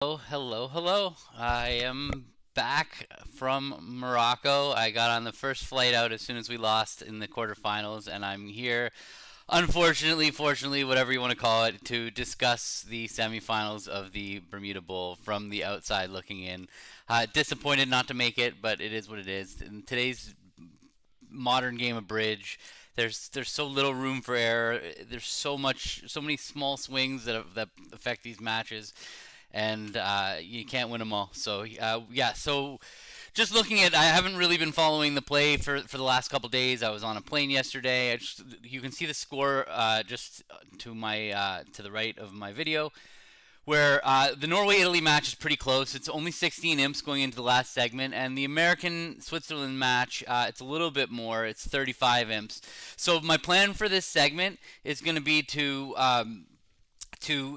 Oh, hello. I am back from Morocco. I got on the first flight out as soon as we lost in the quarterfinals, and I'm here, unfortunately, fortunately, whatever you want to call it, to discuss the semifinals of the Bermuda Bowl from the outside looking in. Disappointed not to make it, but it is what it is. In today's modern game of bridge, there's so little room for error. There's so many small swings that affect these matches, and you can't win them all. So yeah, so just looking at, I haven't really been following the play for the last couple days. I was on a plane yesterday. You can see the score just to my to the right of my video, where the Norway-Italy match is pretty close. It's only 16 imps going into the last segment, and the American-Switzerland match, it's a little bit more. It's 35 imps. So my plan for this segment is going to be to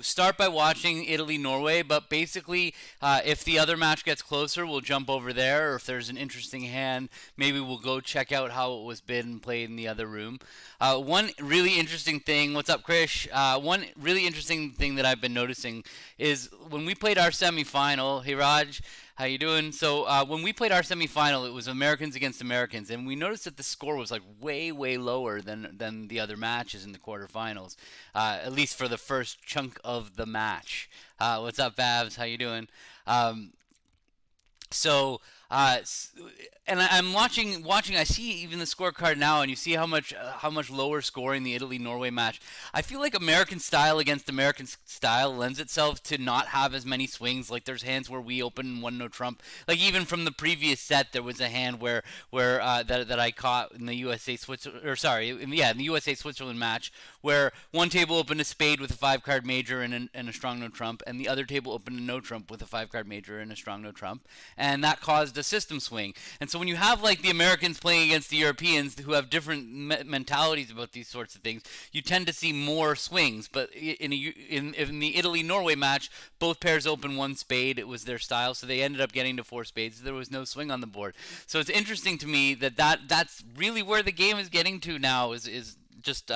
start by watching Italy-Norway, but basically, if the other match gets closer, we'll jump over there, or if there's an interesting hand, maybe we'll go check out how it was been played in the other room. One really interesting thing, what's up, Krish? One really interesting thing that I've been noticing is when we played our semifinal, hey Raj, how you doing? So when we played our semifinal, it was Americans against Americans, and we noticed that the score was like way lower than the other matches in the quarterfinals, at least for the first chunk of the match. What's up, Babs? How you doing? Um, so, and I'm watching. I see even the scorecard now, and you see how much lower scoring the Italy Norway match. I feel like American style against American style lends itself to not have as many swings. Like there's hands where we open one no trump. Like even from the previous set, there was a hand where that I caught in the USA Switzerland, or sorry, in the USA Switzerland match, where one table opened a spade with a 5 card major and a strong no trump, and the other table opened a no trump with a 5 card major and a strong no trump, and that caused a system swing. And so when you have like the Americans playing against the Europeans who have different mentalities about these sorts of things, you tend to see more swings. But in the Italy Norway match, both pairs opened one spade. It was their style, so they ended up getting to 4 spades. There was no swing on the board. So it's interesting to me that's really where the game is getting to now. Is just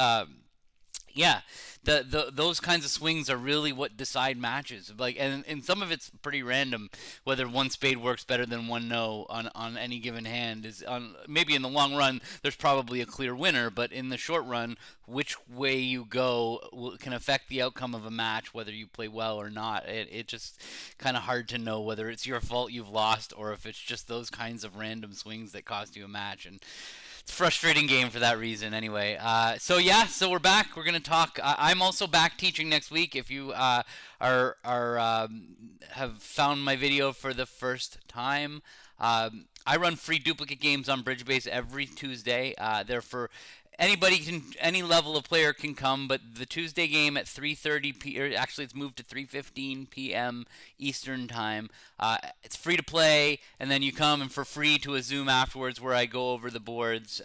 yeah, those kinds of swings are really what decide matches. Like, and some of it's pretty random. Whether one spade works better than one no on any given hand is on. Maybe in the long run, there's probably a clear winner, but in the short run, which way you go can affect the outcome of a match, whether you play well or not. It just kind of hard to know whether it's your fault you've lost or if it's just those kinds of random swings that cost you a match. And it's a frustrating game for that reason. Anyway, so yeah, so we're back. We're gonna talk. I'm also back teaching next week. If you have found my video for the first time, I run free duplicate games on BridgeBase every Tuesday. They're for anybody can, any level of player can come, but the Tuesday game at 3:30 p. Or actually, it's moved to 3:15 p.m. Eastern time. It's free to play, and then you come and for free to a Zoom afterwards where I go over the boards.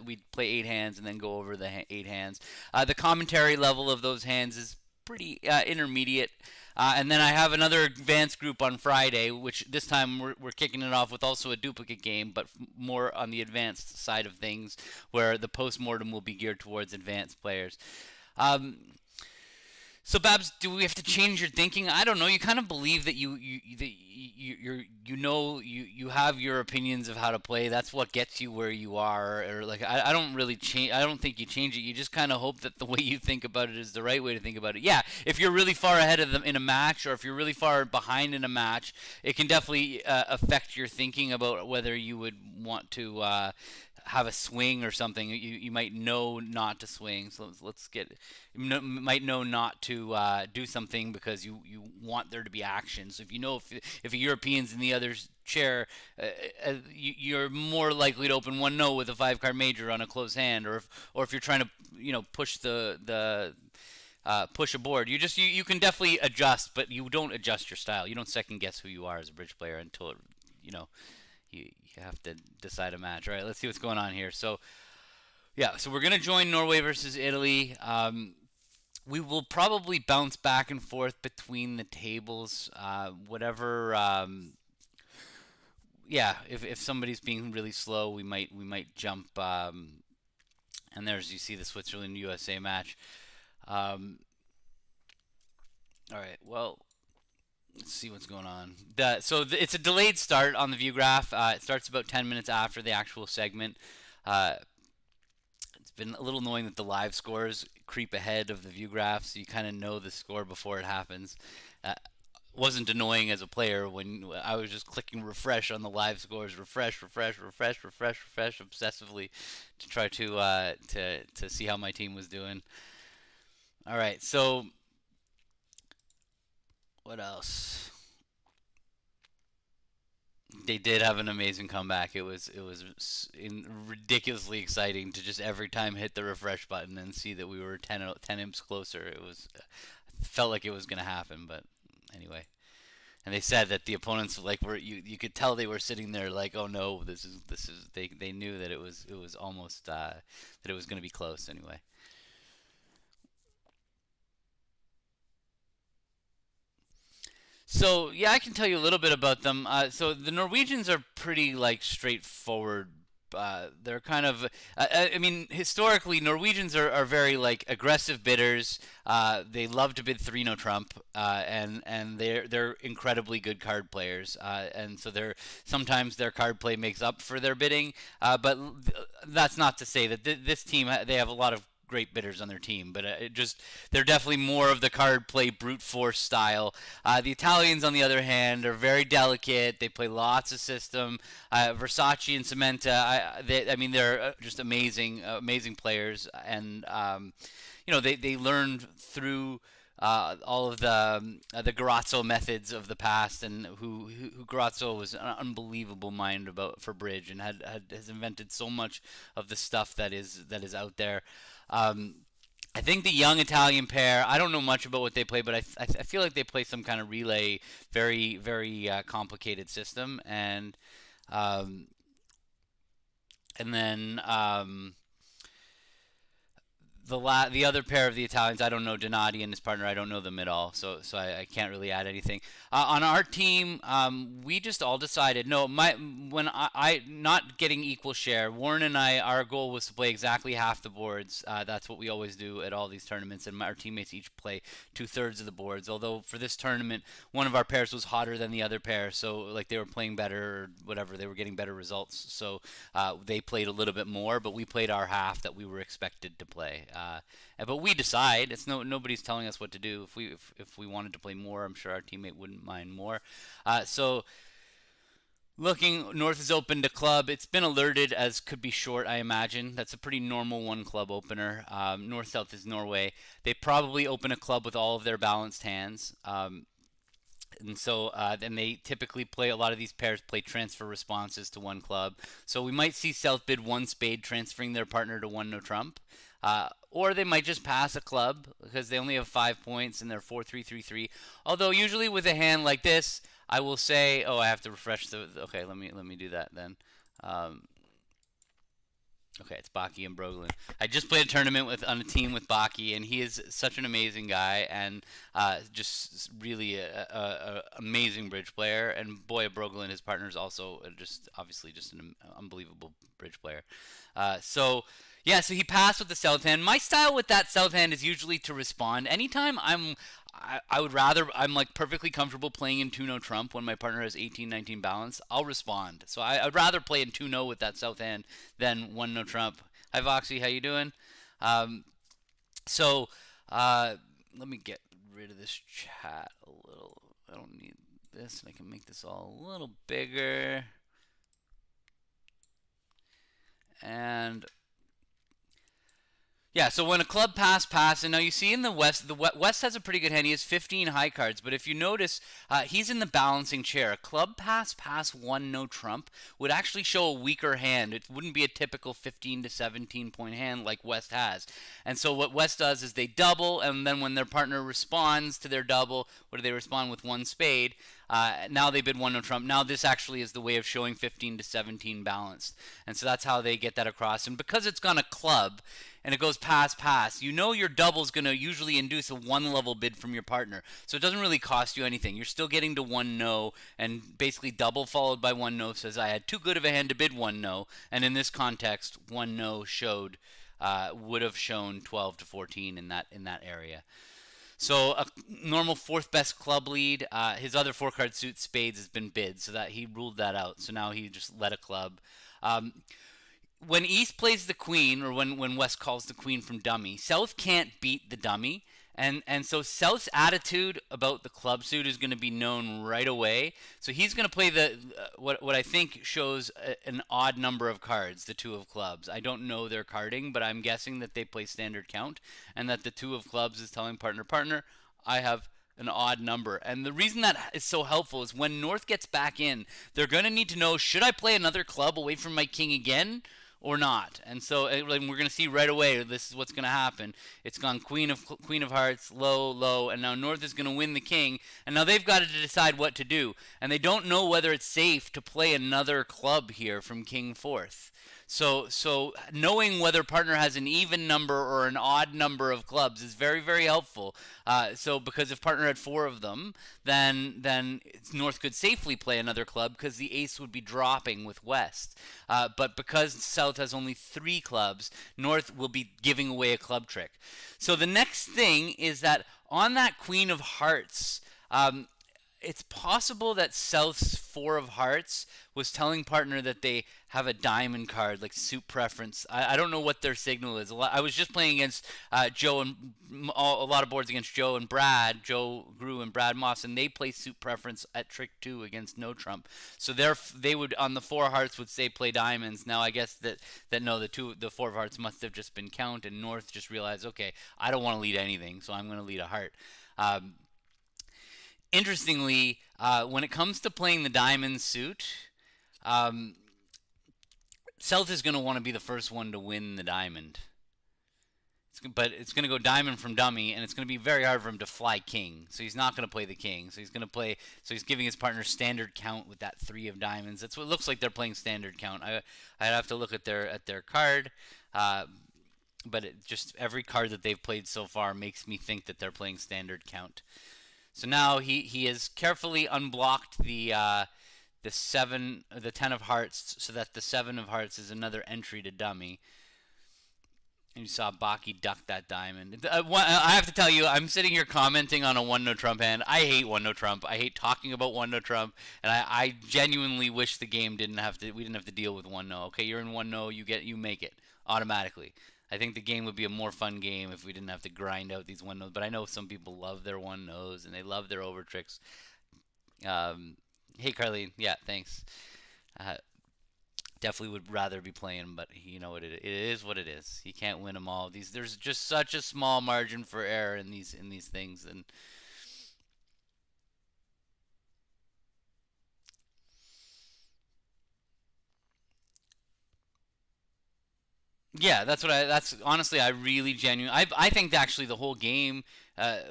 We play 8 hands and then go over the 8 hands. The commentary level of those hands is pretty intermediate. And then I have another advanced group on Friday, which this time we're kicking it off with also a duplicate game, but more on the advanced side of things, where the post-mortem will be geared towards advanced players. Um, so Babs, do we have to change your thinking? I don't know. You kind of believe that you have your opinions of how to play. That's what gets you where you are. Or like I don't really change. I don't think you change it. You just kind of hope that the way you think about it is the right way to think about it. Yeah, if you're really far ahead of them in a match, or if you're really far behind in a match, it can definitely affect your thinking about whether you would want to have a swing or something. You might know not to swing. So let's get might know not to do something because you want there to be action. So if you know if a European's in the other's chair, you're more likely to open one no with a 5 card major on a close hand, or if you're trying to push the push a board. You can definitely adjust, but you don't adjust your style. You don't second guess who you are as a bridge player until you know you have to decide a match. All right, let's see what's going on here. So yeah, so we're gonna join Norway versus Italy. We will probably bounce back and forth between the tables. Whatever. Yeah, if somebody's being really slow, we might jump. And there's, you see, the Switzerland USA match. Um, all right. Well, Let's see what's going on. It's a delayed start on the Viewgraph. It starts about 10 minutes after the actual segment. Uh, it's been a little annoying that the live scores creep ahead of the Viewgraph, so you kind of know the score before it happens. Uh, wasn't annoying as a player when I was just clicking refresh on the live scores, refresh, refresh, refresh, refresh, refresh, obsessively to try to see how my team was doing. All right, so what else? They did have an amazing comeback. Ridiculously exciting to just every time hit the refresh button and see that we were 10 imps closer. It was felt like it was going to happen, but anyway. And they said that the opponents like were you could tell they were sitting there like, oh no, this is they knew that it was almost that it was going to be close anyway. So yeah, I can tell you a little bit about them. So the Norwegians are pretty like straightforward. They're kind of, I mean, historically, Norwegians are very like aggressive bidders. They love to bid three no trump, and they're incredibly good card players. And so they're sometimes their card play makes up for their bidding. But that's not to say that this team they have a lot of great bidders on their team, but it just they're definitely more of the card play brute force style. The Italians, on the other hand, are very delicate. They play lots of system. Versace and Cementa, I mean, they're just amazing, amazing players, and they learned through. All of the Garazzo methods of the past, and who Garazzo was an unbelievable mind about for bridge, and has invented so much of the stuff that is out there. Um, I think the young Italian pair. I don't know much about what they play, but I feel like they play some kind of relay, very very complicated system, um, and then the other pair of the Italians, I don't know Donati and his partner. I don't know them at all, so I can't really add anything. On our team, we just all decided no. When I not getting equal share. Warren and I, our goal was to play exactly half the boards. That's what we always do at all these tournaments, and our teammates each play 2/3 of the boards. Although for this tournament, one of our pairs was hotter than the other pair, so like they were playing better or whatever, they were getting better results. So they played a little bit more, but we played our half that we were expected to play. But we decide. It's nobody's telling us what to do. If we wanted to play more, I'm sure our teammate wouldn't mind more. So looking, North is open to club. It's been alerted as could be short, I imagine. That's a pretty normal one club opener. North South is Norway. They probably open a club with all of their balanced hands. And so then they typically play a lot of these pairs play transfer responses to one club. So we might see South bid one spade transferring their partner to one no trump. Or they might just pass a club because they only have 5 points and they're 4-3-3-3. Although usually with a hand like this, I will say, oh, I have to refresh the. Okay, let me do that then. Um, Okay, it's Baki and Broglin. I just played a tournament on a team with Baki, and he is such an amazing guy and just really a amazing bridge player. And boy, Broglin, his partner, is also just obviously just an unbelievable bridge player. So yeah, so he passed with the south hand. My style with that south hand is usually to respond. Anytime I would rather, I'm like perfectly comfortable playing in 2-0 trump when my partner has 18-19 balance. I'll respond. So I'd rather play in 2-0 with that south hand than 1-0 trump. Hi Voxy, how you doing? Um, so let me get rid of this chat a little. I don't need this, and I can make this all a little bigger. And yeah, so when a club pass, and now you see in the West has a pretty good hand. He has 15 high cards, but if you notice, he's in the balancing chair. A club pass one no trump would actually show a weaker hand. It wouldn't be a typical 15 to 17 point hand like West has. And so what West does is they double, and then when their partner responds to their double, what do they respond with? One spade. Now they bid one no trump. Now this actually is the way of showing 15 to 17 balanced, and so that's how they get that across. And because it's gone a club and it goes pass, you know your double's going to usually induce a one level bid from your partner, so it doesn't really cost you anything. You're still getting to one no, and basically double followed by one no says I had too good of a hand to bid one no, and in this context, one no would have shown 12 to 14 in that area. So a normal fourth best club lead. His other four card suit spades has been bid, so that he ruled that out. So now he just let a club. Um, when East plays the queen, or when West calls the queen from dummy, South can't beat the dummy. And so South's attitude about the club suit is going to be known right away. So he's going to play the what I think shows an odd number of cards, the two of clubs. I don't know their carding, but I'm guessing that they play standard count, and that the two of clubs is telling partner, I have an odd number. And the reason that is so helpful is when North gets back in, they're going to need to know, should I play another club away from my king again or not? And so we're going to see right away this is what's going to happen. It's gone queen of hearts, low, low, and now North is going to win the king, and now they've got to decide what to do. And they don't know whether it's safe to play another club here from king fourth. So knowing whether partner has an even number or an odd number of clubs is very, very helpful. So because if partner had four of them, then North could safely play another club because the ace would be dropping with West. But because South has only three clubs, North will be giving away a club trick. So the next thing is that on that queen of hearts, it's possible that South's four of hearts was telling partner that they have a diamond card, like suit preference. I don't know what their signal is. I was just playing against Joe and a lot of boards against Joe and Brad, Joe Grew and Brad Moss, and they play suit preference at trick 2 against no trump. So they would on the four of hearts would say play diamonds. Now I guess that no, the four of hearts must have just been count, and North just realized, okay, I don't want to lead anything, so I'm going to lead a heart. Interestingly, when it comes to playing the diamond suit, South is going to want to be the first one to win the diamond. But it's going to go diamond from dummy, and it's going to be very hard for him to fly king. So he's not going to play the king. So he's going to play. So he's giving his partner standard count with that three of diamonds. That's what it looks like they're playing standard count. I'd have to look at their card, but just every card that they've played so far makes me think that they're playing standard count. So now he has carefully unblocked the 10 of hearts, so that the 7 of hearts is another entry to dummy. And you saw Baki duck that diamond. I have to tell you, I'm sitting here commenting on a one no trump hand. I hate one no trump. I hate talking about one no trump, and I genuinely wish the game we didn't have to deal with one no. Okay, you're in one no, you make it automatically. I think the game would be a more fun game if we didn't have to grind out these one no's. But I know some people love their one no's and they love their over tricks. Hey Carlene, yeah, thanks. Definitely would rather be playing, but you know what it is what it is. You can't win them all. There's just such a small margin for error in these things, and yeah, that's honestly, I really genuinely, I think actually the whole game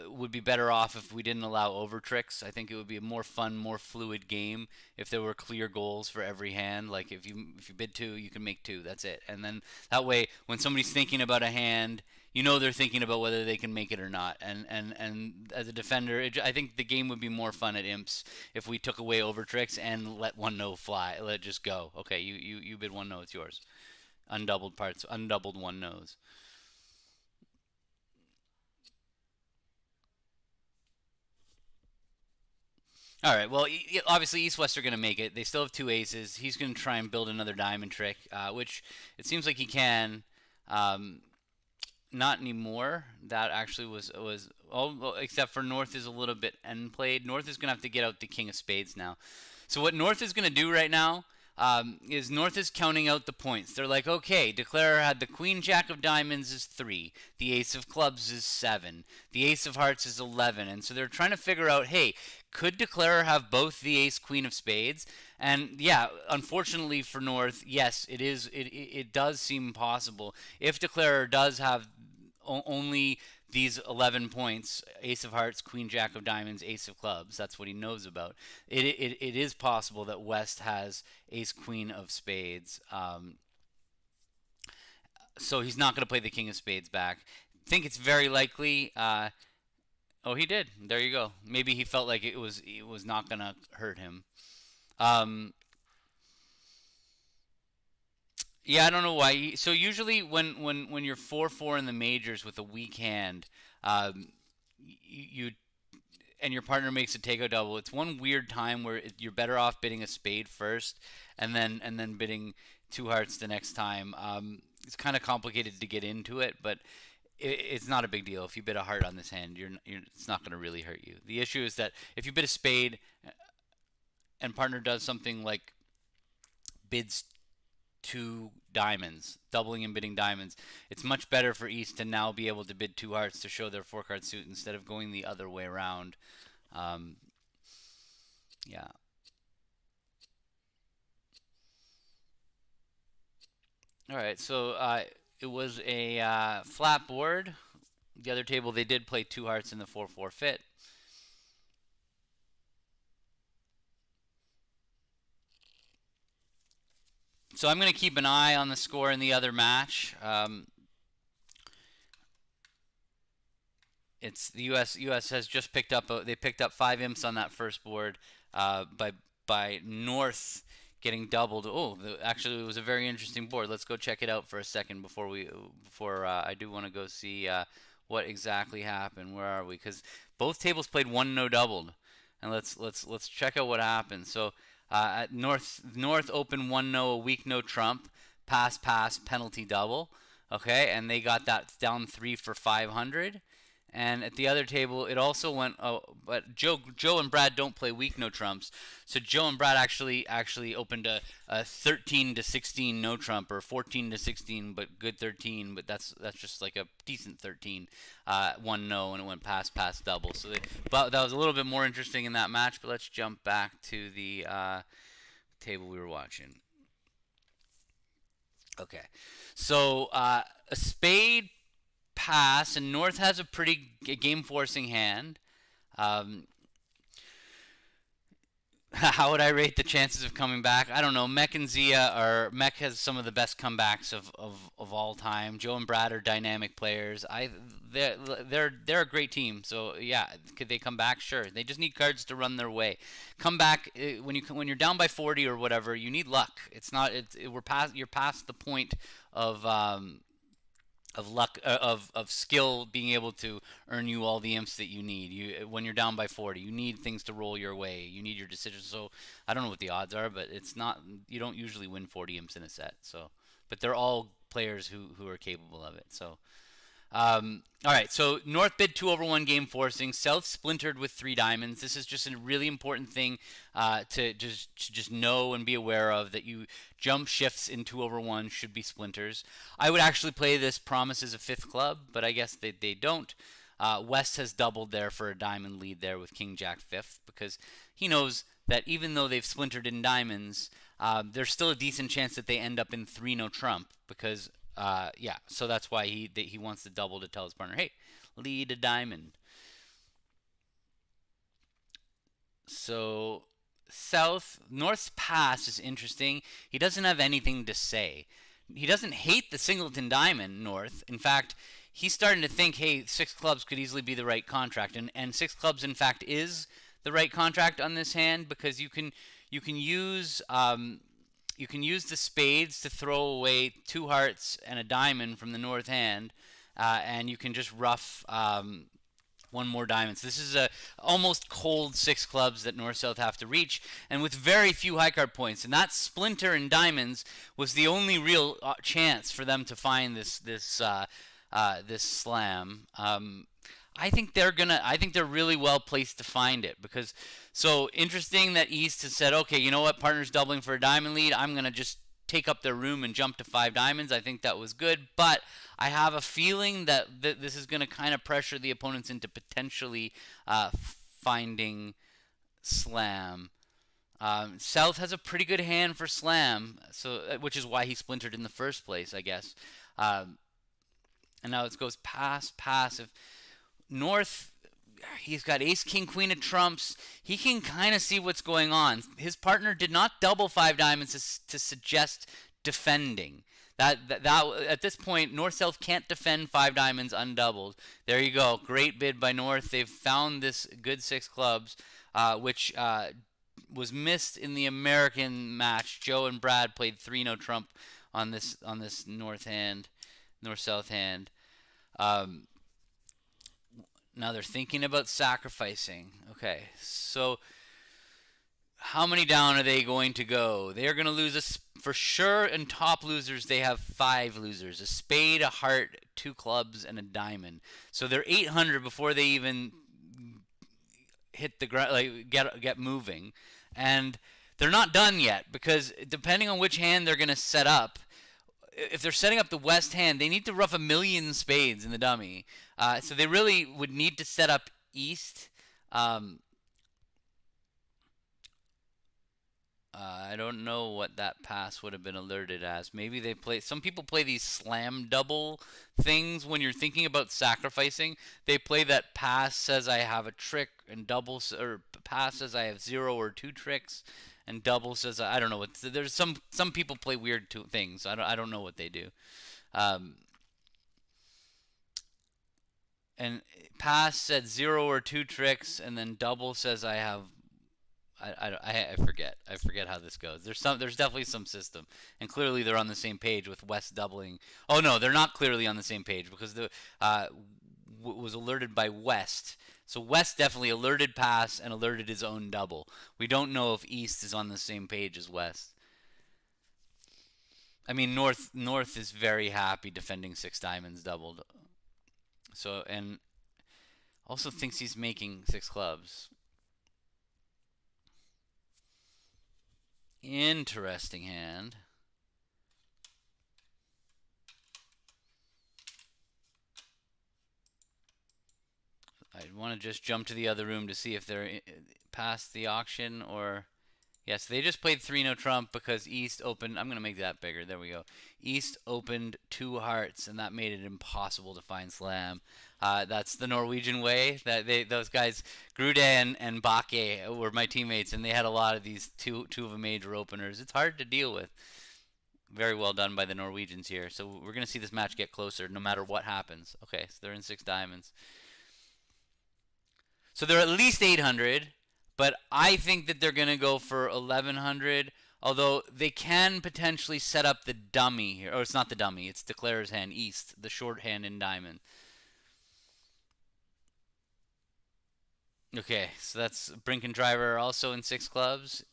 would be better off if we didn't allow over tricks. I think it would be a more fun, more fluid game if there were clear goals for every hand. Like if you bid two, you can make two. That's it. And then that way, when somebody's thinking about a hand, you know they're thinking about whether they can make it or not. And as a defender, I think the game would be more fun at imps if we took away over tricks and let one no fly. Let it just go. Okay, you bid one no, it's yours. Undoubled parts, undoubled one nose. All right. Well, obviously East West are going to make it. They still have two aces. He's going to try and build another diamond trick, which it seems like he can. Um, not anymore. That actually was oh, except for North is a little bit end played. North is going to have to get out the king of spades now. So what North is going to do right now is North is counting out the points. They're like, okay, Declarer had the queen jack of diamonds is 3, the ace of clubs is 7, the ace of hearts is 11, and so they're trying to figure out, hey, could Declarer have both the ace queen of spades? And yeah, unfortunately for North, yes, it is. It does seem possible if Declarer does have only these 11 points, ace of hearts, queen jack of diamonds, ace of clubs. That's what he knows about. It is possible that West has ace queen of spades. So he's not going to play the king of spades back. I think it's very likely. Oh, he did. There you go. Maybe he felt like it was not going to hurt him. Um, yeah, I don't know why. So usually when you're 4-4 in the majors with a weak hand, um, you and your partner makes a takeout double. It's one weird time where you're better off bidding a spade first, and then bidding two hearts the next time. It's kind of complicated to get into it, but it's not a big deal. If you bid a heart on this hand, it's not going to really hurt you. The issue is that if you bid a spade and partner does something like bids two diamonds, doubling and bidding diamonds, it's much better for East to now be able to bid two hearts to show their four card suit instead of going the other way around. Um, yeah. All right. So it was a flat board. The other table they did play two hearts in the 4-4 fit. So I'm going to keep an eye on the score in the other match. It's the U.S. has just picked up. They picked up 5 imps on that first board by North getting doubled. Oh, actually, it was a very interesting board. Let's go check it out for a second before I do want to go see what exactly happened. Where are we? Because both tables played one no doubled, and let's check out what happened. So at North open one no, a weak no trump, pass penalty double. Okay, and they got that down 3 for 500. And at the other table, it also went. Oh, but Joe and Brad don't play weak no trumps, so Joe and Brad actually opened a 13 to 16 no trump, or 14 to 16, but good 13. But that's just like a decent 13. One no, and it went pass double. But that was a little bit more interesting in that match. But let's jump back to the table we were watching. Okay, so a spade pass, and North has a pretty game forcing hand. Um, how would I rate the chances of coming back? I don't know. Mech and Zia are Mech has some of the best comebacks of all time. Joe and Brad are dynamic players. They're a great team. So yeah, could they come back? Sure. They just need cards to run their way. Come back when you're down by 40 or whatever. You need luck. It's not. You're past the point of luck, of skill being able to earn you all the imps that you need. When you're down by 40, you need things to roll your way. You need your decisions. So I don't know what the odds are, but it's not, you don't usually win 40 imps in a set. So, but they're all players who are capable of it. So all right, so North bid 2/1 game forcing. South splintered with 3 diamonds. This is just a really important thing to just know and be aware of, that you jump shifts in 2/1 should be splinters. I would actually play this promises a fifth club, but I guess they don't. West has doubled there for a diamond lead there with King Jack fifth, because he knows that even though they've splintered in diamonds, there's still a decent chance that they end up in 3 no trump, because yeah, so that's why he wants to double to tell his partner, hey, lead a diamond. So North's pass is interesting. He doesn't have anything to say. He doesn't hate the singleton diamond, North. In fact, he's starting to think, hey, 6 clubs could easily be the right contract, and 6 clubs in fact is the right contract on this hand, because you can use the spades to throw away 2 hearts and a diamond from the north hand, and you can just rough one more diamond. So this is a almost cold 6 clubs that North South have to reach, and with very few high card points. And that splinter in diamonds was the only real chance for them to find this slam. I think they're really well placed to find it, because so interesting that East has said, okay, you know what, partner's doubling for a diamond lead. I'm gonna just take up their room and jump to 5 diamonds. I think that was good, but I have a feeling that this is going to kind of pressure the opponents into potentially finding slam. South has a pretty good hand for slam, so which is why he splintered in the first place, I guess. And now it goes pass. If North, he's got ace king queen of trumps, he can kind of see what's going on. His partner did not double 5 diamonds to suggest defending. That at this point, North South can't defend 5 diamonds undoubled. There you go, great bid by North. They've found this good 6 clubs, which was missed in the American match. Joe and Brad played 3 no trump on this north south hand. Now they're thinking about sacrificing. Okay, so how many down are they going to go? They are going to lose for sure. And top losers, they have 5 losers: a spade, a heart, 2 clubs, and a diamond. So they're 800 before they even hit the ground, like get moving. And they're not done yet, because depending on which hand they're going to set up, if they're setting up the west hand, they need to rough a million spades in the dummy. So they really would need to set up east. I don't know what that pass would have been alerted as. Maybe they play. Some people play these slam double things when you're thinking about sacrificing. They play that pass says I have a trick, and double, or pass says I have 0 or 2 tricks, and double says I don't know what. There's some people play weird things. I don't know what they do. And pass said 0 or 2 tricks, and then double says I have. I forget. I forget how this goes. There's definitely some system, and clearly they're on the same page with West doubling. Oh no, they're not clearly on the same page, because the was alerted by West. So West definitely alerted pass and alerted his own double. We don't know if East is on the same page as West. I mean, North is very happy defending 6 diamonds doubled. So, and also thinks he's making 6 clubs. Interesting hand. I want to just jump to the other room to see if they're past the auction, or yes, they just played 3 no trump because East opened. I'm going to make that bigger. There we go. East opened 2 hearts, and that made it impossible to find slam. That's the Norwegian way. Those guys, Grude and Bakke, were my teammates, and they had a lot of these two of the major openers. It's hard to deal with. Very well done by the Norwegians here. So we're going to see this match get closer no matter what happens. Okay, so they're in 6 diamonds. So they're at least 800, but I think that they're going to go for 1100. Although they can potentially set up the dummy here. Oh, it's not the dummy. It's Declarer's hand, East, the short hand in diamond. Okay, so that's Brink and Driver also in 6 clubs.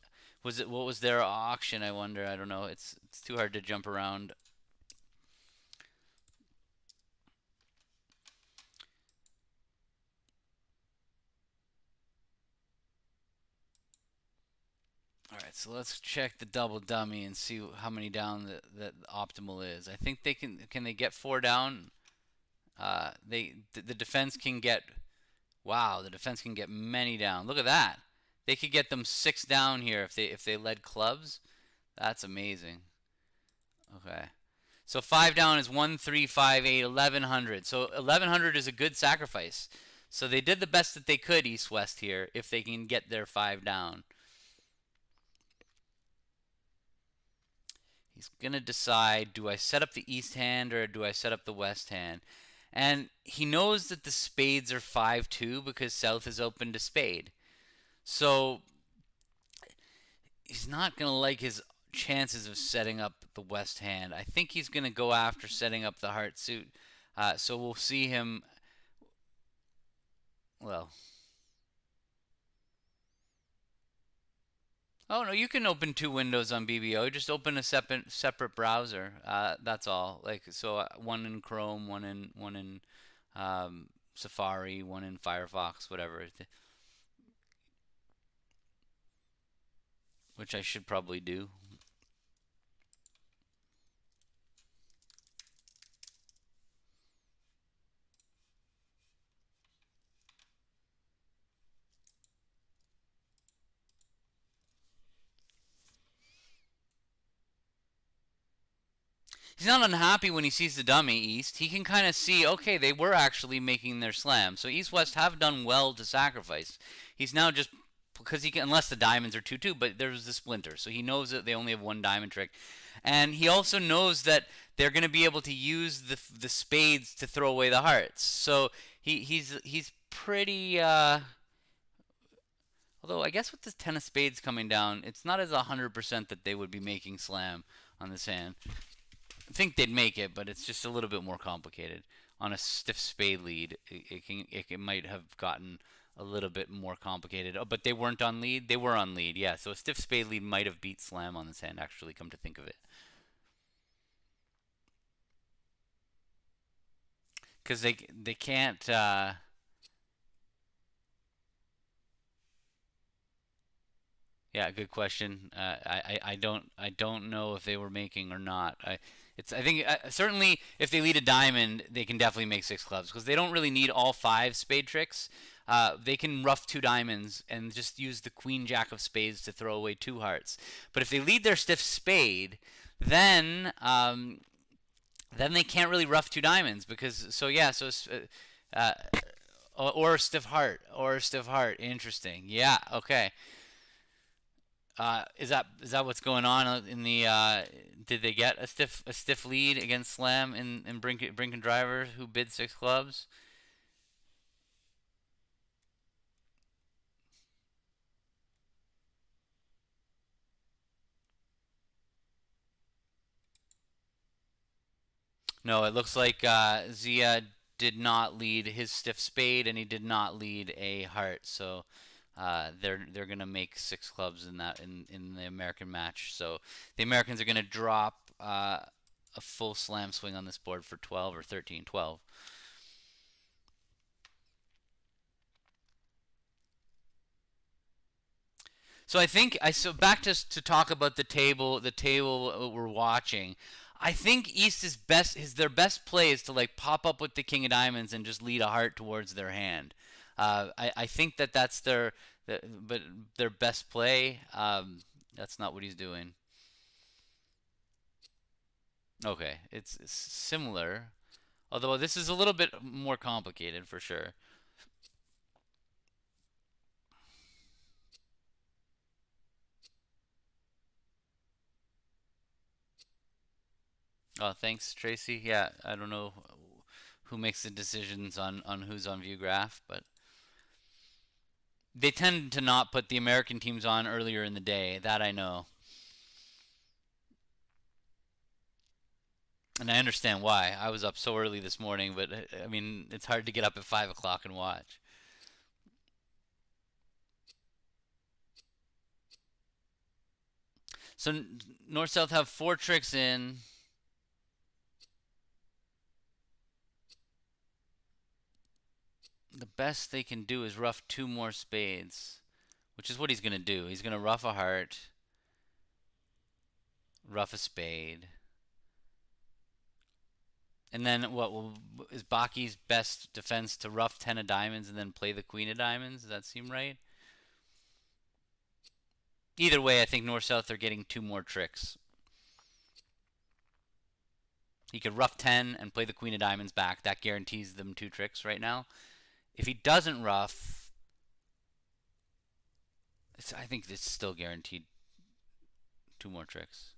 What was their auction, I wonder? I don't know. It's too hard to jump around. Alright, so let's check the double dummy and see how many down the optimal is. I think they can they get 4 down? The defense can get, wow, the defense can get many down. Look at that. They could get them 6 down here if they led clubs. That's amazing. Okay. So 5 down is 1, 3, 5, 8, 1100. So 1100 is a good sacrifice. So they did the best that they could, East West here, if they can get their 5 down. He's going to decide, do I set up the East hand or do I set up the West hand? And he knows that the spades are 5-2 because South is open to spade. So he's not going to like his chances of setting up the West hand. I think he's going to go after setting up the heart suit. So we'll see him, well, oh no, you can open 2 windows on BBO. Just open a separate browser. That's all. Like, so one in Chrome, one in Safari, one in Firefox, whatever. Which I should probably do. He's not unhappy when he sees the dummy, East. He can kind of see, okay, they were actually making their slam. So East-West have done well to sacrifice. He's now just, because he can, unless the diamonds are 2-2, but there's the splinter. So he knows that they only have 1 diamond trick. And he also knows that they're going to be able to use the spades to throw away the hearts. So he's pretty, although I guess with the 10 of spades coming down, it's not as 100% that they would be making slam on this hand. I think they'd make it, but it's just a little bit more complicated. on a stiff spade lead, it might have gotten a little bit more complicated. Oh, but they weren't on lead. They were on lead. Yeah, so a stiff spade lead might have beat slam on this hand. Actually, come to think of it, because they can't. Yeah, good question. I don't know if they were making or not. I think certainly if they lead a diamond, they can definitely make six clubs because they don't really need all five spade tricks. They can ruff two diamonds and just use the queen jack of spades to throw away two hearts. But if they lead their stiff spade, then then they can't really ruff two diamonds because so yeah or a stiff heart or a stiff heart. Interesting. Yeah. Okay. Is that what's going on in the? Did they get a stiff lead against Slam in Brink and Driver who bid six clubs? No, it looks like Zia did not lead his stiff spade and he did not lead a heart. So they're gonna make six clubs in the American match. So the Americans are gonna drop a full slam swing on this board for 12 or 13, 12. So I think so back to talk about the table we're watching. I think East is best his their best play is to like pop up with the king of diamonds and just lead a heart towards their hand. I think that's but their best play. That's not what he's doing. Okay, it's similar, although this is a little bit more complicated for sure. Oh, thanks, Tracy. Yeah, I don't know who makes the decisions on who's on Viewgraph, but they tend to not put the American teams on earlier in the day. That I know, and I understand why. I was up so early this morning, but I mean, it's hard to get up at 5 o'clock and watch. So North South have four tricks in. The best they can do is rough two more spades, which is what he's gonna do. He's gonna rough a heart, rough a spade, and then what will is Baki's best defense to rough ten of diamonds and then play the queen of diamonds? Does that seem right? Either way, I think North South are getting two more tricks. He could rough 10 and play the queen of diamonds back. That guarantees them two tricks right now. If he doesn't rough, I think it's still guaranteed two more tricks.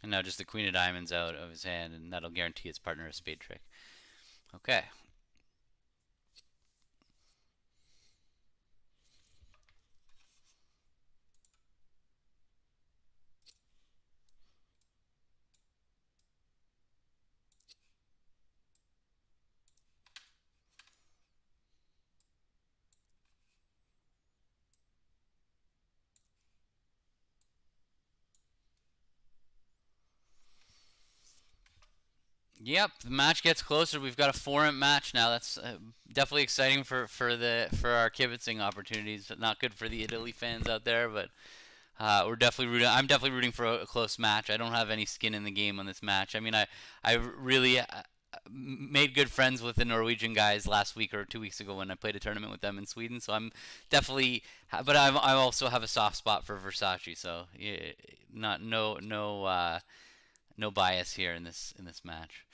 And now just the queen of diamonds out of his hand, and that'll guarantee his partner a spade trick. Okay. Yep, the match gets closer. We've got a four-imp match now. That's definitely exciting for our kibitzing opportunities. Not good for the Italy fans out there, but we're definitely rooting. I'm definitely rooting for a close match. I don't have any skin in the game on this match. I mean, I really made good friends with the Norwegian guys last week or 2 weeks ago when I played a tournament with them in Sweden. So I'm definitely, but I also have a soft spot for Versace. So yeah, not no no no bias here in this match.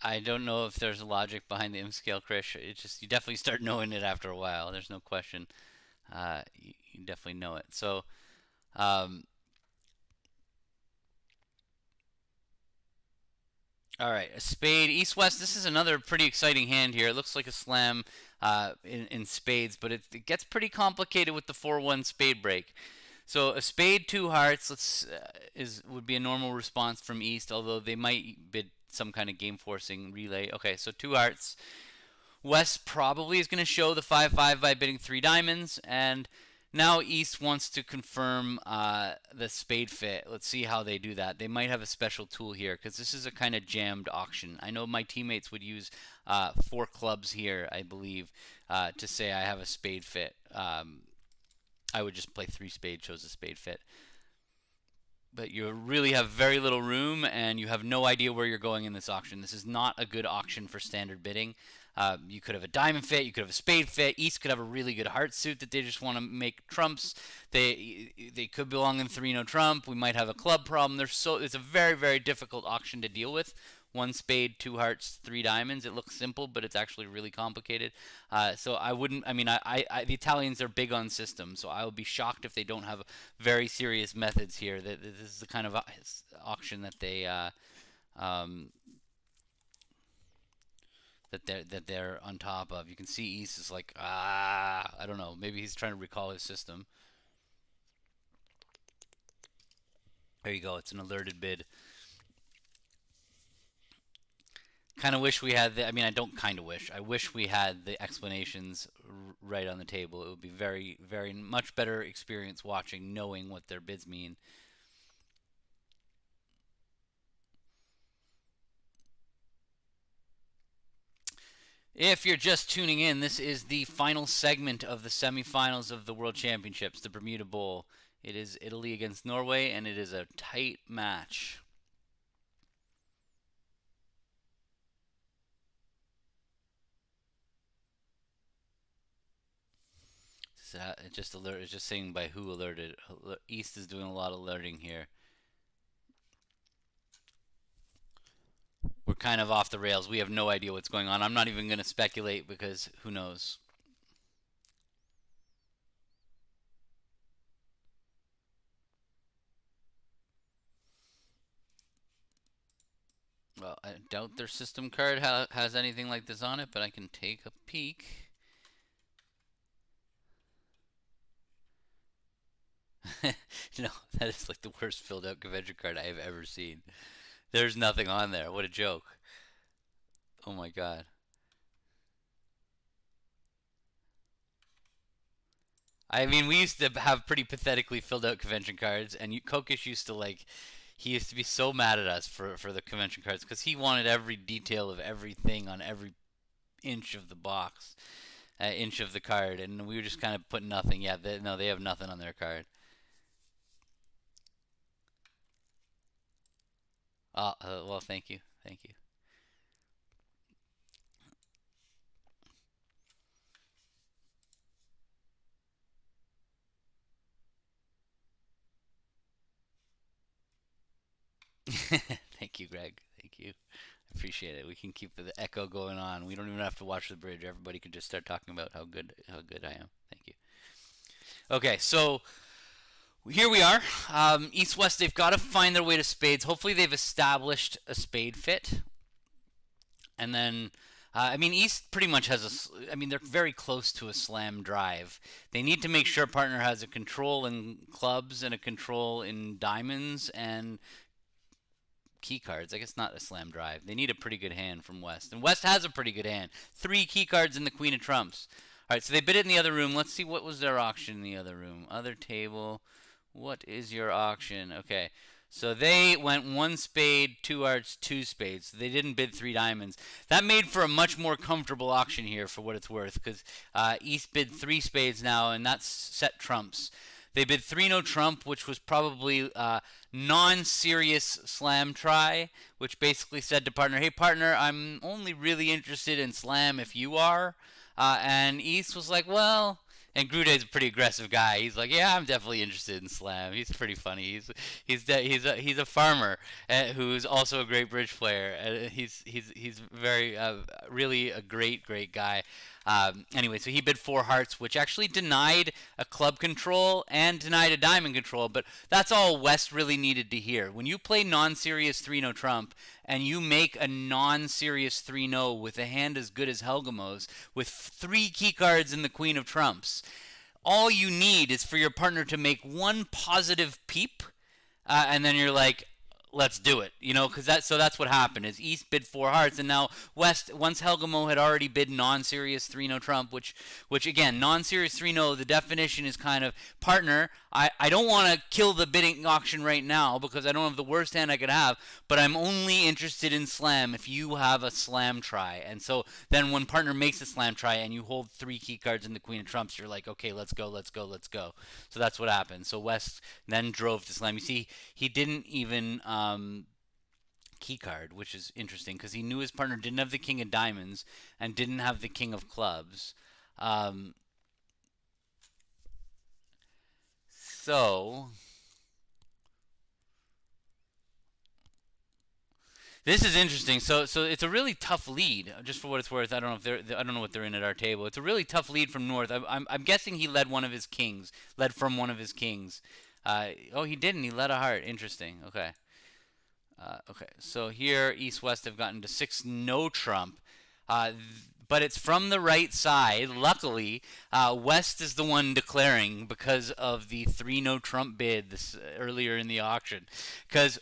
I don't know if there's a logic behind the M scale, Krish. It's just you definitely start knowing it after a while. There's no question. You definitely know it. So, um, all right, a spade, east west. This is another pretty exciting hand here. It looks like a slam in spades, but it gets pretty complicated with the 4-1 spade break. So a spade, two hearts. Let's is would be a normal response from east, although they might bid some kind of game forcing relay. Okay, so two hearts. West probably is going to show the 5-5 by bidding three diamonds, and now East wants to confirm the spade fit. Let's see how they do that. They might have a special tool here because this is a kind of jammed auction. I know my teammates would use four clubs here, I believe, to say I have a spade fit. I would just play three spade, chose a spade fit. But you really have very little room and you have no idea where you're going in this auction. This is not a good auction for standard bidding. You could have a diamond fit, you could have a spade fit. East could have a really good heart suit that they just want to make trumps. They could belong in 3-no trump. We might have a club problem. It's a very difficult auction to deal with. One spade, two hearts, three diamonds. It looks simple, but it's actually really complicated. So I wouldn't. I mean, the Italians are big on systems, so I would be shocked if they don't have very serious methods here. That this is the kind of auction that they um, that they're on top of. You can see East is like I don't know. Maybe he's trying to recall his system. There you go. It's an alerted bid. Kind of wish we had the. I mean, I don't kind of wish. I wish we had the explanations right on the table. It would be very much better experience watching, knowing what their bids mean. If you're just tuning in, this is the final segment of the semifinals of the World Championships, the Bermuda Bowl. It is Italy against Norway, and it is a tight match. It just alert. It's just saying by who alerted. East is doing a lot of alerting here. We're kind of off the rails. We have no idea what's going on. I'm not even going to speculate because who knows. Well, I doubt their system card has anything like this on it, but I can take a peek. No, that is like the worst filled out convention card I have ever seen. There's nothing on there. What a joke. Oh my god. I mean, we used to have pretty pathetically filled out convention cards, and Kokish used to like. He used to be so mad at us for the convention cards because he wanted every detail of everything on every inch of the box, inch of the card, and we were just kind of putting nothing. Yeah, no, they have nothing on their card. Well, thank you, thank you. Thank you, Greg. Thank you. I appreciate it. We can keep the echo going on. We don't even have to watch the bridge. Everybody can just start talking about how good I am. Thank you. Okay, so here we are. East West. They've got to find their way to spades. Hopefully, they've established a spade fit, and then. I mean, East pretty much has a. I mean, they're very close to a slam drive. They need to make sure partner has a control in clubs and a control in diamonds and key cards. I guess not a slam drive. They need a pretty good hand from West, and West has a pretty good hand. Three key cards and the Queen of Trumps. All right, so they bid it in the other room. Let's see what was their auction in the other room. Other table. What is your auction? Okay. So they went one spade, two hearts, two spades. They didn't bid three diamonds. That made for a much more comfortable auction here for what it's worth, because East bid three spades now, and that's set trumps. They bid three no trump, which was probably non-serious slam try, which basically said to partner, "Hey partner, I'm only really interested in slam if you are." And East was like, "Well." And Grude's a pretty aggressive guy. He's like, "Yeah, I'm definitely interested in slam." He's pretty funny. He's a farmer who's also a great bridge player. He's very really a great guy. Anyway, so he bid four hearts, which actually denied a club control and denied a diamond control. But that's all West really needed to hear. When you play non-serious 3-no trump and you make a non-serious 3-no with a hand as good as Helgamo's, with three key cards in the Queen of Trumps, all you need is for your partner to make one positive peep, and then you're like, let's do it, because that's what happened. Is East bid four hearts, and now West, once Helgamo had already bid non-serious 3-no trump, which again, non-serious 3-no, the definition is kind of, partner, I don't want to kill the bidding auction right now because I don't have the worst hand I could have, but I'm only interested in slam if you have a slam try. And so then when partner makes a slam try and you hold three key cards in the Queen of Trumps, you're like, okay, let's go. So that's what happened. So West then drove to slam. You see, he didn't even key card, which is interesting because he knew his partner didn't have the king of diamonds and didn't have the king of clubs. So this is interesting. So it's a really tough lead, just for what it's worth. I don't know if I don't know what they're in at our table. It's a really tough lead from North. I'm guessing he led one of his kings, led from one of his kings. Oh, he didn't. He led a heart. Interesting. Okay. Okay. So here, East West have gotten to six no trump. But it's from the right side. Luckily, West is the one declaring because of the three no trump bid earlier in the auction. Because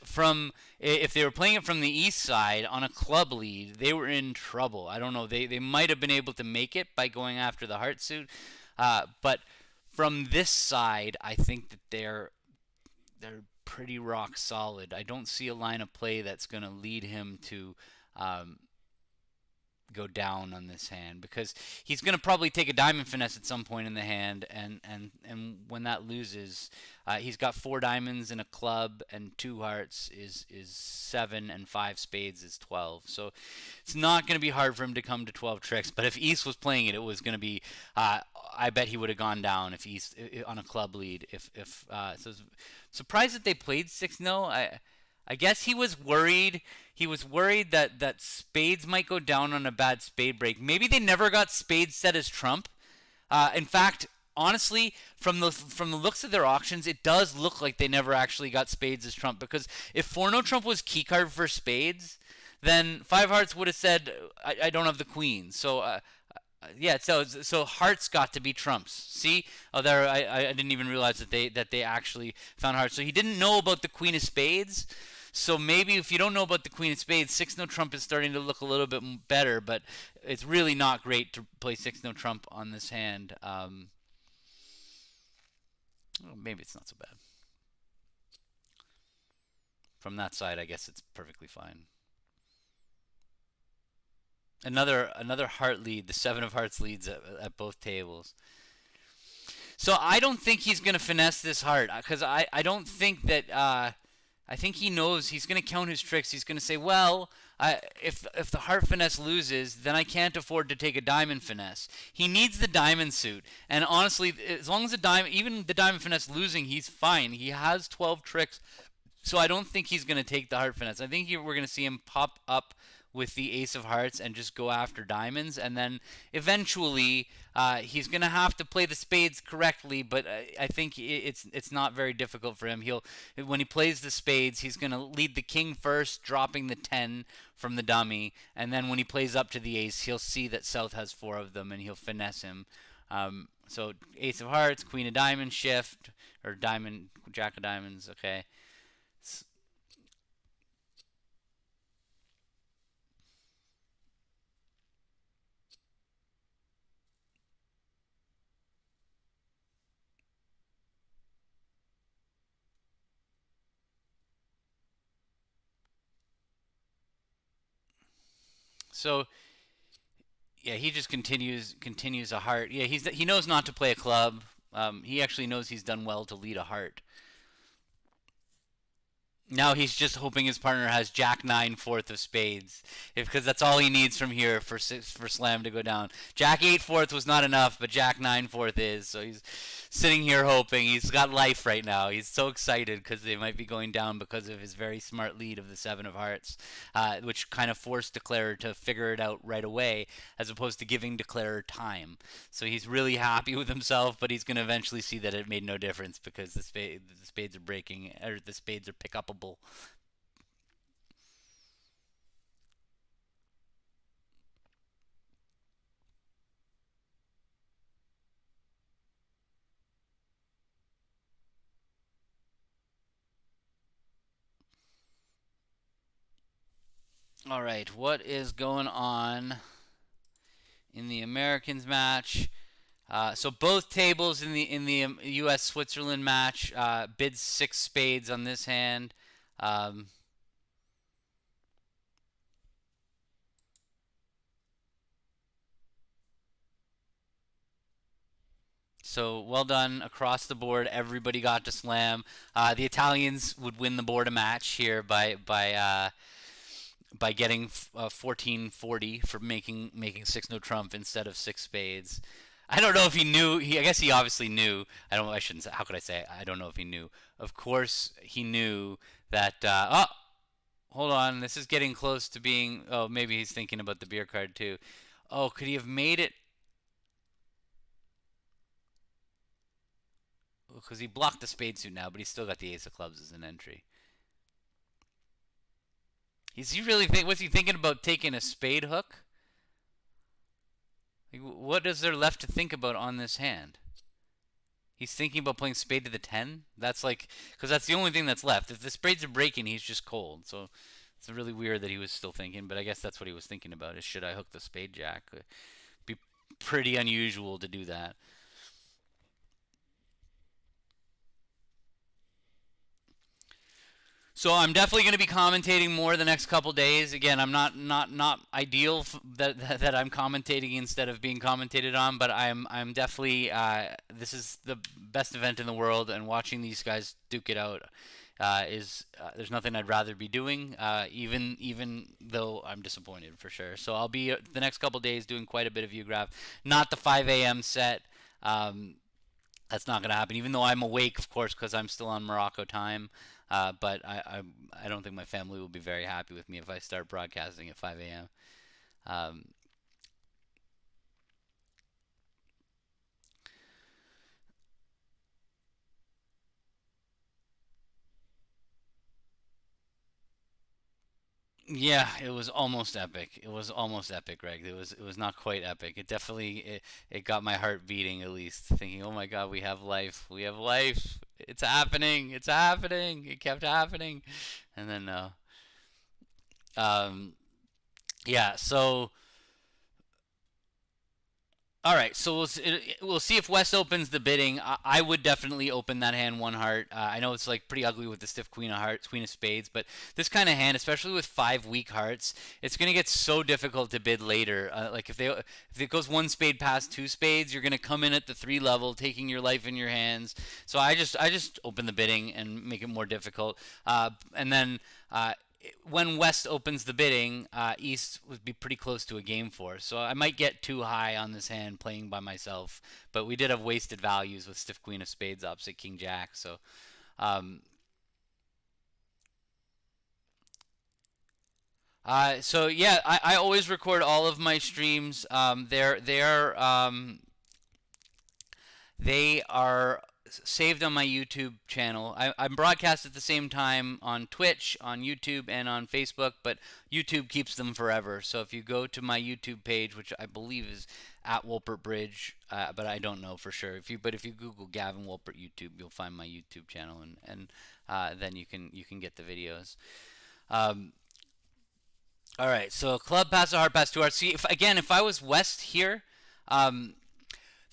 if they were playing it from the east side on a club lead, they were in trouble. I don't know. They might have been able to make it by going after the heart suit, but from this side, I think that they're pretty rock solid. I don't see a line of play that's going to lead him to go down on this hand, because he's going to probably take a diamond finesse at some point in the hand, and when that loses, he's got four diamonds and a club, and two hearts is 7, and 5 spades is 12. So it's not going to be hard for him to come to 12 tricks. But if East was playing it, it was going to be I bet he would have gone down if East on a club lead. So surprised that they played 6-0. I guess he was worried. He was worried that spades might go down on a bad spade break. Maybe they never got spades set as trump. In fact, honestly, from the looks of their auctions, it does look like they never actually got spades as trump. Because if 4-no trump was key card for spades, then 5 hearts would have said, I don't have the queen. So yeah, so hearts got to be trumps. See, there I didn't even realize that they actually found hearts. So he didn't know about the queen of spades. So maybe if you don't know about the queen of spades, 6-no trump is starting to look a little bit better, but it's really not great to play 6-no trump on this hand. Maybe it's not so bad. From that side, I guess it's perfectly fine. Another heart lead. The 7 of hearts leads at both tables. So I don't think he's going to finesse this heart, because I don't think that I think he knows he's going to count his tricks. He's going to say, well, if the heart finesse loses, then I can't afford to take a diamond finesse. He needs the diamond suit. And honestly, as long as even the diamond finesse losing, he's fine. He has 12 tricks. So I don't think he's going to take the heart finesse. I think we're going to see him pop up with the ace of hearts and just go after diamonds, and then eventually he's going to have to play the spades correctly, but I think it's not very difficult for him. When he plays the spades, he's going to lead the king first, dropping the 10 from the dummy, and then when he plays up to the ace, he'll see that South has 4 of them and he'll finesse him. So ace of hearts, queen of diamonds, shift, or diamond, jack of diamonds, okay. So yeah, he just continues a heart. Yeah, he knows not to play a club. He actually knows he's done well to lead a heart. Now he's just hoping his partner has Jack nine fourth of spades, because that's all he needs from here for Slam to go down. Jack eight fourth was not enough, but Jack nine fourth is. So he's sitting here hoping. He's got life right now. He's so excited because they might be going down because of his very smart lead of the seven of hearts, which kind of forced Declarer to figure it out right away, as opposed to giving Declarer time. So he's really happy with himself, but he's going to eventually see that it made no difference because the spades are breaking, or the spades are pick upable. All right, what is going on in the Americans match? So both tables in the U.S. Switzerland match bid six spades on this hand. Um, so well done across the board. Everybody got to slam. The Italians would win the board a match here by getting 1440 for making six no trump instead of six spades. I don't know if he knew. I guess he obviously knew. I don't. I shouldn't say. How could I say? I don't know if he knew. Of course, he knew that. Oh, hold on. This is getting close to being. Oh, maybe he's thinking about the beer card too. Oh, could he have made it? Because he blocked the spade suit now, but he's still got the ace of clubs as an entry. Is he really think? Was he thinking about taking a spade hook? Like, what is there left to think about on this hand? He's thinking about playing spade to the 10? That's like, because that's the only thing that's left. If the spades are breaking, he's just cold. So it's really weird that he was still thinking, but I guess that's what he was thinking about, is should I hook the spade jack? It'd be pretty unusual to do that. So I'm definitely going to be commentating more the next couple days. Again, I'm not ideal that I'm commentating instead of being commentated on, but I'm definitely this is the best event in the world, and watching these guys duke it out is there's nothing I'd rather be doing, even though I'm disappointed for sure. So I'll be the next couple days doing quite a bit of Vugraph, not the 5 a.m. set. Um, that's not going to happen, even though I'm awake, of course, because I'm still on Morocco time. But I don't think my family will be very happy with me if I start broadcasting at 5 a.m. Um, yeah, it was almost epic. It was almost epic, Greg. It was not quite epic. It got my heart beating, at least, thinking, oh my God, we have life. We have life. It's happening. It's happening. It kept happening, and then no. Um, yeah. So all right, so we'll see if West opens the bidding. I would definitely open that hand one heart. I know it's like pretty ugly with the stiff queen of hearts, queen of spades, but this kind of hand, especially with five weak hearts, it's gonna get so difficult to bid later. Like if it goes one spade past two spades, you're gonna come in at the three level, taking your life in your hands. So I just open the bidding and make it more difficult, and then. When West opens the bidding, East would be pretty close to a game four. So I might get too high on this hand playing by myself. But we did have wasted values with stiff queen of spades opposite king jack. So, um, so yeah, I always record all of my streams. They are saved on my YouTube channel. I'm broadcast at the same time on Twitch, on YouTube, and on Facebook, but YouTube keeps them forever. So if you go to my YouTube page, which I believe is at Wolpert Bridge, but I don't know for sure. If you Google Gavin Wolpert YouTube, you'll find my YouTube channel, and then you can get the videos. Um, all right, so club pass a hard pass to our see. If I was West here, um,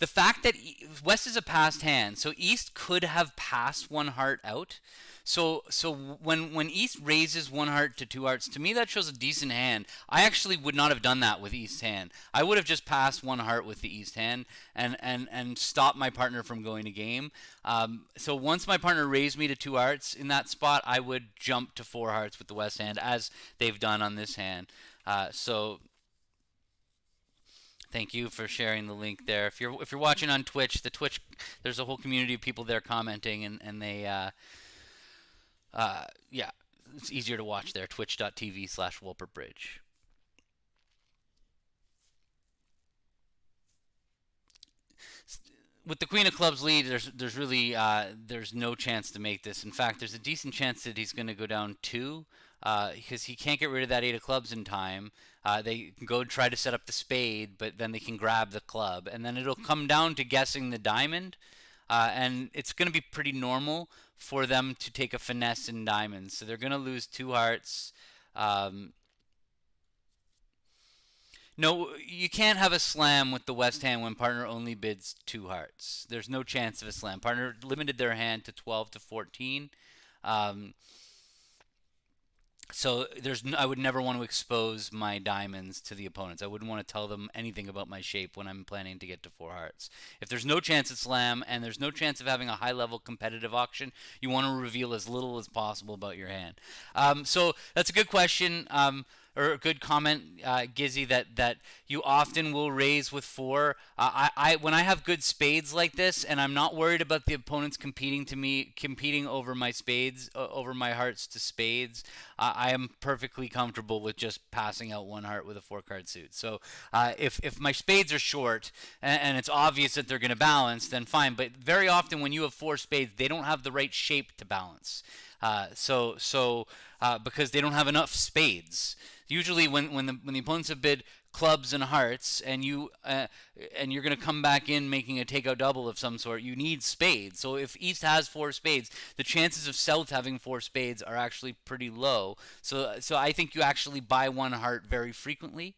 the fact that West is a passed hand, so East could have passed one heart out. So when East raises one heart to two hearts, to me that shows a decent hand. I actually would not have done that with East hand. I would have just passed one heart with the East hand and stopped my partner from going to game. So once my partner raised me to two hearts in that spot, I would jump to four hearts with the West hand as they've done on this hand. So thank you for sharing the link there. If you're watching on Twitch, there's a whole community of people there commenting, and they yeah, it's easier to watch there. Twitch.tv/WolpertBridge. With the Queen of Clubs lead, there's really there's no chance to make this. In fact, there's a decent chance that he's going to go down two because he can't get rid of that eight of clubs in time. They can go try to set up the spade, but then they can grab the club, and then it'll come down to guessing the diamond, and it's going to be pretty normal for them to take a finesse in diamonds. So they're going to lose two hearts. No, you can't have a slam with the West hand when partner only bids two hearts. There's no chance of a slam. Partner limited their hand to 12 to 14. Um, so I would never want to expose my diamonds to the opponents. I wouldn't want to tell them anything about my shape when I'm planning to get to four hearts. If there's no chance at slam and there's no chance of having a high level competitive auction, you want to reveal as little as possible about your hand. So that's a good question. Or a good comment, Gizzy, that you often will raise with four. When I have good spades like this, and I'm not worried about the opponents competing over my spades, over my hearts to spades, I am perfectly comfortable with just passing out one heart with a four card suit. So if my spades are short and it's obvious that they're going to balance, then fine. But very often when you have four spades, they don't have the right shape to balance. Because they don't have enough spades. Usually, when the opponents have bid clubs and hearts, and you're going to come back in making a takeout double of some sort, you need spades. So if East has four spades, the chances of South having four spades are actually pretty low. So I think you actually buy one heart very frequently.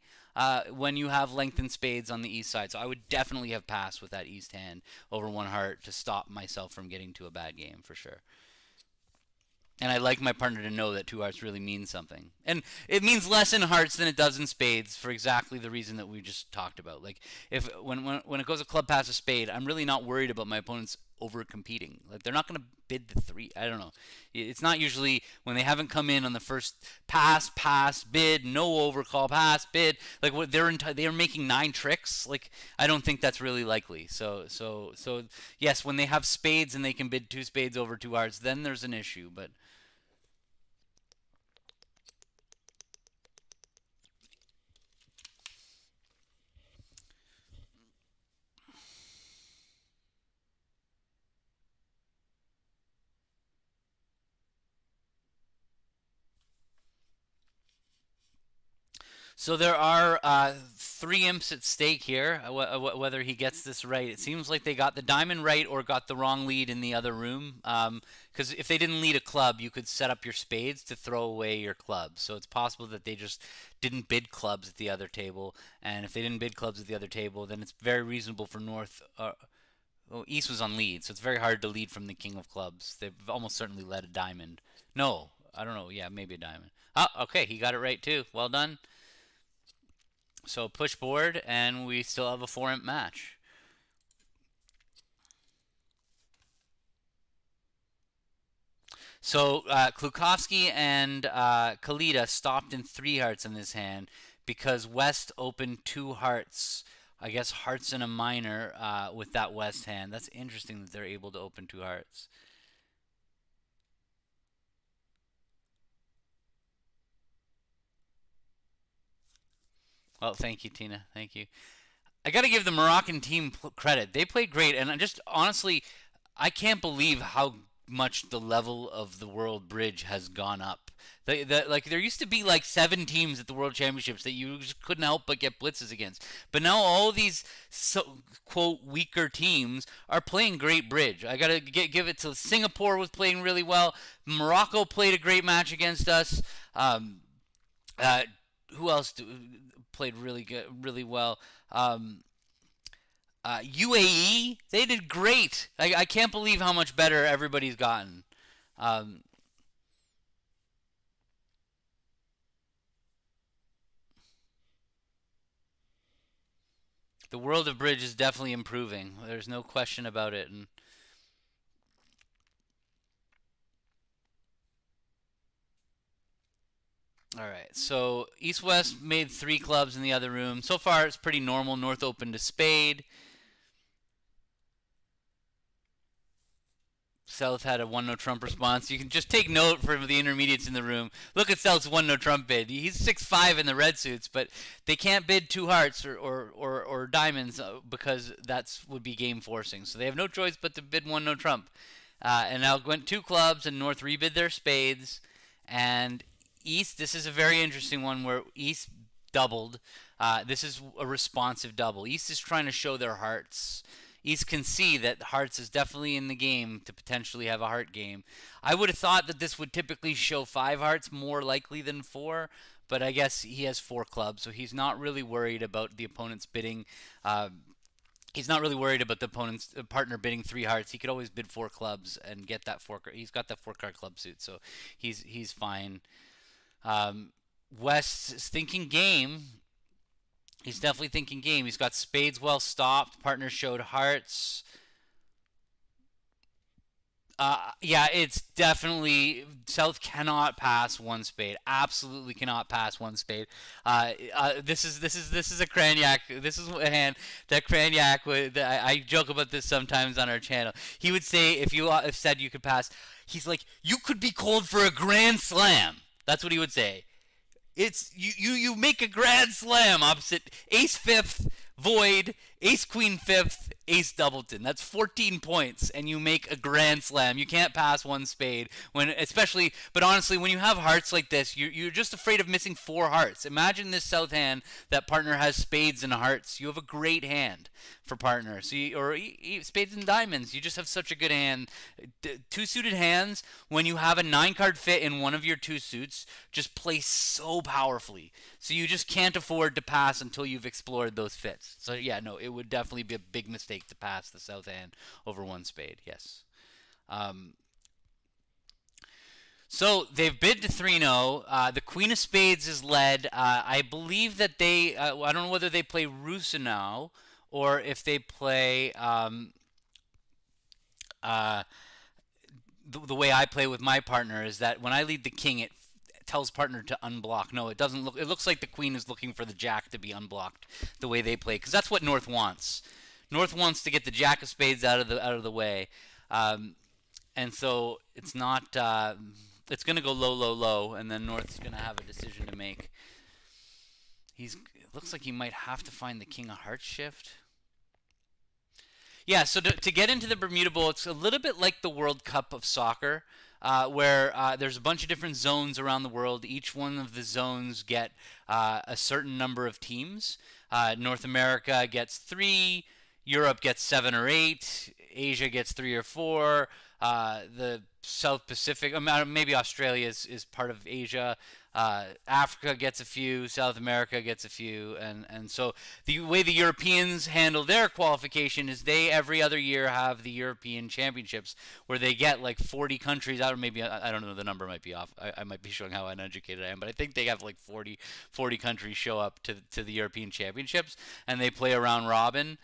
When you have lengthened spades on the East side. So I would definitely have passed with that East hand over one heart to stop myself from getting to a bad game for sure. And I like my partner to know that two hearts really means something. And it means less in hearts than it does in spades for exactly the reason that we just talked about. Like, if when it goes a club past a spade, I'm really not worried about my opponents over competing. Like, they're not going to bid the three. I don't know. It's not usually when they haven't come in on the first pass, bid, no overcall, pass, bid. Like, what they're making 9 tricks. Like, I don't think that's really likely. So yes, when they have spades and they can bid two spades over two hearts, then there's an issue. But so there are 3 imps at stake here, whether he gets this right. It seems like they got the diamond right or got the wrong lead in the other room. Because if they didn't lead a club, you could set up your spades to throw away your clubs. So it's possible that they just didn't bid clubs at the other table. And if they didn't bid clubs at the other table, then it's very reasonable for North. East was on lead, so it's very hard to lead from the king of clubs. They've almost certainly led a diamond. No, I don't know. Yeah, maybe a diamond. Oh, okay, he got it right too. Well done. So push board, and we still have a 4-imp match. So Klukowski and Kalita stopped in 3 hearts in this hand because West opened 2 hearts. I guess hearts and a minor with that West hand. That's interesting that they're able to open 2 hearts. Well, thank you, Tina. Thank you. I got to give the Moroccan team credit. They played great, and I just honestly, I can't believe how much the level of the World Bridge has gone up. Like there used to be like 7 teams at the World Championships that you just couldn't help but get blitzes against. But now all these quote weaker teams are playing great bridge. I gotta give it to Singapore was playing really well. Morocco played a great match against us. Uh, who else played really good, really well? UAE, they did great. I can't believe how much better everybody's gotten. Um, the world of bridge is definitely improving. There's no question about it. And all right, so East West made three clubs in the other room. So far, it's pretty normal. North opened to Spade. South had a one no trump response. You can just take note for the intermediates in the room. Look at South's one no trump bid. He's 6'5" in the red suits, but they can't bid two hearts or diamonds because that's would be game forcing. So they have no choice but to bid one no trump. And now went two clubs, and North rebid their spades. And East, this is a very interesting one where East doubled. This is a responsive double. East is trying to show their hearts. East can see that hearts is definitely in the game to potentially have a heart game. I would have thought that this would typically show five hearts more likely than four, but I guess he has four clubs, so he's not really worried about the opponent's bidding. He's not really worried about the opponent's partner bidding three hearts. He could always bid four clubs and get that four. He's got that four card club suit, so he's fine. West is thinking game. He's definitely thinking game. He's got spades well stopped. Partner showed hearts. Yeah, it's definitely South cannot pass one spade. Absolutely cannot pass one spade. This is a Cranyak. This is a hand that Cranyak would. I joke about this sometimes on our channel. He would say if you if said you could pass, he's like you could be called for a grand slam. That's what he would say. It's you make a grand slam opposite ace fifth, void, ace queen fifth, ace doubleton. That's 14 points, and you make a grand slam. You can't pass one spade when, especially, but honestly, when you have hearts like this, you're just afraid of missing four hearts. Imagine this South hand that partner has spades and hearts. You have a great hand for partner. So spades and diamonds. You just have such a good hand. Two suited hands when you have a nine card fit in one of your two suits just play so powerfully. So you just can't afford to pass until you've explored those fits. So yeah, no, it would definitely be a big mistake to pass the South hand over one spade. Yes. Um, so they've bid to 3-0. The Queen of Spades is led. I believe that they. I don't know whether they play Rusinow or if they play uh, the way I play with my partner is that when I lead the king, it tells partner to unblock. No, it doesn't look. It looks like the queen is looking for the jack to be unblocked the way they play, because that's what North wants. North wants to get the jack of spades out of the way, and so it's not. It's going to go low, low, low, and then North's going to have a decision to make. It looks like he might have to find the king of hearts shift. Yeah, so to get into the Bermuda Bowl, it's a little bit like the World Cup of soccer, where there's a bunch of different zones around the world. Each one of the zones get a certain number of teams. North America gets three, Europe gets seven or eight, Asia gets three or four. The South Pacific, maybe Australia is part of Asia. Africa gets a few, South America gets a few, and so the way the Europeans handle their qualification is they every other year have the European Championships where they get like 40 countries out, or maybe I don't know, the number might be off. I might be showing how uneducated I am, but I think they have like 40 countries show up to the European Championships, and they play a round robin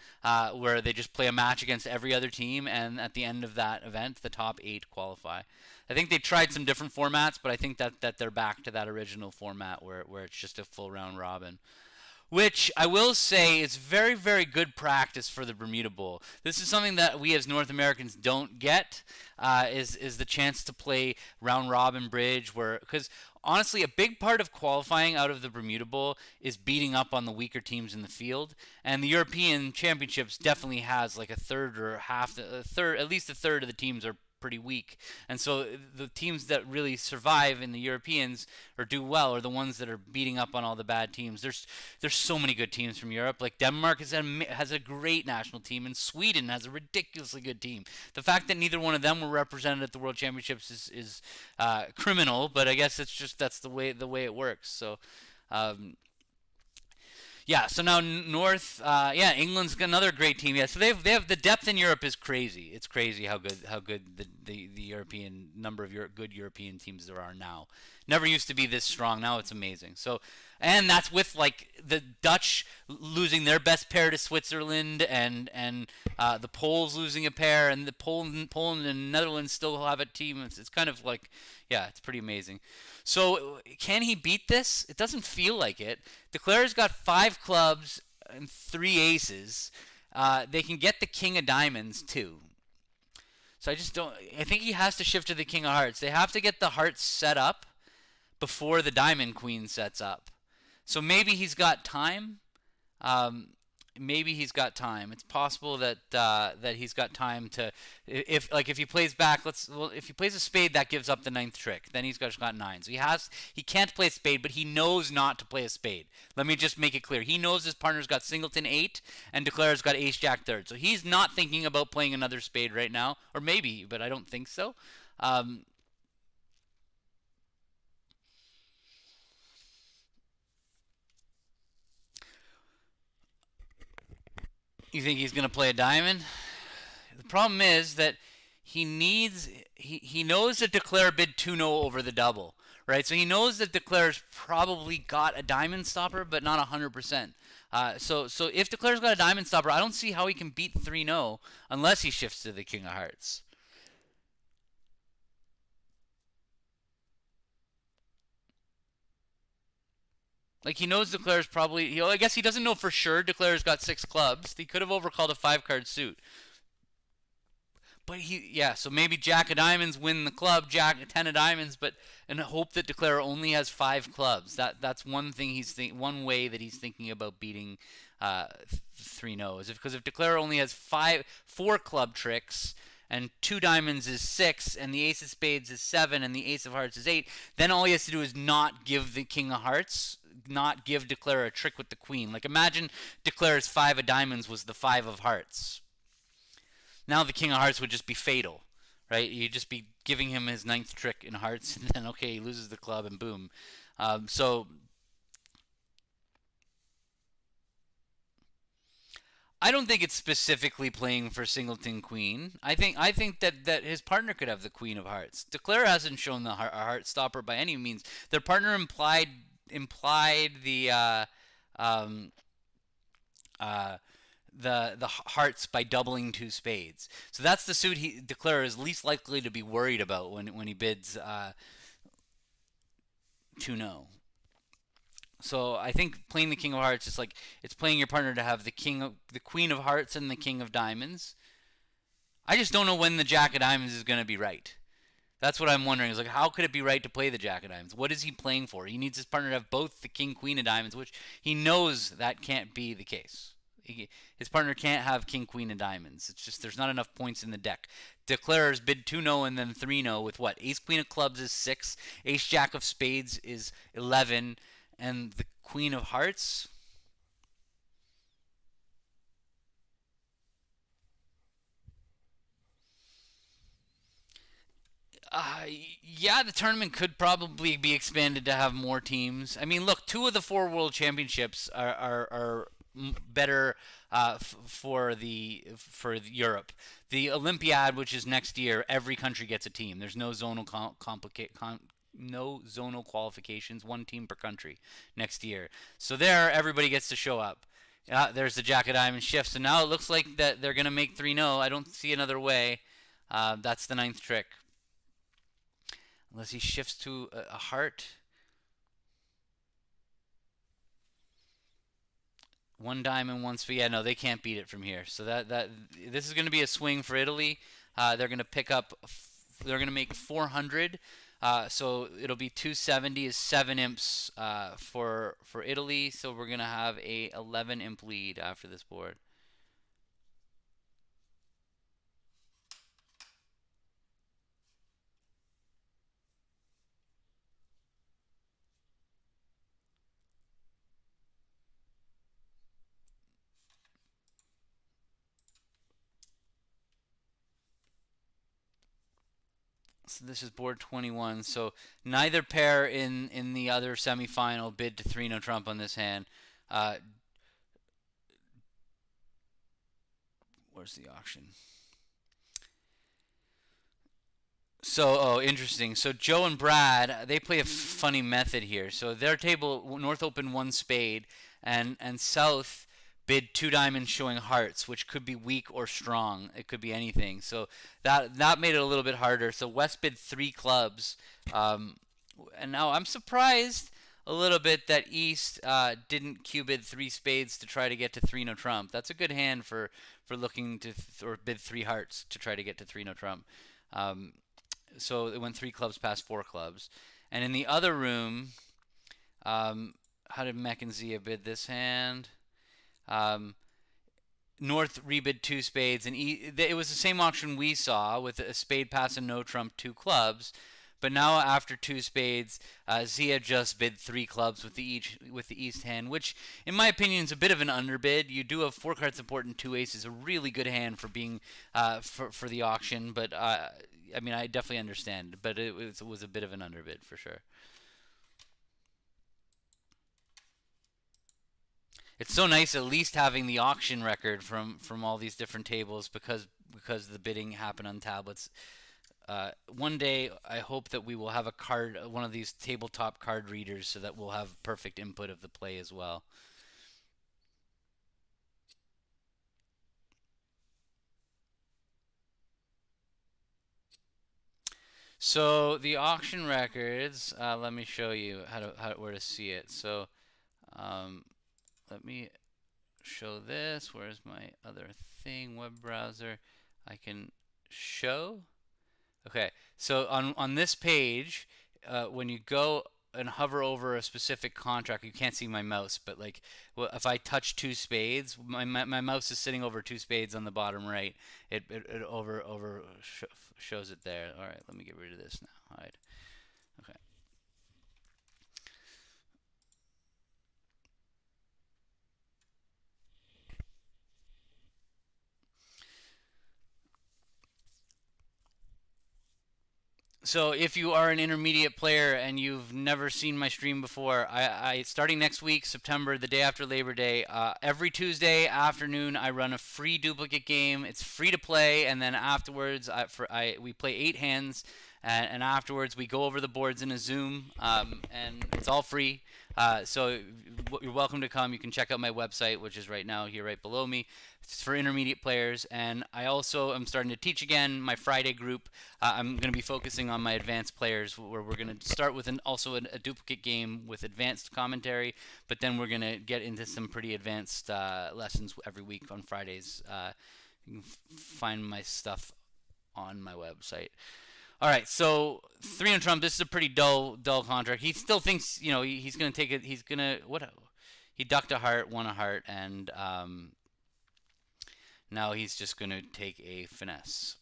where they just play a match against every other team, and at the end of that event, the top 8 qualify. I think they tried some different formats, but I think that they're back to that original format where it's just a full round robin. Which I will say is very, very good practice for the Bermuda Bowl. This is something that we as North Americans don't get, is the chance to play round robin bridge, because honestly, a big part of qualifying out of the Bermuda Bowl is beating up on the weaker teams in the field, and the European Championships definitely has like a third or half, at least a third of the teams are pretty weak, and so the teams that really survive in the Europeans or do well are the ones that are beating up on all the bad teams. There's so many good teams from Europe. Like Denmark has a great national team, and Sweden has a ridiculously good team. The fact that neither one of them were represented at the World Championships is criminal, but I guess that's the way it works. So. Yeah, so now North, yeah, England's got another great team. Yeah, so they have the depth in Europe is crazy. It's crazy how good the European number of good European teams there are now. Never used to be this strong. Now it's amazing. So, and that's with like the Dutch losing their best pair to Switzerland, and the Poles losing a pair, and the Poland and Netherlands still have a team. It's kind of like, yeah, it's pretty amazing. So can he beat this? It doesn't feel like it. Declare's got five clubs and three aces. They can get the king of diamonds too. So I just don't. I think he has to shift to the king of hearts. They have to get the hearts set up before the diamond queen sets up. So maybe he's got time. Um, maybe he's got time. It's possible that he's got time to if he plays back. If he plays a spade, that gives up the ninth trick. Then he's just got nine. So he can't play a spade, but he knows not to play a spade. Let me just make it clear. He knows his partner's got singleton eight and Declare's got ace jack third. So he's not thinking about playing another spade right now, or maybe, but I don't think so. Um, you think he's gonna play a diamond? The problem is that he knows that Declare bid 2-0 over the double, right? So he knows that Declare's probably got a diamond stopper, but not 100%. So if Declare's got a diamond stopper, I don't see how he can beat 3-0 unless he shifts to the king of hearts. Like he knows Declare's probably. I guess he doesn't know for sure. Declare's got six clubs. He could have overcalled a five-card suit. But yeah, so maybe Jack of Diamonds win the club, Jack 10 of Diamonds, but and hope that Declare only has five clubs. That's one thing one way that he's thinking about beating 3-0 is because if Declare only has four club tricks and two diamonds is six, and the ace of spades is seven, and the ace of hearts is eight, then all he has to do is not give the king of hearts, not give Declare a trick with the queen. Like imagine Declare's five of diamonds was the five of hearts. Now the king of hearts would just be fatal, right? You'd just be giving him his ninth trick in hearts, and then okay, he loses the club, and boom. So I don't think it's specifically playing for singleton queen. I think that his partner could have the queen of hearts. Declare hasn't shown the heart stopper by any means. Their partner implied um, uh, the hearts by doubling two spades. So that's the suit he Declare is least likely to be worried about when he bids 2-0. So I think playing the king of hearts is like it's playing your partner to have the queen of hearts and the king of diamonds. I just don't know when the jack of diamonds is going to be right. That's what I'm wondering. Is like how could it be right to play the jack of diamonds? What is he playing for? He needs his partner to have both the king queen of diamonds, which he knows that can't be the case. His partner can't have king queen of diamonds. It's just there's not enough points in the deck. Declares bid 2-0 and then 3-0 with what? Ace queen of clubs is 6, ace jack of spades is 11, and the queen of hearts. Uh, yeah, the tournament could probably be expanded to have more teams. I mean, look, two of the four world championships are better for Europe. The Olympiad, which is next year, every country gets a team. There's no no zonal qualifications, one team per country next year. So there, everybody gets to show up. There's the Jack of Diamonds shift. So now it looks like that they're going to make 3-0. I don't see another way. That's the ninth trick. Unless he shifts to a heart. One diamond, one spade. Yeah, no, they can't beat it from here. So that this is going to be a swing for Italy. They're going to pick up. They're going to make 400. So it'll be 270 is 7 imps for Italy. So we're going to have a 11 imp lead after this board. So this is board 21. So neither pair in the other semifinal bid to 3-0 Trump on this hand. Uh, Where's the auction? So, oh, interesting. So Joe and Brad, they play a funny method here. So their table, North opened one spade, and South bid two diamonds showing hearts, which could be weak or strong. It could be anything. So that made it a little bit harder. So West bid three clubs, and now I'm surprised a little bit that East didn't Q bid three spades to try to get to three no trump. That's a good hand for looking to or bid three hearts to try to get to three no trump. Um, so it went three clubs past four clubs. And in the other room, how did Mech and Zia bid this hand? Um, North rebid two spades, and it was the same auction we saw with a spade pass and no trump, two clubs. But now after two spades, Zia just bid three clubs with the East hand, which in my opinion is a bit of an underbid. You do have four card support and two aces, a really good hand for being for the auction. But I mean, I definitely understand, but it was a bit of an underbid for sure. It's so nice at least having the auction record from all these different tables because the bidding happened on tablets. One day, I hope that we will have one of these tabletop card readers, so that we'll have perfect input of the play as well. So the auction records, let me show you where to see it. So um, let me show this. Where's my other thing? Web browser. I can show. Okay, so on this page, when you go and hover over a specific contract, you can't see my mouse, but like, well, if I touch two spades, my mouse is sitting over two spades on the bottom right. It shows it there. All right, let me get rid of this now. Hide. Okay. So if you are an intermediate player and you've never seen my stream before, I starting next week, September, the day after Labor Day, every Tuesday afternoon I run a free duplicate game. It's free to play, and then afterwards we play 8 hands, and afterwards we go over the boards in a Zoom, and it's all free. So you're welcome to come. You can check out my website, which is right now here right below me. It's for intermediate players, and I also am starting to teach again. My Friday group, I'm going to be focusing on my advanced players, where we're going to start with a duplicate game with advanced commentary, but then we're going to get into some pretty advanced lessons every week on Fridays. You can find my stuff on my website. All right, so three on Trump. This is a pretty dull contract. He still thinks, he's going to take it. He's going to he ducked a heart, won a heart, and now he's just going to take a finesse.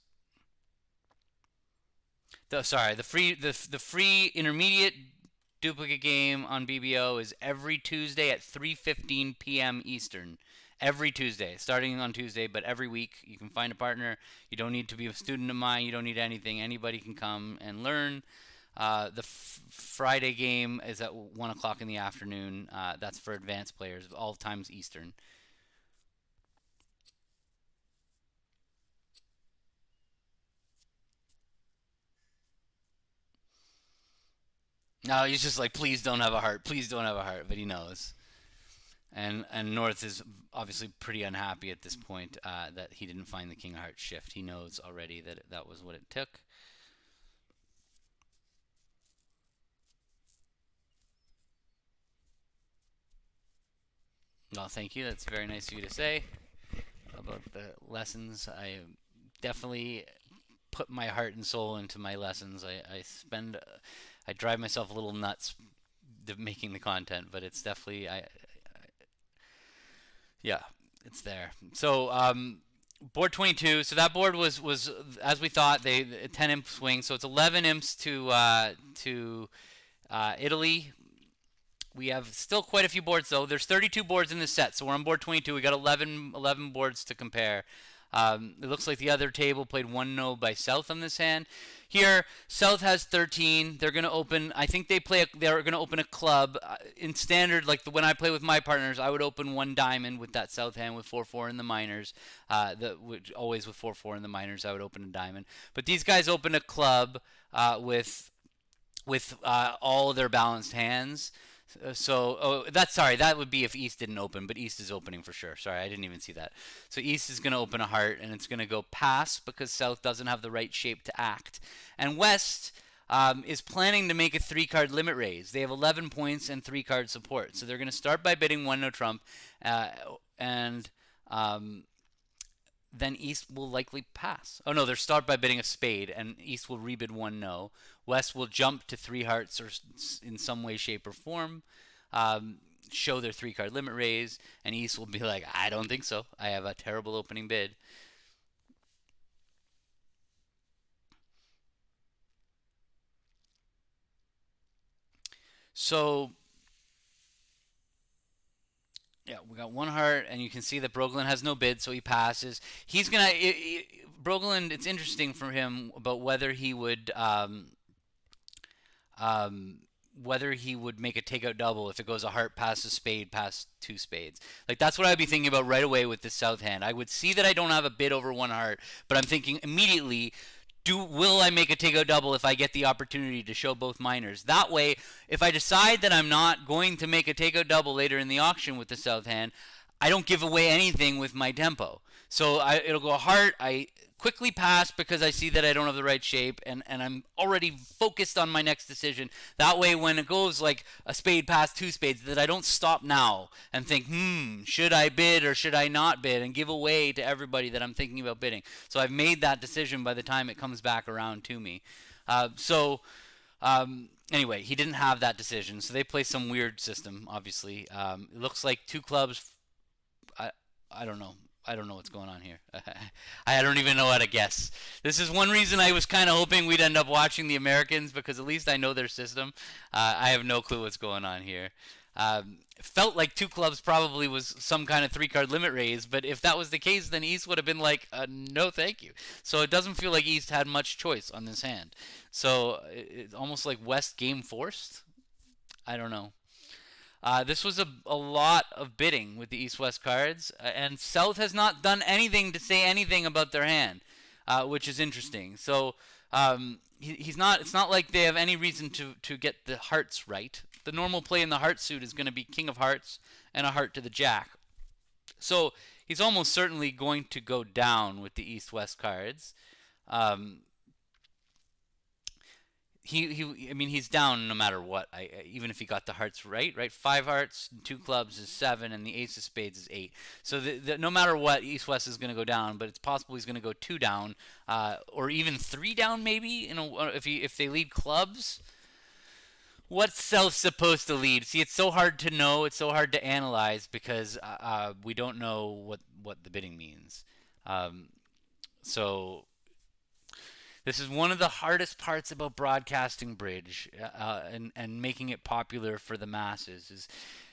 The free intermediate duplicate game on BBO is every Tuesday at 3:15 p.m. Eastern. Every Tuesday, starting on Tuesday, but every week you can find a partner. You don't need to be a student of mine. You don't need anything. Anybody can come and learn. The Friday game is at 1 o'clock in the afternoon. That's for advanced players, all times Eastern. No, he's just like, please don't have a heart. Please don't have a heart. But he knows. And North is obviously pretty unhappy at this point that he didn't find the King of Hearts shift. He knows already that that was what it took. Well, thank you. That's very nice of you to say about the lessons. I definitely put my heart and soul into my lessons. I drive myself a little nuts making the content, but it's definitely yeah, it's there. So board 22. So that board was as we thought. They 10 imp swing. So it's 11 imps to Italy. We have still quite a few boards though. There's 32 boards in this set, so we're on board 22. We got 11 boards to compare. It looks like the other table played 1-0 by South on this hand. Here, South has 13. They're going to open, I think they're going to open a club. In standard, like when I play with my partners, I would open one diamond with that South hand with 4-4 in the minors. Always with 4-4 in the minors, I would open a diamond. But these guys open a club with all their balanced hands. That would be if East didn't open, but East is opening for sure. Sorry, I didn't even see that. So East is going to open a heart, and it's going to go pass because South doesn't have the right shape to act. And West is planning to make a 3-card limit raise. They have 11 points and 3-card support. So they're going to start by bidding 1 no trump, and then East will likely pass. Oh no, they'll start by bidding a spade, and East will rebid 1 no. West will jump to 3 hearts or in some way, shape, or form, show their 3-card limit raise, and East will be like, I don't think so. I have a terrible opening bid. So yeah, we got 1 heart, and you can see that Brogland has no bid, so he passes. He's gonna Brogland. It's interesting for him about whether he would make a takeout double if it goes a heart past a spade past 2 spades. Like that's what I'd be thinking about right away with this South hand. I would see that I don't have a bid over 1 heart, but I'm thinking immediately, will I make a takeout double if I get the opportunity to show both minors? That way, if I decide that I'm not going to make a takeout double later in the auction with the South hand, I don't give away anything with my tempo. So it'll go heart. I quickly pass because I see that I don't have the right shape, and I'm already focused on my next decision. That way, when it goes like a spade past 2 spades, that I don't stop now and think, should I bid or should I not bid, and give away to everybody that I'm thinking about bidding. So I've made that decision by the time it comes back around to me. Anyway, he didn't have that decision, so they play some weird system, obviously. It looks like 2 clubs. I don't know. I don't know what's going on here. I don't even know how to guess. This is one reason I was kind of hoping we'd end up watching the Americans, because at least I know their system. I have no clue what's going on here. It felt like 2 clubs probably was some kind of 3-card limit raise, but if that was the case, then East would have been like, no thank you. So it doesn't feel like East had much choice on this hand. So it's almost like West game forced. I don't know. This was a lot of bidding with the East-West cards, and South has not done anything to say anything about their hand, which is interesting. So he's not. It's not like they have any reason to get the hearts right. The normal play in the heart suit is going to be King of Hearts and a heart to the Jack. So he's almost certainly going to go down with the East-West cards. He's down no matter what. Even if he got the hearts right? 5 hearts, 2 clubs is 7, and the ace of spades is 8. So no matter what, East-West is going to go down, but it's possible he's going to go 2 down, or even 3 down maybe. If they lead clubs. What's South supposed to lead? See, it's so hard to know. It's so hard to analyze because we don't know what the bidding means. So this is one of the hardest parts about broadcasting bridge and making it popular for the masses. Is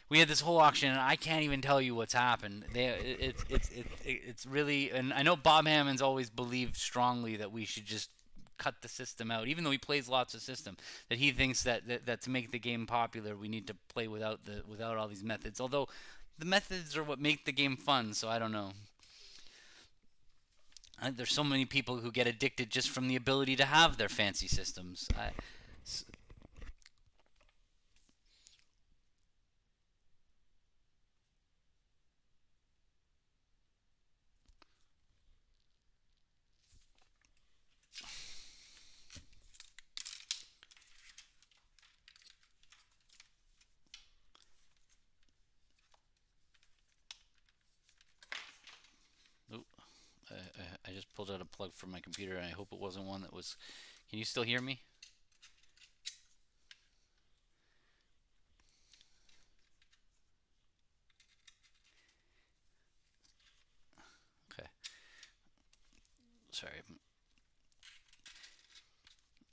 we had this whole auction, and I can't even tell you what's happened. It's really, and I know Bob Hammond's always believed strongly that we should just cut the system out, even though he plays lots of system. That he thinks that to make the game popular, we need to play without all these methods. Although the methods are what make the game fun, so I don't know. There's so many people who get addicted just from the ability to have their fancy systems. I just pulled out a plug from my computer, and I hope it wasn't one that was... Can you still hear me? Okay. Sorry.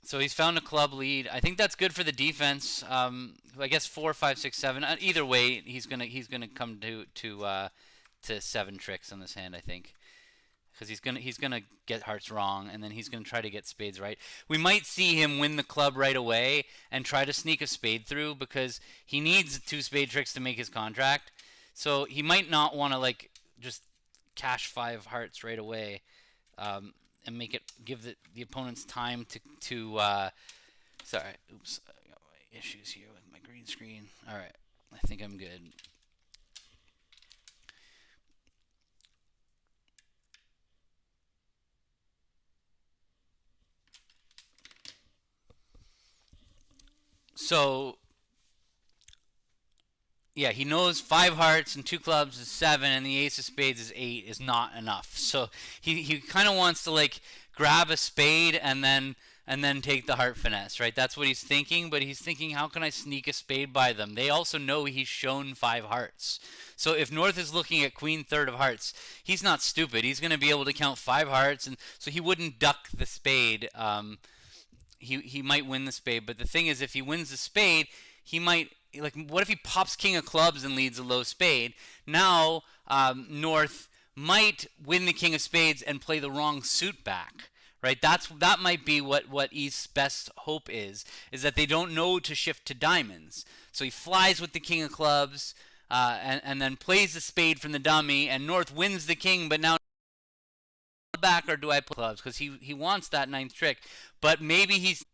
So he's found a club lead. I think that's good for the defense. I guess 4, 5, 6, 7. Either way, he's gonna come to 7 tricks on this hand, I think. because he's gonna get hearts wrong, and then he's gonna try to get spades right. We might see him win the club right away and try to sneak a spade through because he needs two spade tricks to make his contract. So he might not want to like just cash five hearts right away, and make it give the opponents time to. Sorry, oops, I got my issues here with my green screen. All right, I think I'm good. So yeah, he knows five hearts and two clubs is seven, and the ace of spades is eight is not enough. So he kind of wants to like grab a spade and then take the heart finesse, right? That's what he's thinking. But he's thinking, how can I sneak a spade by them? They also know he's shown five hearts. So if North is looking at queen third of hearts, he's not stupid. He's going to be able to count five hearts, and so he wouldn't duck the spade. He might win the spade, but the thing is, if he wins the spade, he might like. What if he pops king of clubs and leads a low spade? Now North might win the king of spades and play the wrong suit back. Right, that might be what East's best hope is that they don't know to shift to diamonds. So he flies with the king of clubs, and then plays the spade from the dummy, and North wins the king, but now back, or do I play clubs? Because he wants that ninth trick, but maybe he's.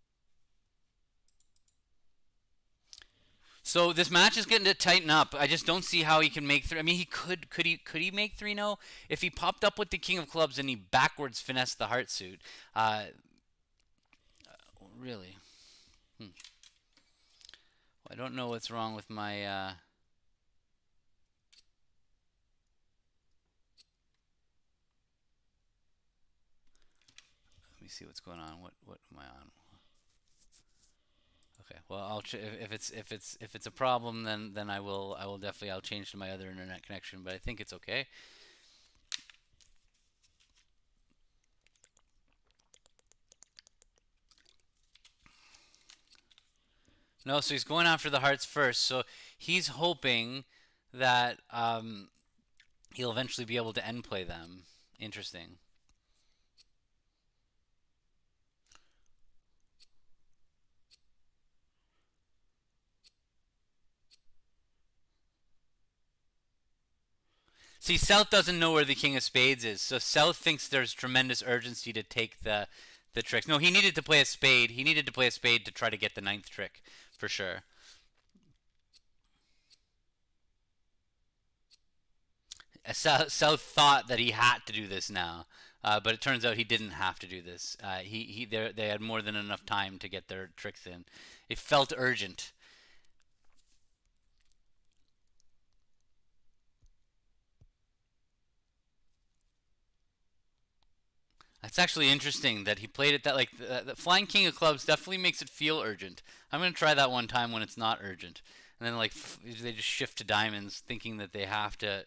So this match is getting to tighten up. I just don't see how he can make three. I mean, he could he make three? No, if he popped up with the king of clubs and he backwards finessed the heart suit. Really, I don't know what's wrong with my. Let me see what's going on. What am I on? Okay. Well, if it's a problem, then I will definitely I'll change to my other internet connection. But I think it's okay. No, so he's going after the hearts first. So he's hoping that he'll eventually be able to end play them. Interesting. See, South doesn't know where the King of Spades is, so South thinks there's tremendous urgency to take the tricks. No, he needed to play a spade. He needed to play a spade to try to get the ninth trick, for sure. South thought that he had to do this now, but it turns out he didn't have to do this. They had more than enough time to get their tricks in. It felt urgent. That's actually interesting that he played it that like the flying king of clubs definitely makes it feel urgent. I'm gonna try that one time when it's not urgent, and then like they just shift to diamonds, thinking that they have to,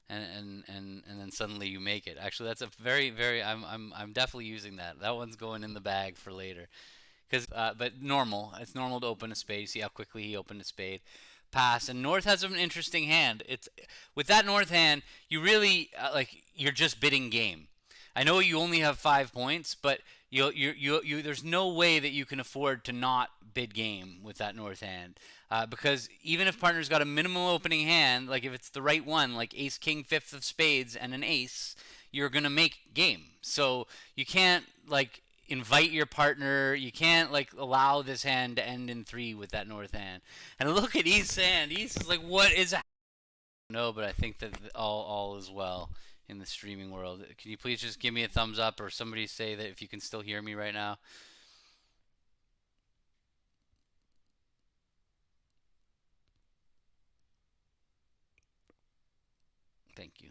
and then suddenly you make it. Actually, that's a very I'm definitely using that. That one's going in the bag for later. Cause but normal. It's normal to open a spade. You see how quickly he opened a spade. Pass, and North has an interesting hand. It's with that North hand, you really like you're just bidding game. I know you only have 5 points, but there's no way that you can afford to not bid game with that North hand, because even if partner's got a minimal opening hand, like if it's the right one, like Ace King fifth of spades and an ace, you're gonna make game. So you can't like invite your partner. You can't like allow this hand to end in three with that North hand. And look at East's hand. East is like, what is no, but I think that all is well in the streaming world. Can you please just give me a thumbs up, or somebody say that if you can still hear me right now? Thank you.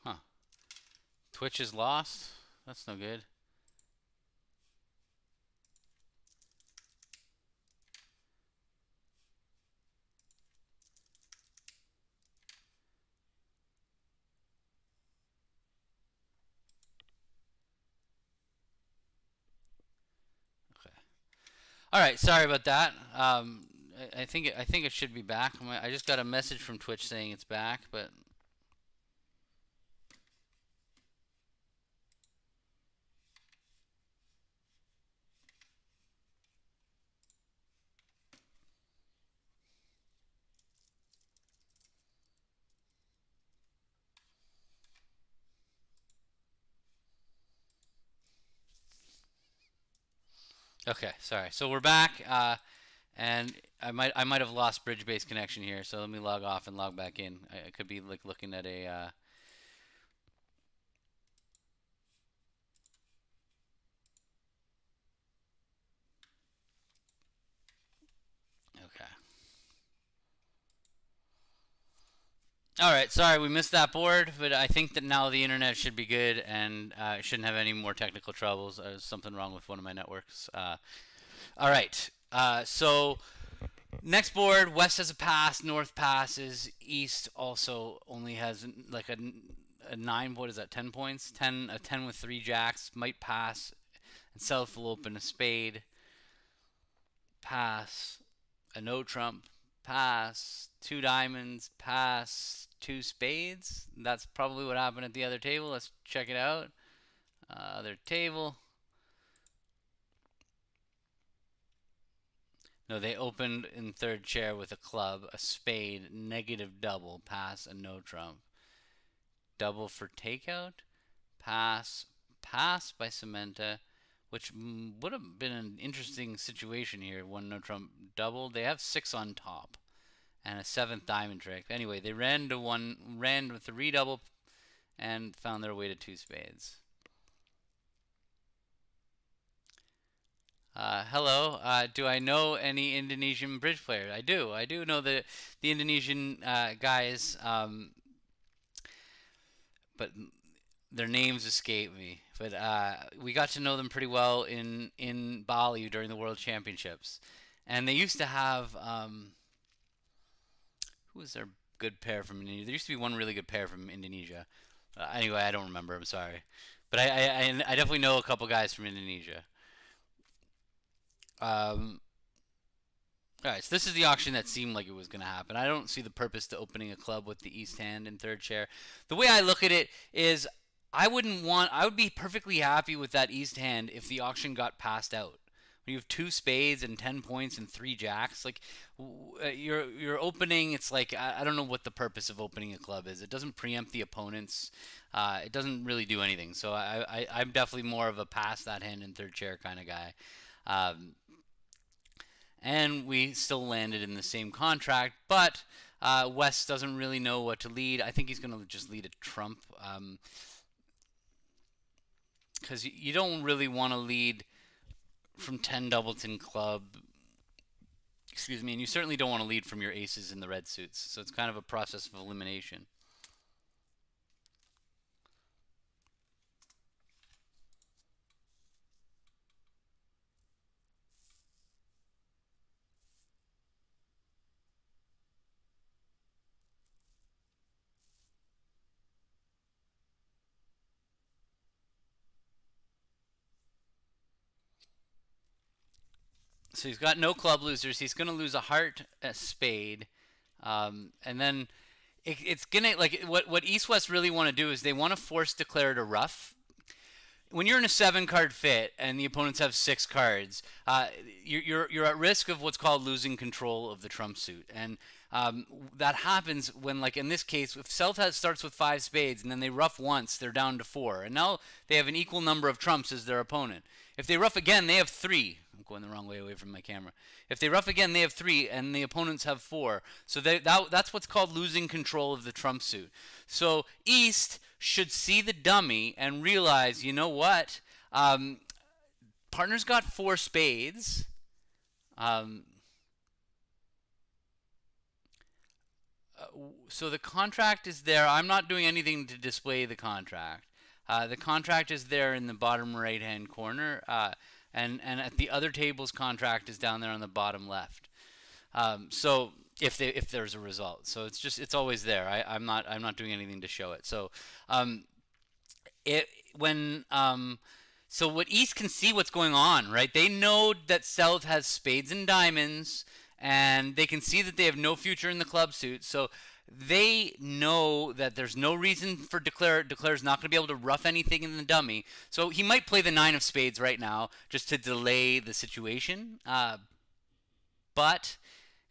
Huh. Twitch is lost? That's no good. All right, sorry about that. I think it should be back. I just got a message from Twitch saying it's back, but okay, sorry. So we're back, and I might have lost bridge based connection here. So let me log off and log back in. I could be like looking at a. Okay. All right, sorry we missed that board, but I think that now the internet should be good and shouldn't have any more technical troubles. There's something wrong with one of my networks. All right, so next board, West has a pass, North passes, East also only has like a 9. What is that? 10 points. A 10 with 3 jacks might pass, and South will open a spade, pass, a no trump, pass, 2 diamonds, pass, 2 spades. That's probably what happened at the other table. Let's check it out. Other table. No, they opened in third chair with a club, a spade, negative double, pass, a no trump. Double for takeout, pass, pass by Cementa, which would have been an interesting situation here. One no trump double. They have 6 on top and a 7th diamond trick. Anyway, they ran with the redouble and found their way to 2 spades. Hello. Do I know any Indonesian bridge players? I do. I do know the Indonesian guys, but their names escape me. But we got to know them pretty well in Bali during the World Championships, and they used to have who was their good pair from Indonesia? There used to be one really good pair from Indonesia. Anyway, I don't remember. I'm sorry, but I definitely know a couple guys from Indonesia. Um, all right, so this is the auction that seemed like it was going to happen. I don't see the purpose to opening a club with the East hand in third chair. The way I look at it is, I would be perfectly happy with that East hand if the auction got passed out. When you have 2 spades and 10 points and 3 jacks, like you're opening. It's like I don't know what the purpose of opening a club is. It doesn't preempt the opponents. It doesn't really do anything. So I'm definitely more of a pass that hand in third chair kind of guy. Um, and we still landed in the same contract, but West doesn't really know what to lead. I think he's going to just lead a trump, because you don't really want to lead from 10 Doubleton club. Excuse me, and you certainly don't want to lead from your aces in the red suits. So it's kind of a process of elimination. So he's got no club losers. He's going to lose a heart, a spade, and then it's gonna like what East West really want to do is they want to force declare it a rough. When you're in a 7 card fit and the opponents have 6 cards, you're at risk of what's called losing control of the trump suit, and that happens when, like in this case, if South starts with 5 spades and then they ruff once, they're down to 4, and now they have an equal number of trumps as their opponent. If they ruff again, they have 3. I'm going the wrong way away from my camera. If they ruff again, they have 3, and the opponents have 4. So that's what's called losing control of the trump suit. So East should see the dummy and realize, you know what? Partner's got 4 spades. Um, so the contract is there. I'm not doing anything to display the contract. The contract is there in the bottom right hand corner, and at the other table's contract is down there on the bottom left. So if there's a result, so it's always there. I'm not doing anything to show it. So it when So what East can see what's going on, right? They know that South has spades and diamonds, and they can see that they have no future in the club suit. So they know that there's no reason for Declare. Declare's not going to be able to rough anything in the dummy. So he might play the nine of spades right now just to delay the situation. But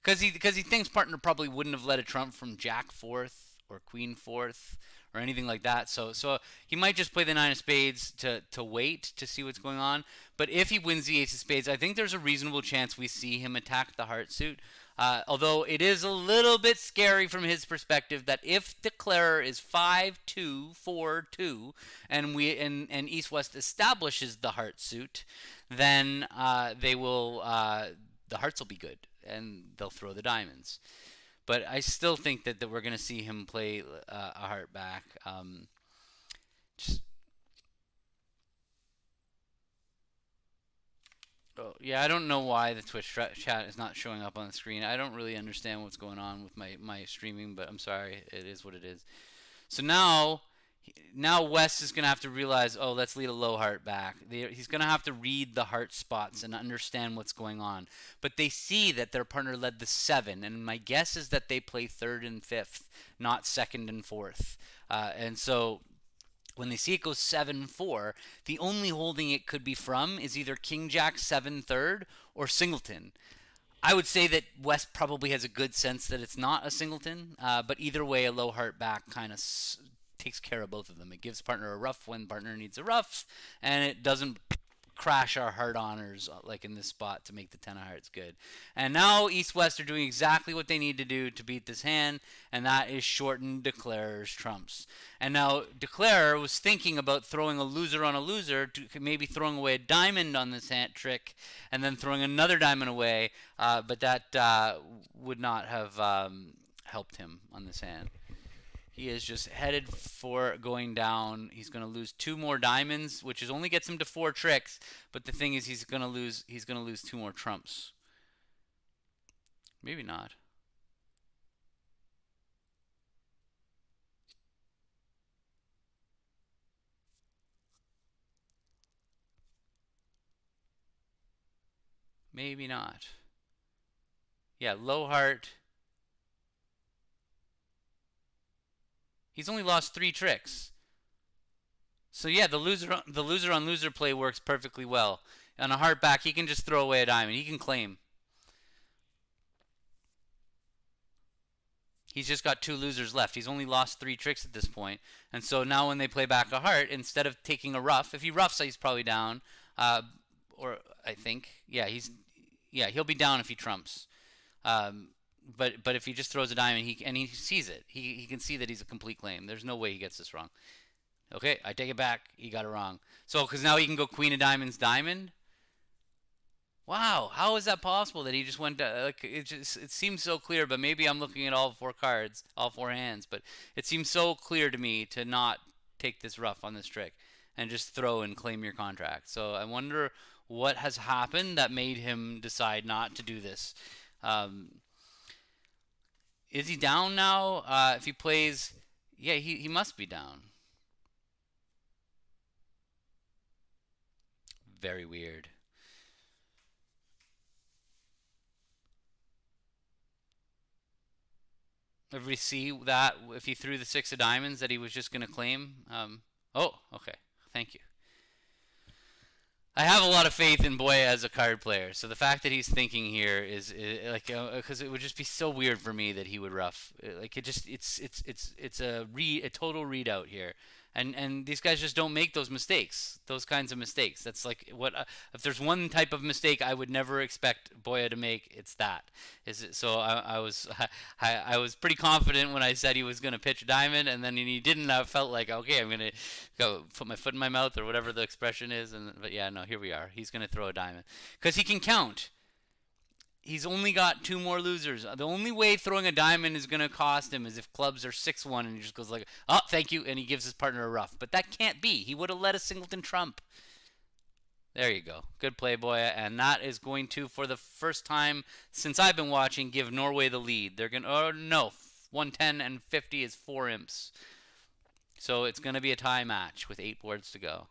because he thinks partner probably wouldn't have led a trump from Jack fourth or Queen fourth or anything like that. So he might just play the nine of spades to wait to see what's going on. But if he wins the ace of spades, I think there's a reasonable chance we see him attack the heart suit. Although it is a little bit scary from his perspective that if Declarer is 5-2, 4-2, and East West establishes the heart suit, then they will the hearts will be good and they'll throw the diamonds. But I still think that we're going to see him play a heart back. Just, oh, yeah, I don't know why the Twitch chat is not showing up on the screen. I don't really understand what's going on with my streaming, but I'm sorry. It is what it is. So now West is going to have to realize, oh, let's lead a low heart back. He's going to have to read the heart spots and understand what's going on. But they see that their partner led the 7, and my guess is that they play 3rd and 5th, not 2nd and 4th. And so when they see it goes 7-4, the only holding it could be from is either King Jack 7 3rd or Singleton. I would say that West probably has a good sense that it's not a Singleton, but either way, a low heart back kind of takes care of both of them. It gives partner a rough when partner needs a rough, and it doesn't crash our heart honors like in this spot to make the 10 of hearts good. And now East West are doing exactly what they need to do to beat this hand, and that is shorten Declarer's trumps. And now Declarer was thinking about throwing a loser on a loser, to maybe throwing away a diamond on this hand trick, and then throwing another diamond away, but that would not have helped him on this hand. He is just headed for going down. He's going to lose 2 more diamonds, which is only gets him to 4 tricks. But the thing is, he's going to lose 2 more trumps. Maybe not. Maybe not. Yeah, low heart. He's only lost 3 tricks. So yeah, the loser on loser play works perfectly well. On a heart back, he can just throw away a diamond. He can claim. He's just got 2 losers left. He's only lost 3 tricks at this point. And so now when they play back a heart, instead of taking a rough, if he roughs, he's probably down. Or I think, he'll be down if he trumps. But if he just throws a diamond, he sees it. He can see that he's a complete claim. There's no way he gets this wrong. Okay, I take it back. He got it wrong. So because now he can go Queen of Diamonds, diamond. Wow, how is that possible that he just went like it seems so clear, but maybe I'm looking at all 4 cards, all 4 hands, but it seems so clear to me to not take this rough on this trick and just throw and claim your contract. So I wonder what has happened that made him decide not to do this. Is he down now? If he plays, yeah, he must be down. Very weird. Everybody see that if he threw the 6 of diamonds that he was just going to claim? Oh, okay. Thank you. I have a lot of faith in Boya as a card player, so the fact that he's thinking here is like because it would just be so weird for me that he would rough. Like it's a total readout here, and these guys just don't make those mistakes, those kinds of mistakes. That's like what if there's one type of mistake I would never expect Boya to make, it's that. Is it? So I was pretty confident when I said he was going to pitch a diamond, and then he didn't. I felt like okay, I'm going to go put my foot in my mouth or whatever the expression is, but yeah, no, here we are. He's going to throw a diamond because he can count. He's only got 2 more losers. The only way throwing a diamond is going to cost him is if clubs are 6-1 and he just goes like, oh, thank you, and he gives his partner a rough. But that can't be. He would have let a Singleton trump. There you go. Good play, Boya. And that is going to, for the first time since I've been watching, give Norway the lead. They're going to, oh, no, 110 and 50 is 4 imps. So it's going to be a tie match with 8 boards to go.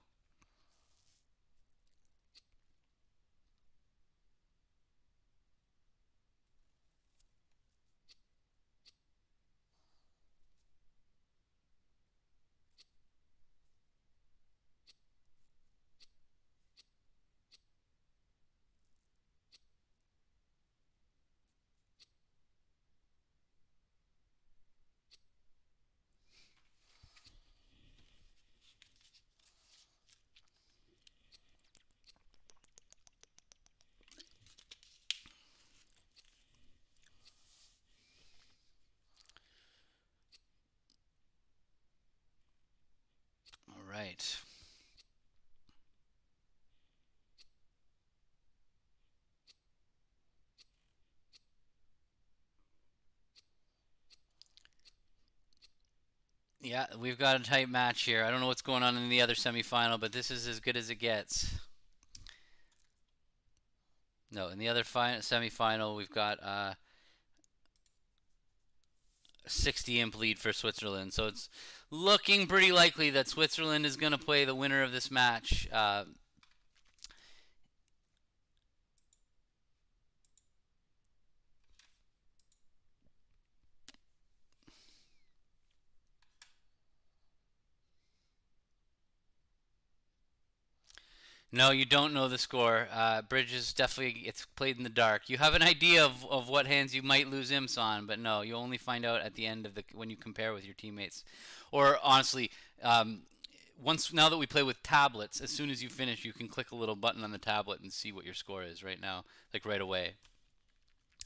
Yeah, we've got a tight match here. I don't know what's going on in the other semifinal, but this is as good as it gets. No, in the other semifinal, we've got 60 imp lead for Switzerland. So it's looking pretty likely that Switzerland is going to play the winner of this match. No, you don't know the score. Bridges definitely it's played in the dark. You have an idea of what hands you might lose imps on, but no, you only find out at the end of the when you compare with your teammates. Or honestly, once now that we play with tablets, as soon as you finish, you can click a little button on the tablet and see what your score is right now, like right away.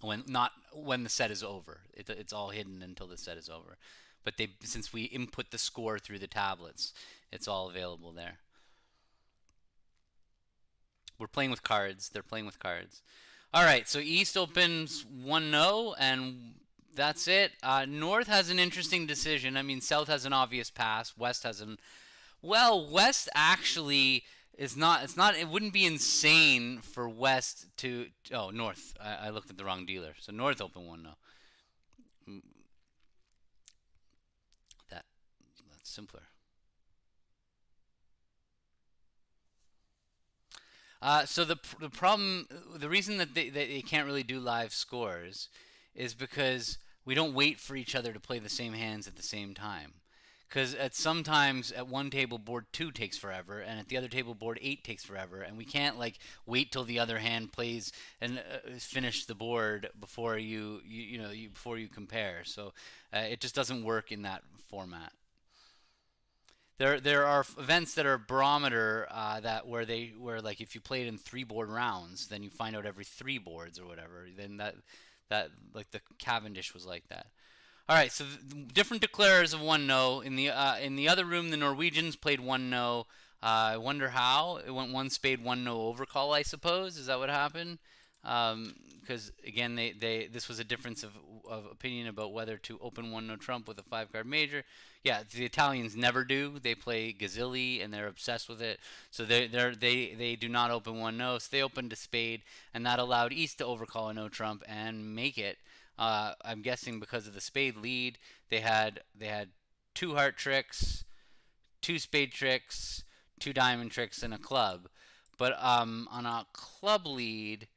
When not when the set is over, it's all hidden until the set is over. But they since we input the score through the tablets, it's all available there. We're playing with cards. They're playing with cards. All right, so East opens 1-0, and that's it. North has an interesting decision. I mean, South has an obvious pass. West has an. Well, West actually is not. It's not. It wouldn't be insane for West to. Oh, North. I looked at the wrong dealer. So North open 1-0. That that's simpler. So the problem, the reason that they can't really do live scores is because we don't wait for each other to play the same hands at the same time. Because at sometimes at one table board two takes forever, and at the other table board eight takes forever, and we can't like wait till the other hand plays and finish the board before before you compare. So it just doesn't work in that format. There are events that are barometer that where like if you played in three board rounds, then you find out every three boards or whatever. Then that like the Cavendish was like that. All right, so different declarers of 1-0 in the other room. The Norwegians played 1-0. I wonder how it went one spade 1-0 overcall. I suppose is that what happened? Because again, this was a difference of opinion about whether to open 1-0 trump with a five card major. Yeah, the Italians never do. They play Gazilli and they're obsessed with it. So they do not open 1-0. So they opened a spade, and that allowed East to overcall a no trump and make it. I'm guessing because of the spade lead, they had two heart tricks, two spade tricks, two diamond tricks, and a club. But on a club lead,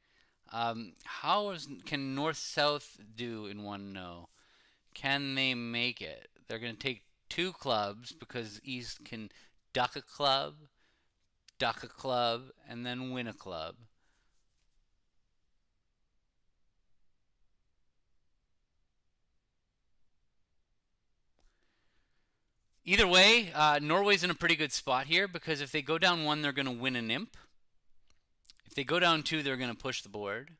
can North South do in 1-0? Can they make it? They're going to take two clubs because East can duck a club, and then win a club. Either way, Norway's in a pretty good spot here because if they go down one, they're going to win an imp. If they go down two, they're going to push the board.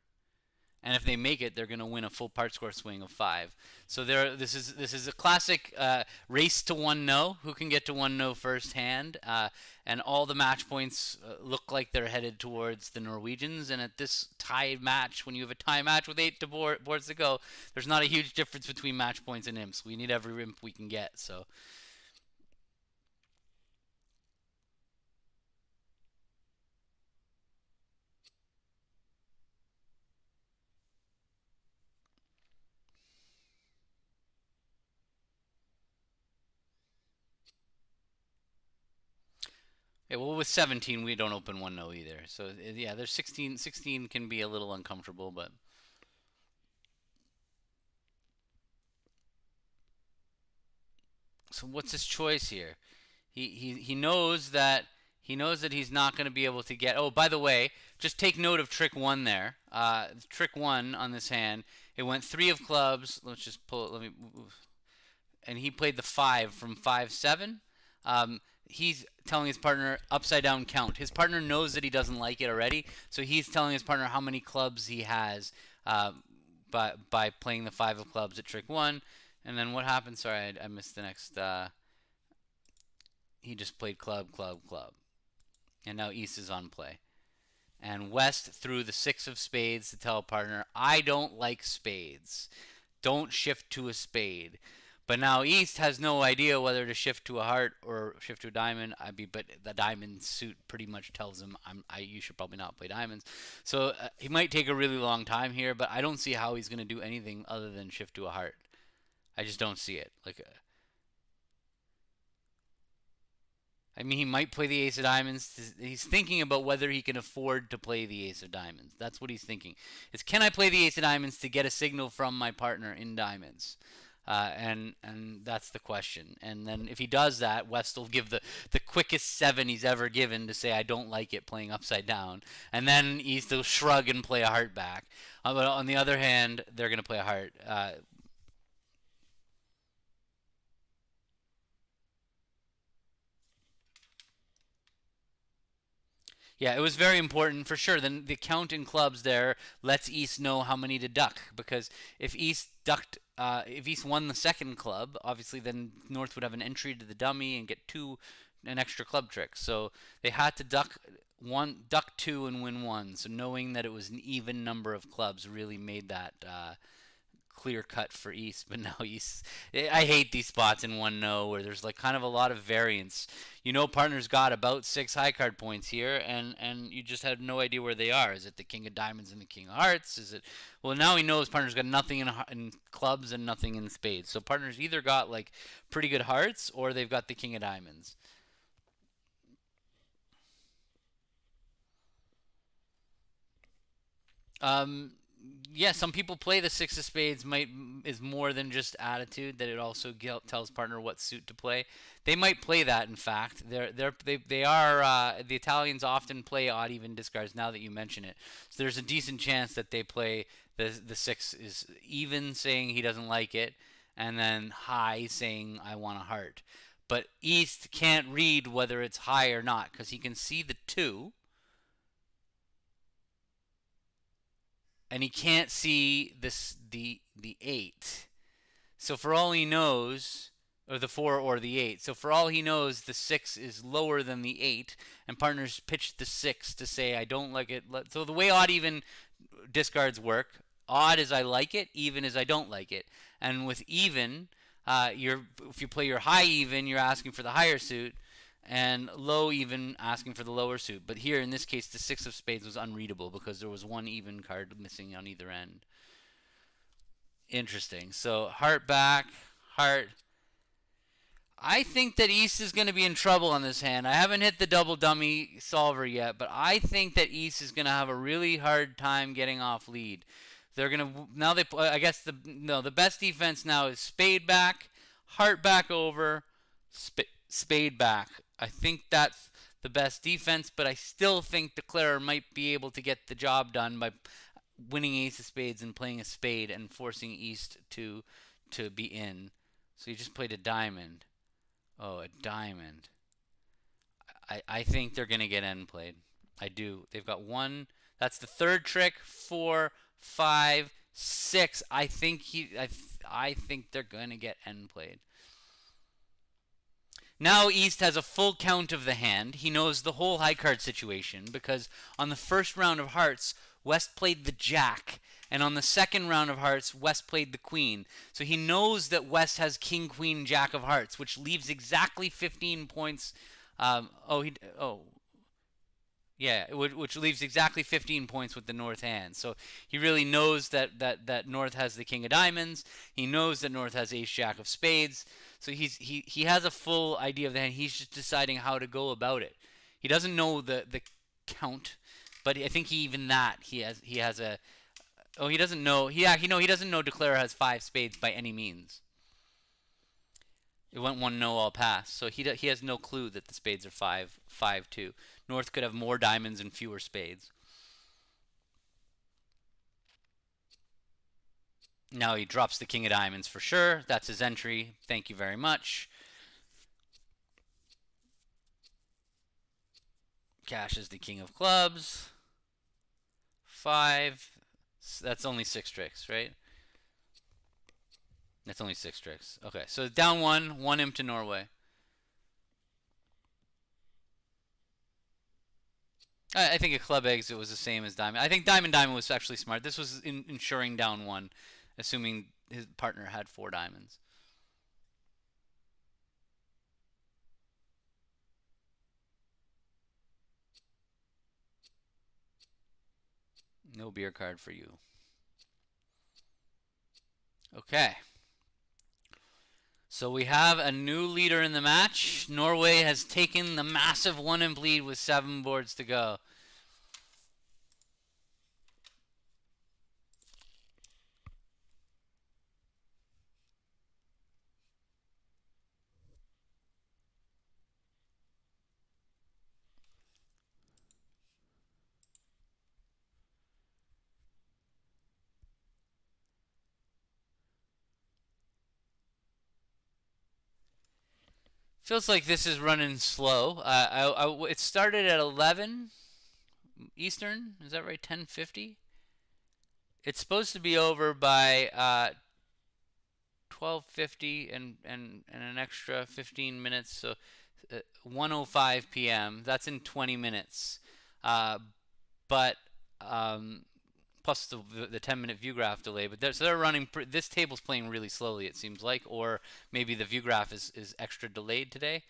And if they make it, they're going to win a full part score swing of five. So this is a classic race to 1-0. Who can get to 1-0 first hand? And all the match points look like they're headed towards the Norwegians. And at this tie match, when you have a tie match with eight boards to go, there's not a huge difference between match points and imps. We need every imp we can get. So yeah, well, with 17, we don't open 1-0 either. So yeah, there's 16. 16 can be a little uncomfortable, but so what's his choice here? He knows that he's not going to be able to get. Oh, by the way, just take note of trick one there. Trick one on this hand. It went three of clubs. Let's just pull it. Let me. And he played the five from 5-7. He's telling his partner upside down count. His partner knows that he doesn't like it already, so he's telling his partner how many clubs he has by playing the five of clubs at trick one. And then what happened? Sorry, I missed the next. He just played club, club, club, and now East is on play. And West threw the six of spades to tell a partner, I don't like spades. Don't shift to a spade. But now East has no idea whether to shift to a heart or shift to a diamond. But the diamond suit pretty much tells him, you should probably not play diamonds. So he might take a really long time here, but I don't see how he's going to do anything other than shift to a heart. I just don't see it. I mean, he might play the ace of diamonds. He's thinking about whether he can afford to play the ace of diamonds. That's what he's thinking. Is, can I play the ace of diamonds to get a signal from my partner in diamonds? And that's the question. And then if he does that, West will give the quickest 7 he's ever given to say, I don't like it playing upside down. And then East will shrug and play a heart back. But on the other hand, they're going to play a heart. Yeah, it was very important for sure. Then the count in clubs there lets East know how many to duck, because if East won the second club, obviously then North would have an entry to the dummy and get an extra club trick. So they had to duck two and win one. So knowing that it was an even number of clubs really made that clear cut for East. But now East, I hate these spots in 1-0 where there's like kind of a lot of variance. Partners got about 6 high card points here, and you just have no idea where they are. Is it the king of diamonds and the king of hearts? Is it, well, now he knows partners got nothing in clubs and nothing in spades. So partners either got like pretty good hearts or they've got the king of diamonds. Um, yeah, some people play the 6 of spades might is more than just attitude, that it also tells partner what suit to play. They might play that. In fact, they are the Italians often play odd even discards. Now that you mention it, so there's a decent chance that they play the 6 is even, saying he doesn't like it, and then high, saying I want a heart. But East can't read whether it's high or not because he can see the 2 and he can't see the 8. So for all he knows, or the 4 or the 8. So for all he knows, the 6 is lower than the 8, and partners pitched the 6 to say I don't like it. So the way odd even discards work, odd is I like it, even is I don't like it. And with even, if you play your high even, you're asking for the higher suit, and low even asking for the lower suit. But here in this case, the 6 of spades was unreadable because there was one even card missing on either end. Interesting. So heart back, heart. I think that East is going to be in trouble on this hand. I haven't hit the double dummy solver yet, but I think that East is going to have a really hard time getting off lead. They're going to now they I guess the best defense now is spade back, heart back over, spade back. I think that's the best defense, but I still think Declarer might be able to get the job done by winning ace of spades and playing a spade and forcing East to be in. So you just played a diamond. Oh, a diamond. I think they're going to get end played. I do. They've got one. That's the third trick. 4, 5, 6. I think they're going to get end played. Now East has a full count of the hand. He knows the whole high card situation because on the first round of hearts, West played the jack, and on the second round of hearts, West played the queen. So he knows that West has king, queen, jack of hearts, which leaves exactly 15 points. Yeah, which leaves exactly 15 points with the North hand. So he really knows that North has the king of diamonds. He knows that North has ace jack of spades. So he has a full idea of the hand. He's just deciding how to go about it. He doesn't know the count, but I think he has a. Oh, he doesn't know. He doesn't know Declarer has 5 spades by any means. It went 1-0 all pass, so he has no clue that the spades are 5-2. North could have more diamonds and fewer spades. Now he drops the king of diamonds for sure. That's his entry. Thank you very much. Cashes the king of clubs. 5. That's only 6 tricks, right? That's only 6 tricks. Okay, so down 1 imp to Norway. I think a club exit was the same as diamond. I think diamond was actually smart. This was ensuring down 1, assuming his partner had 4 diamonds. No beer card for you. Okay. So we have a new leader in the match. Norway has taken the massive 1-imp lead with 7 boards to go. Feels like this is running slow. It started at 11 Eastern. Is that right? 10:50. It's supposed to be over by 12:50 and an extra 15 minutes. So 1:05 p.m. That's in 20 minutes. But plus the 10-minute Vugraph delay. But they're running. This table's playing really slowly. It seems like, or maybe the Vugraph is extra delayed today.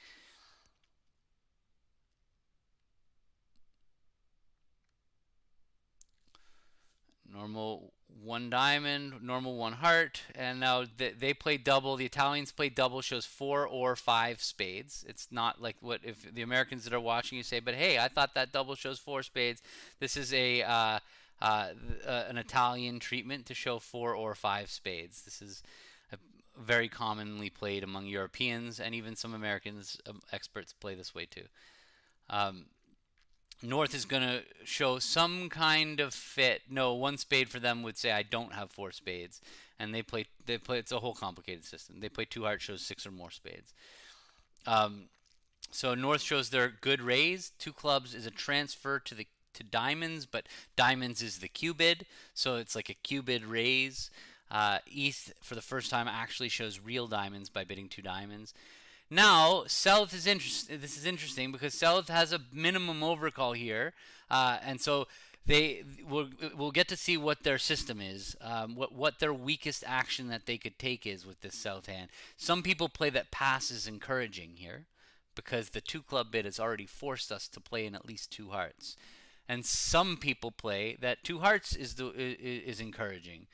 Normal 1 diamond, normal 1 heart, and now they play double. The Italians play double, shows 4 or 5 spades. It's not like what if the Americans that are watching you say, but hey, I thought that double shows 4 spades. This is an Italian treatment to show 4 or 5 spades. This is very commonly played among Europeans, and even some Americans experts play this way too. North is going to show some kind of fit. No, 1 spade for them would say I don't have 4 spades, and they play. It's a whole complicated system. They play 2 hearts, shows 6 or more spades. So North shows their good raise. 2 clubs is a transfer to diamonds, but diamonds is the cubid, so it's like a cubid raise. East for the first time actually shows real diamonds by bidding 2 diamonds. Now, South is interesting. This is interesting because South has a minimum overcall here, and so we'll get to see what their system is, what their weakest action that they could take is with this South hand. Some people play that pass is encouraging here, because the 2 club bid has already forced us to play in at least 2 hearts, and some people play that 2 hearts is encouraging.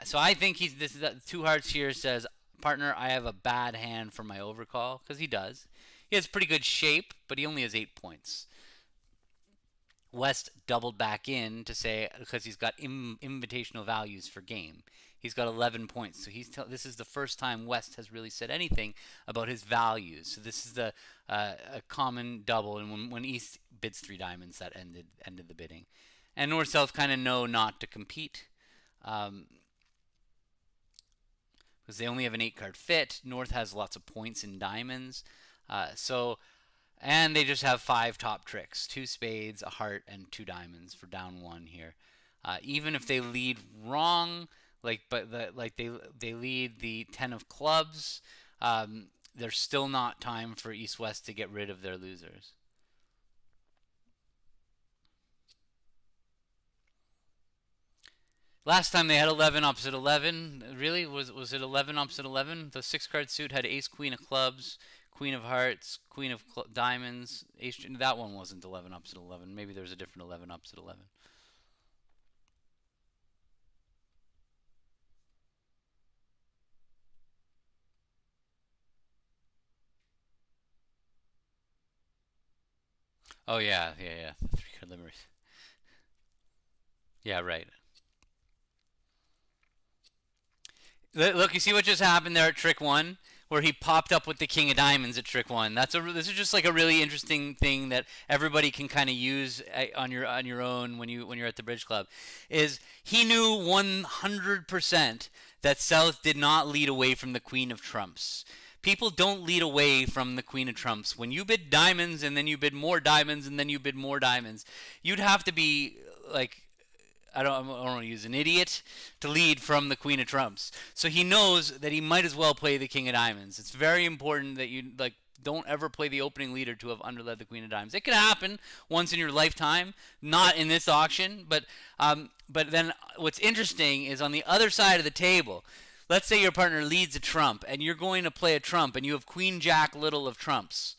So I think 2 hearts here says, partner, I have a bad hand for my overcall, because he does. He has pretty good shape, but he only has 8 points. West doubled back in to say, because he's got invitational values for game. He's got 11 points, so this is the first time West has really said anything about his values. So this is a common double, and when East bids 3 diamonds, that ended the bidding. And North-South kind of know not to compete. Because they only have an 8-card fit. North has lots of points in diamonds. And they just have 5 top tricks: 2 spades, a heart, and 2 diamonds for down 1 here. Even if they lead wrong, they lead the 10 of clubs, there's still not time for East-West to get rid of their losers. Last time they had 11 opposite 11. Really? Was it 11 opposite 11? The 6-card suit had ace, queen of clubs, queen of hearts, queen of diamonds. Ace. That one wasn't 11 opposite 11. Maybe there's a different 11 opposite 11. Oh, yeah. The 3-card limerick. Yeah, right. Look, you see what just happened there at trick 1, where he popped up with the king of diamonds at trick 1. This is just like a really interesting thing that everybody can kind of use on your own when you're at the bridge club. Is he knew 100% that South did not lead away from the queen of trumps. People don't lead away from the queen of trumps. When you bid diamonds and then you bid more diamonds and then you bid more diamonds, you'd have to be like, I don't want to use an idiot to lead from the queen of trumps. So he knows that he might as well play the king of diamonds. It's very important that you don't ever play the opening leader to have underled the queen of diamonds. It could happen once in your lifetime, not in this auction, but then what's interesting is on the other side of the table. Let's say your partner leads a trump and you're going to play a trump and you have queen jack little of trumps.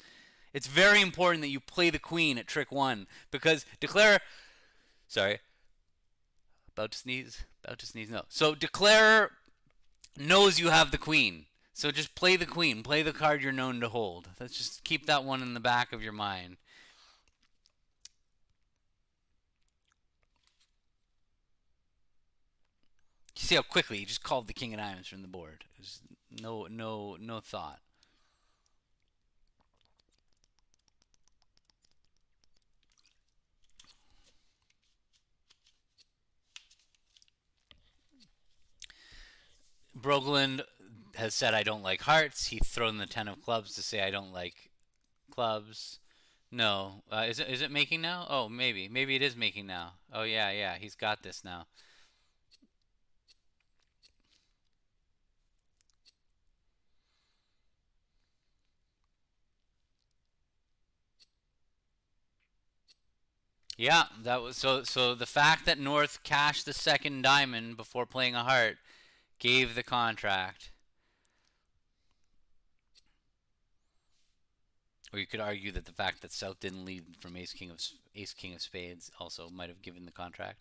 It's very important that you play the queen at trick 1 because About to sneeze. About to sneeze. No. So declare knows you have the queen. So just play the queen. Play the card you're known to hold. Let's just keep that one in the back of your mind. You see how quickly he just called the king of diamonds from the board. There's no thought. Brogland has said I don't like hearts. He's thrown the 10 of clubs to say I don't like clubs. No. Is it making now? Oh, maybe. Maybe it is making now. Oh, yeah, yeah. He's got this now. Yeah, that was so the fact that North cashed the second diamond before playing a heart gave the contract. Or you could argue that the fact that South didn't lead from Ace King of Spades also might have given the contract.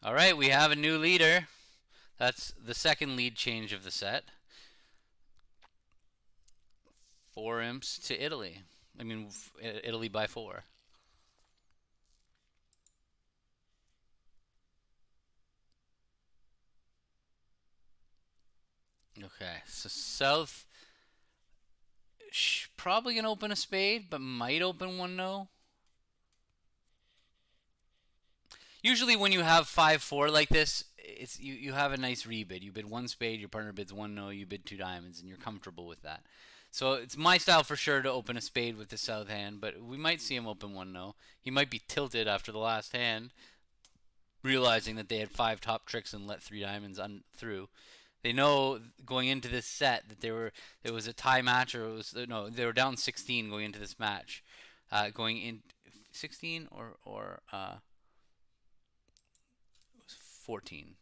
All right, we have a new leader. That's the second lead change of the set. 4 imps to Italy. I mean, Italy by 4. Okay, so South probably gonna open a spade, but might open one no. Usually, when you have 5-4 like this, it's you have a nice rebid. You bid one spade, your partner bids one no, you bid two diamonds, and you're comfortable with that. So it's my style for sure to open a spade with the South hand, but we might see him open one no. He might be tilted after the last hand, realizing that they had 5 top tricks and let 3 diamonds through. They know going into this set that it was a tie match, or it was no, they were down 16 going into this match, going in 16 or it was 14.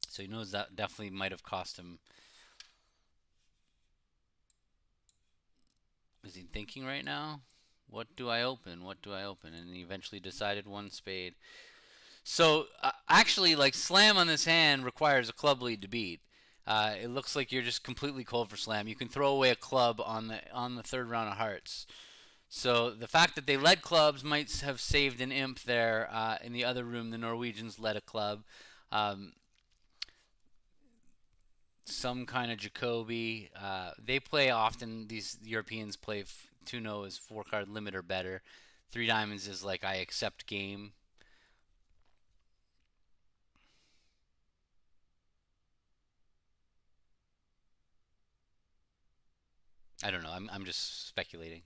So he knows that definitely might have cost him. Is he thinking right now? What do I open? What do I open? And he eventually decided one spade. So actually, like slam on this hand requires a club lead to beat. It looks like you're just completely cold for slam. You can throw away a club on the third round of hearts. So the fact that they led clubs might have saved an imp there. In the other room, the Norwegians led a club. Um, some kind of Jacoby. They play often. These Europeans play 2-0 is 4 card limit or better. 3 diamonds is like I accept game. I don't know. I'm just speculating.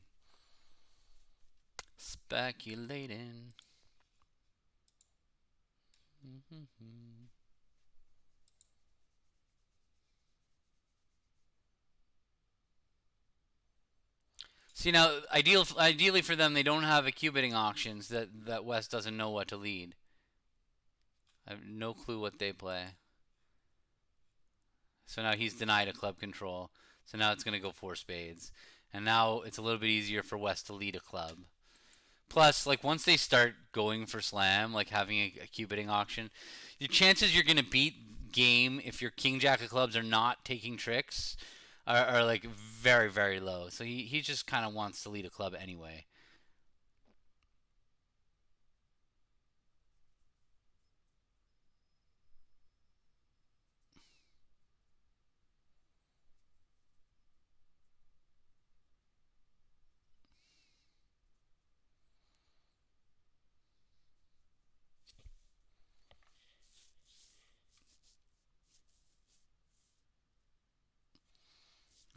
Speculating. Mm-hmm. See now, ideally for them, they don't have a cue bidding auctions that West doesn't know what to lead. I have no clue what they play. So now he's denied a club control. So now it's going to go 4 spades. And now it's a little bit easier for West to lead a club. Plus, like once they start going for slam, like having a cue bidding auction, your chances you're going to beat game if your king jack of clubs are not taking tricks are like very, very low. So he just kind of wants to lead a club anyway.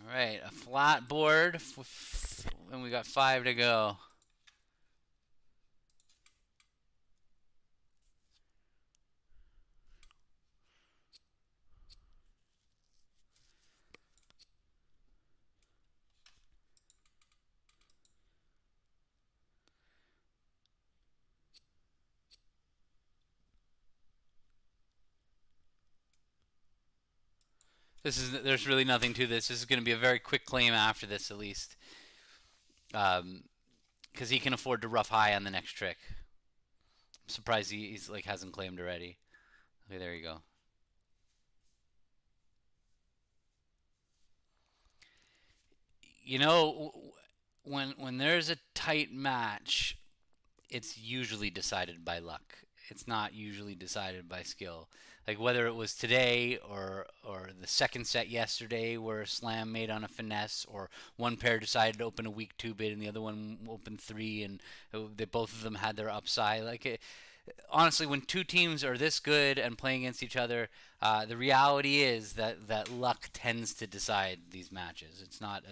All right, a flat board, and we got 5 to go. There's really nothing to this. This is going to be a very quick claim after this, at least, because he can afford to rough high on the next trick. I'm surprised he's like hasn't claimed already. Okay, there you go. You know, when there's a tight match, it's usually decided by luck. It's not usually decided by skill. Like whether it was today or the second set yesterday where a slam made on a finesse, or one pair decided to open a weak two bid and the other one opened three, and they both of them had their upside. Honestly, when two teams are this good and playing against each other, the reality is that luck tends to decide these matches. It's not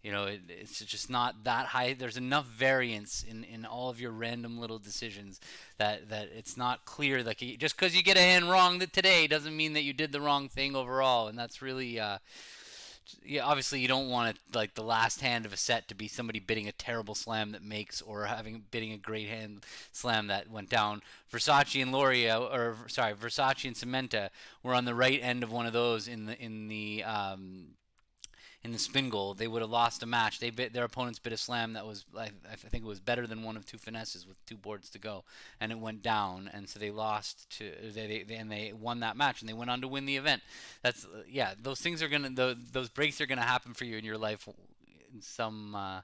it's just not that high. There's enough variance in all of your random little decisions that it's not clear. Like just because you get a hand wrong today doesn't mean that you did the wrong thing overall, and that's really yeah, obviously you don't want it like the last hand of a set to be somebody bidding a terrible slam that makes, or having bidding a great hand slam that went down. Versace and Loria, or sorry, Versace and Cementa were on the right end of one of those in the spin goal. They would have lost a match. Their opponents bid a slam that was, I think it was better than one of two finesses with two boards to go, and it went down, and so they lost to and they won that match, and they went on to win the event. That's yeah. Those things are gonna those breaks are gonna happen for you in your life, in some more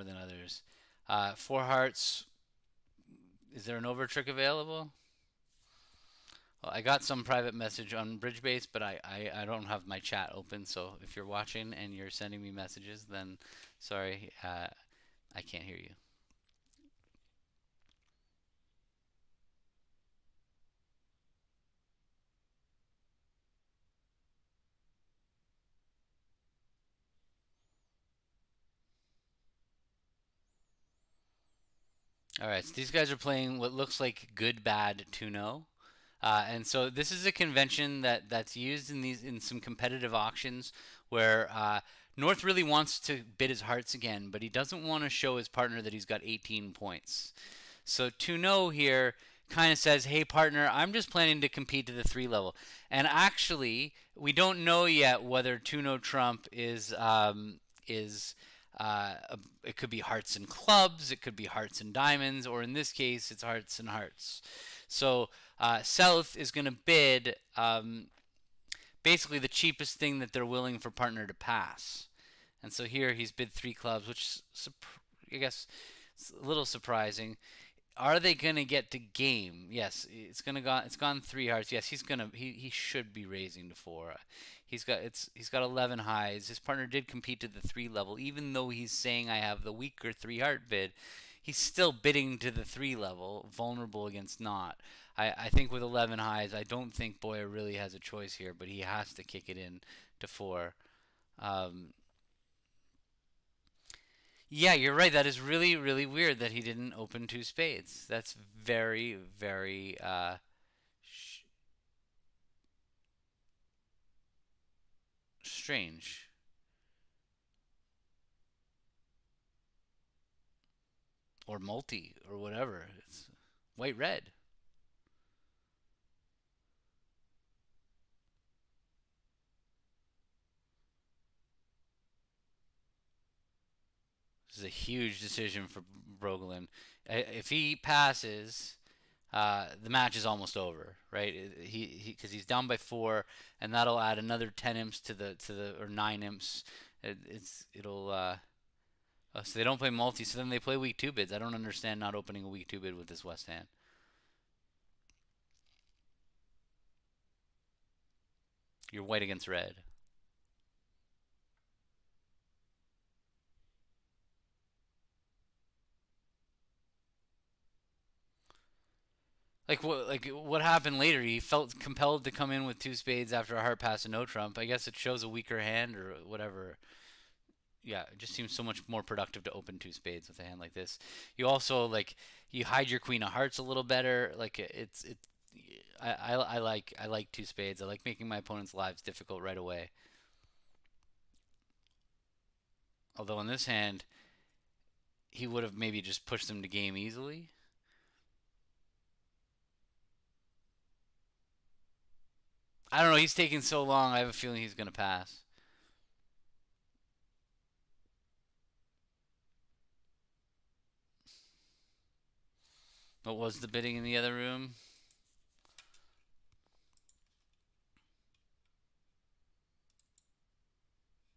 than others. Four hearts. Is there an over trick available? Well, I got some private message on Bridgebase, but I don't have my chat open. So if you're watching and you're sending me messages, then sorry, I can't hear you. All right, so these guys are playing what looks like good bad 2-0. And so this is a convention that's used in some competitive auctions where North really wants to bid his hearts again, but he doesn't want to show his partner that he's got 18 points. So 2-0 here kind of says, "Hey partner, I'm just planning to compete to the 3 level." And actually, we don't know yet whether 2-0 Trump is it could be hearts and clubs, it could be hearts and diamonds, or in this case, it's hearts and hearts. So South is going to bid basically the cheapest thing that they're willing for partner to pass. And so here he's bid three clubs, which I guess is a little surprising. Are they gonna get to game? Yes, it's gone three hearts. Yes, he should be raising to four. He's got 11 highs. His partner did compete to the three level, even though he's saying I have the weaker three heart bid. He's still bidding to the three level, vulnerable against not. I think with 11 highs, I don't think Boyer really has a choice here, but he has to kick it in to four. Um, yeah, you're right. That is really, really weird that he didn't open two spades. That's very, very strange. Or multi, or whatever. It's white red. This is a huge decision for Broglin. If he passes, the match is almost over, right? He because he's down by four, and that'll add another 10 imps to the or 9 imps. It'll so they don't play multi, so then they play weak two bids. I don't understand not opening a weak two bid with this West hand. You're white against red. What happened later? He felt compelled to come in with two spades after a heart pass and no trump. I guess it shows a weaker hand or whatever. Yeah, it just seems so much more productive to open two spades with a hand like this. You also you hide your queen of hearts a little better. Like it's it. I like two spades. I like making my opponent's lives difficult right away. Although in this hand, he would have maybe just pushed them to game easily. I don't know. He's taking so long. I have a feeling he's gonna pass. What was the bidding in the other room?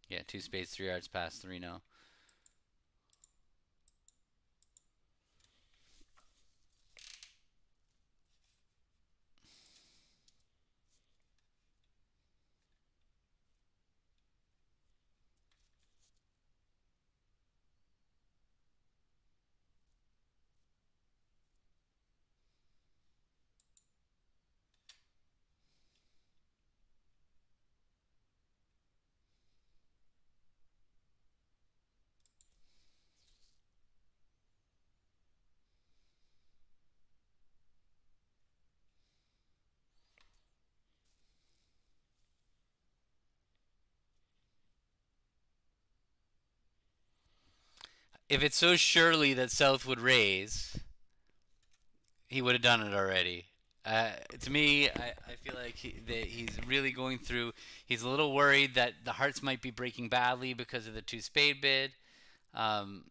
Yeah, two spades, 3 yards past, three no. If it's so surely that South would raise, he would have done it already. To me, I feel like that he's really going through. He's a little worried that the hearts might be breaking badly because of the two spade bid. Um,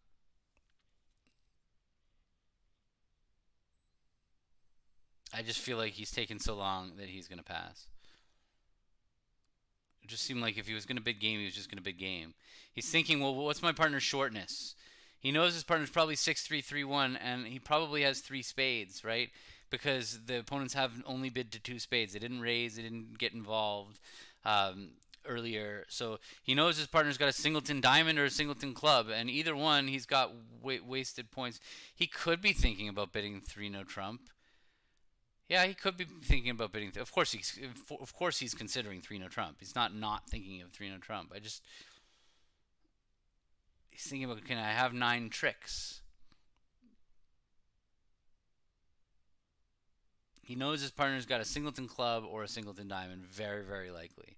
I just feel like he's taken so long that he's going to pass. It just seemed like if he was going to bid game, he was just going to bid game. He's thinking, well, what's my partner's shortness? He knows his partner's probably 6-3-3-1, and he probably has three spades, right? Because the opponents have only bid to two spades. They didn't raise, they didn't get involved um, earlier. So he knows his partner's got a singleton diamond or a singleton club, and either one, he's got wasted points. He could be thinking about bidding three no trump. Yeah, he could be thinking about bidding. Of course, he's considering three no trump. He's not thinking of three no trump. He's thinking about, can I have nine tricks? He knows his partner's got a singleton club or a singleton diamond, very very likely.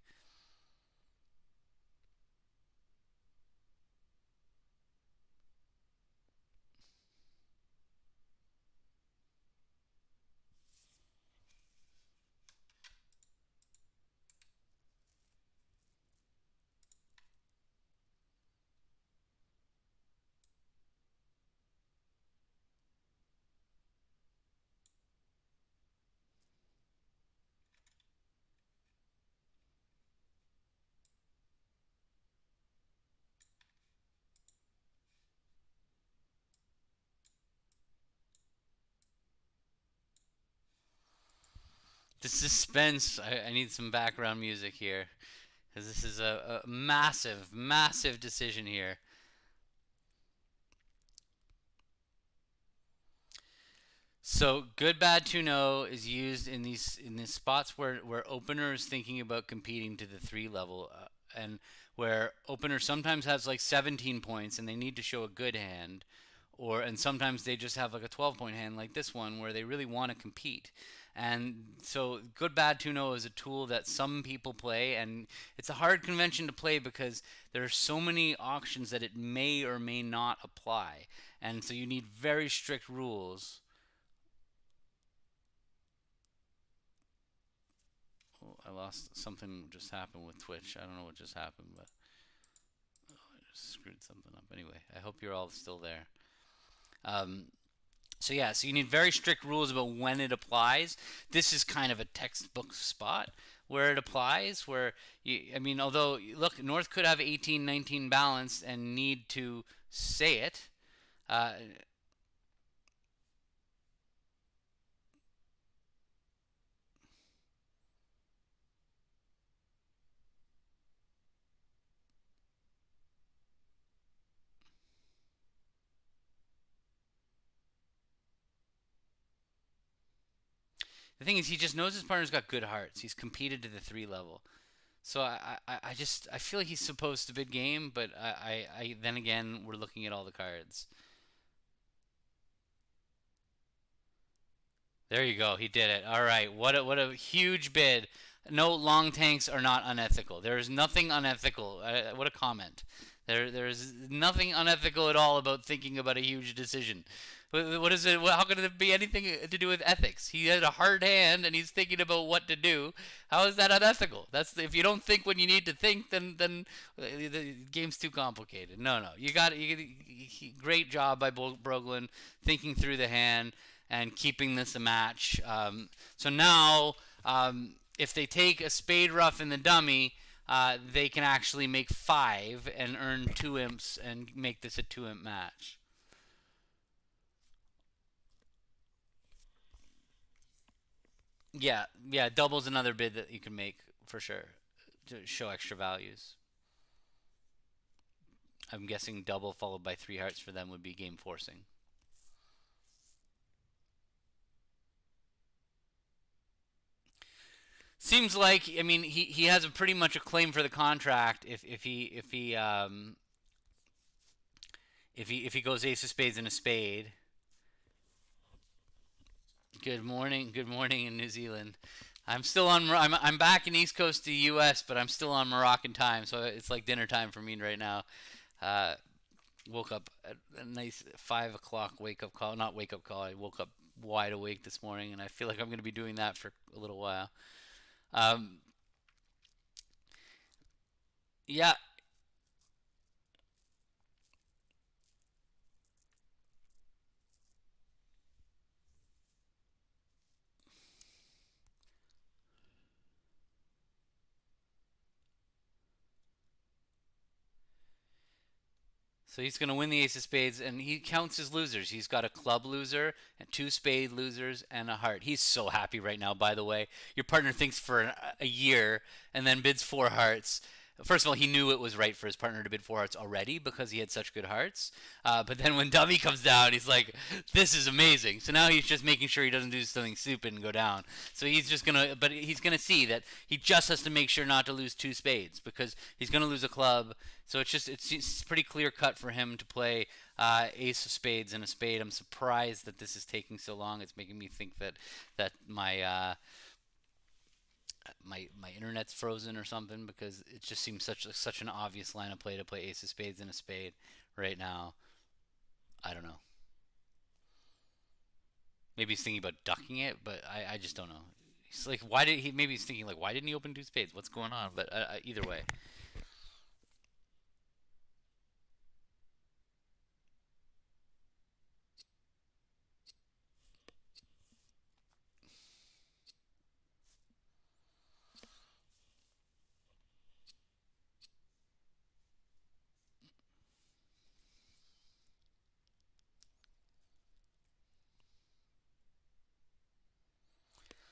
The suspense. I need some background music here because this is a massive, massive decision here. So good bad 2-0 is used in these spots where opener is thinking about competing to the three level, and where opener sometimes has like 17 points and they need to show a good hand, and sometimes they just have like a 12-point hand like this one where they really want to compete. And so good bad 2-0 is a tool that some people play, and it's a hard convention to play because there are so many auctions that it may or may not apply, and so you need very strict rules. Oh, I lost something. Just happened with Twitch. I don't know what just happened, but I just screwed something up. Anyway, I hope you're all still there. Um, so yeah, so you need very strict rules about when it applies. This is kind of a textbook spot where it applies. I mean, although look, North could have 18-19 balance and need to say it. Uh, the thing is, he just knows his partner's got good hearts. He's competed to the three level. So I feel like he's supposed to bid game, but then again we're looking at all the cards. There you go. He did it. All right. What a huge bid. No, long tanks are not unethical. There is nothing unethical. What a comment. There's nothing unethical at all about thinking about a huge decision. What is it? How could it be anything to do with ethics? He had a hard hand and he's thinking about what to do. How is that unethical? That's if you don't think when you need to think, then the game's too complicated. No, no, you got great job by Broglen thinking through the hand and keeping this a match. So now, if they take a spade rough in the dummy, they can actually make 5 and earn 2 imps and make this a 2 imp match. Yeah, yeah, double's another bid that you can make for sure to show extra values. I'm guessing double followed by 3 hearts for them would be game forcing. Seems like I mean he has a pretty much a claim for the contract if he goes ace of spades and a spade. Good morning in New Zealand. I'm still on. I'm back in East Coast of the U.S., but I'm still on Moroccan time, so it's like dinner time for me right now. Uh, Woke up at a nice 5 o'clock wake up call. Not wake up call. I woke up wide awake this morning, and I feel like I'm going to be doing that for a little while. Um, yeah, so he's going to win the ace of spades, and he counts his losers. He's got a club loser, and 2 spade losers, and a heart. He's so happy right now, by the way. Your partner thinks for a year and then bids 4 hearts. First of all, he knew it was right for his partner to bid 4 hearts already because he had such good hearts. But then when dummy comes down, he's like, "This is amazing." So now he's just making sure he doesn't do something stupid and go down. So he's just gonna, but he's gonna see that he just has to make sure not to lose 2 spades because he's gonna lose a club. So it's pretty clear cut for him to play ace of spades and a spade. I'm surprised that this is taking so long. It's making me think that my internet's frozen or something because it just seems such an obvious line of play to play ace of spades and a spade right now. I don't know. Maybe he's thinking about ducking it, but I just don't know. He's like, why did he? Maybe he's thinking like, why didn't he open 2 spades? What's going on? But either way,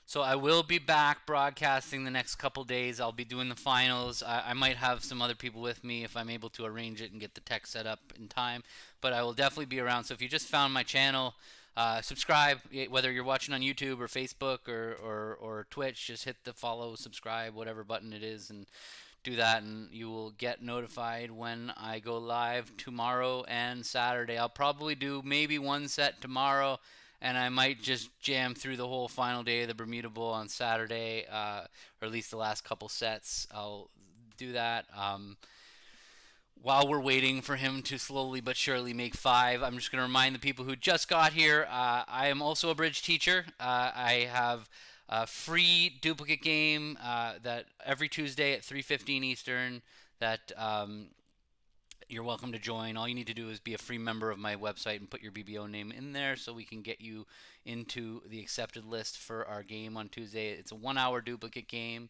so I will be back broadcasting the next couple days. I'll be doing the finals. I might have some other people with me if I'm able to arrange it and get the tech set up in time. But I will definitely be around. So if you just found my channel, subscribe. Whether you're watching on YouTube or Facebook or Twitch, just hit the follow, subscribe, whatever button it is, and do that, and you will get notified when I go live tomorrow and Saturday. I'll probably do maybe one set tomorrow, and I might just jam through the whole final day of the Bermuda Bowl on Saturday, or at least the last couple sets. I'll do that. While we're waiting for him to slowly but surely make 5, I'm just going to remind the people who just got here I am also a bridge teacher. I have a free duplicate game that every Tuesday at 3:15 Eastern that you're welcome to join. All you need to do is be a free member of my website and put your BBO name in there so we can get you into the accepted list for our game on Tuesday. It's a 1 hour duplicate game,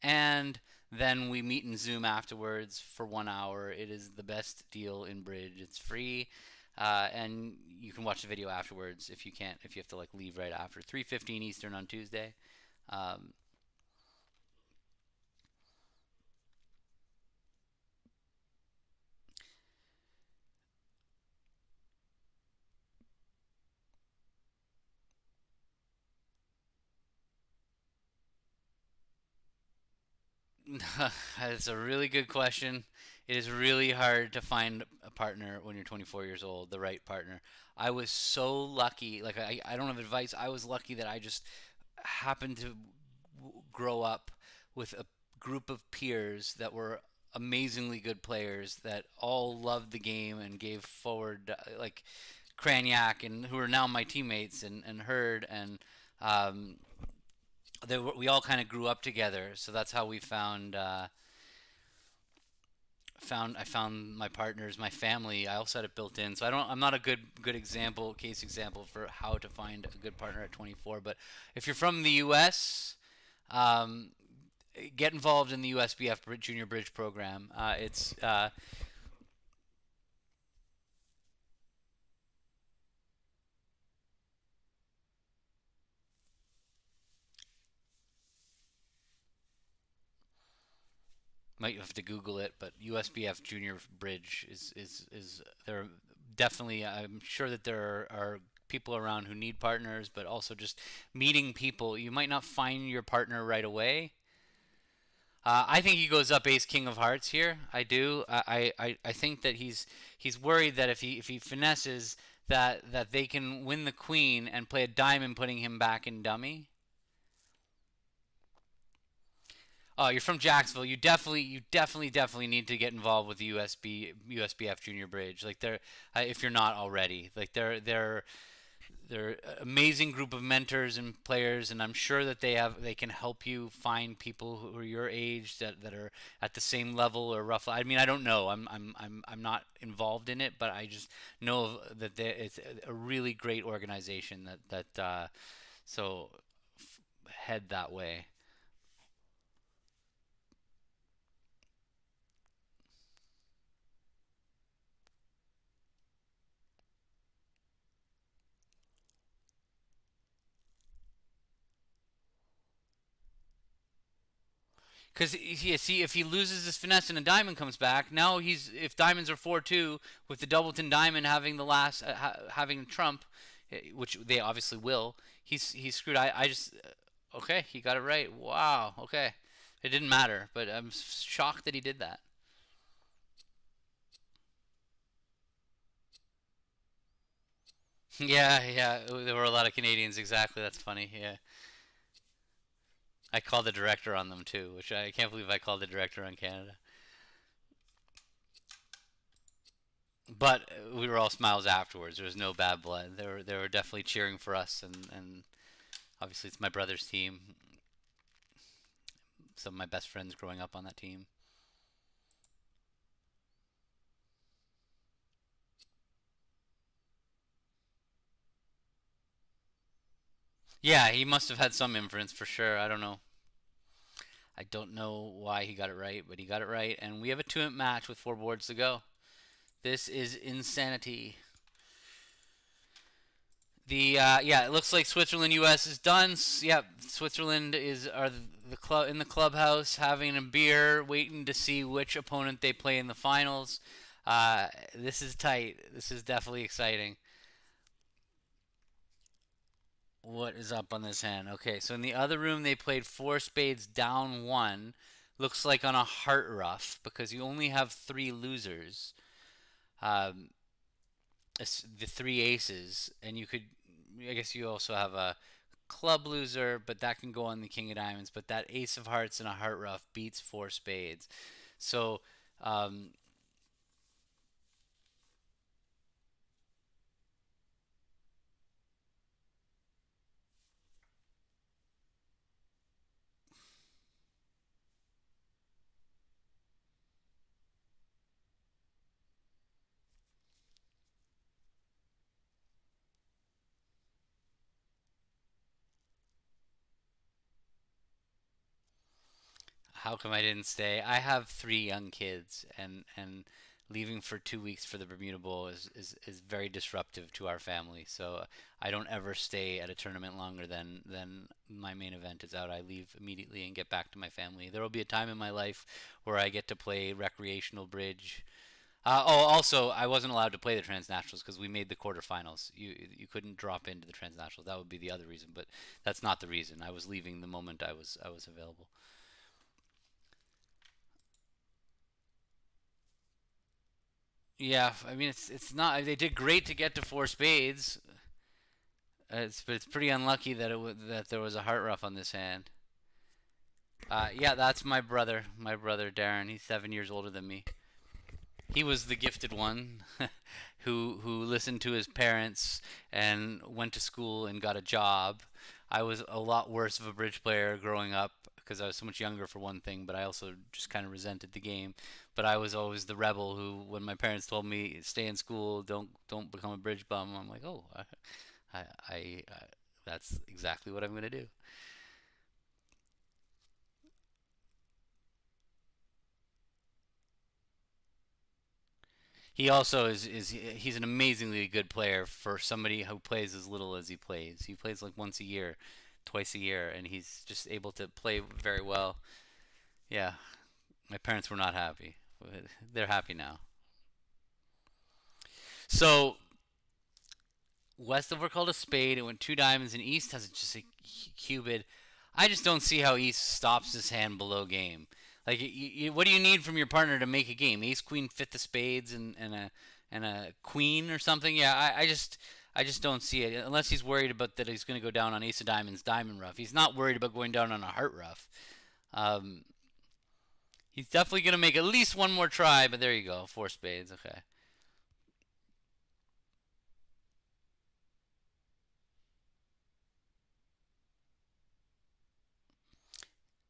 and then we meet in Zoom afterwards for 1 hour. It is the best deal in bridge. It's free, and you can watch the video afterwards if you can't. If you have to like leave right after 3:15 Eastern on Tuesday. Um, That's a really good question. It is really hard to find a partner when you're 24 years old, the right partner. I was so lucky. Like, I don't have advice. I was lucky that I just happened to grow up with a group of peers that were amazingly good players that all loved the game and gave forward, like Cranyak, and who are now my teammates, and Hurd, and um, we all kind of grew up together. So that's how we I found my partners, my family. I also had it built in. So I'm not a good example, case example for how to find a good partner at 24. But if you're from the U.S., um, get involved in the USBF Junior Bridge program. It's Might have to Google it, but USBF Junior Bridge is there. Definitely, I'm sure that there are people around who need partners, but also just meeting people. You might not find your partner right away. I think he goes up Ace King of Hearts here. I do. I think that he's worried that if he finesses that they can win the queen and play a diamond, putting him back in dummy. Oh, you're from Jacksonville. You definitely need to get involved with the USBF Junior Bridge. Like they're, if you're not already, like they're an amazing group of mentors and players, and I'm sure that they can help you find people who are your age that are at the same level or roughly. I mean, I don't know. I'm not involved in it, but I just know that it's a really great organization so head that way. Because yeah, see, if he loses his finesse and a diamond comes back, now if diamonds are 4-2 with the doubleton diamond having the last having trump, which they obviously will, he's screwed. I just okay, he got it right. Wow. Okay, it didn't matter, but I'm shocked that he did that. Yeah, yeah, there were a lot of Canadians. Exactly, that's funny. Yeah, I called the director on them too, which I can't believe I called the director on Canada. But we were all smiles afterwards. There was no bad blood. They were definitely cheering for us, and obviously it's my brother's team. Some of my best friends growing up on that team. Yeah, he must have had some inference for sure. I don't know. I don't know why he got it right, but he got it right, and we have a two-minute match with 4 boards to go. This is insanity. Yeah, it looks like Switzerland U.S. is done. Yeah, Switzerland are the club in the clubhouse having a beer, waiting to see which opponent they play in the finals. This is tight. This is definitely exciting. What is up on this hand? Okay, so in the other room they played 4 spades down one. Looks like on a heart rough because you only have 3 losers. Um, the 3 aces, and you could, I guess you also have a club loser, but that can go on the king of diamonds. But that ace of hearts and a heart rough beats 4 spades. So um, how come I didn't stay? I have 3 young kids, and leaving for 2 weeks for the Bermuda Bowl is very disruptive to our family. So I don't ever stay at a tournament longer than my main event is out. I leave immediately and get back to my family. There will be a time in my life where I get to play recreational bridge. Also, I wasn't allowed to play the transnationals because we made the quarterfinals. You couldn't drop into the transnationals. That would be the other reason, but that's not the reason. I was leaving the moment I was available. Yeah, I mean it's not. They did great to get to 4 spades. But it's pretty unlucky that that there was a heart rough on this hand. Yeah, that's my brother Darren. He's 7 years older than me. He was the gifted one who listened to his parents and went to school and got a job. I was a lot worse of a bridge player growing up because I was so much younger for one thing, but I also just kind of resented the game. But I was always the rebel who, when my parents told me stay in school, don't become a bridge bum, I'm like, oh, I that's exactly what I'm gonna do. He also is he's an amazingly good player for somebody who plays as little as he plays. He plays like once a year, twice a year, and he's just able to play very well. Yeah, my parents were not happy. They're happy now. So west of we're called a spade. It went two diamonds, and east has just a cubed. I just don't see how east stops his hand below game. Like, what do you need from your partner to make a game? Ace, queen, fifth of spades, and a queen or something. Yeah, I just don't see it unless he's worried about that he's going to go down on ace of diamonds, diamond rough. He's not worried about going down on a heart rough. Um, he's definitely going to make at least one more try. But there you go, four spades. Okay,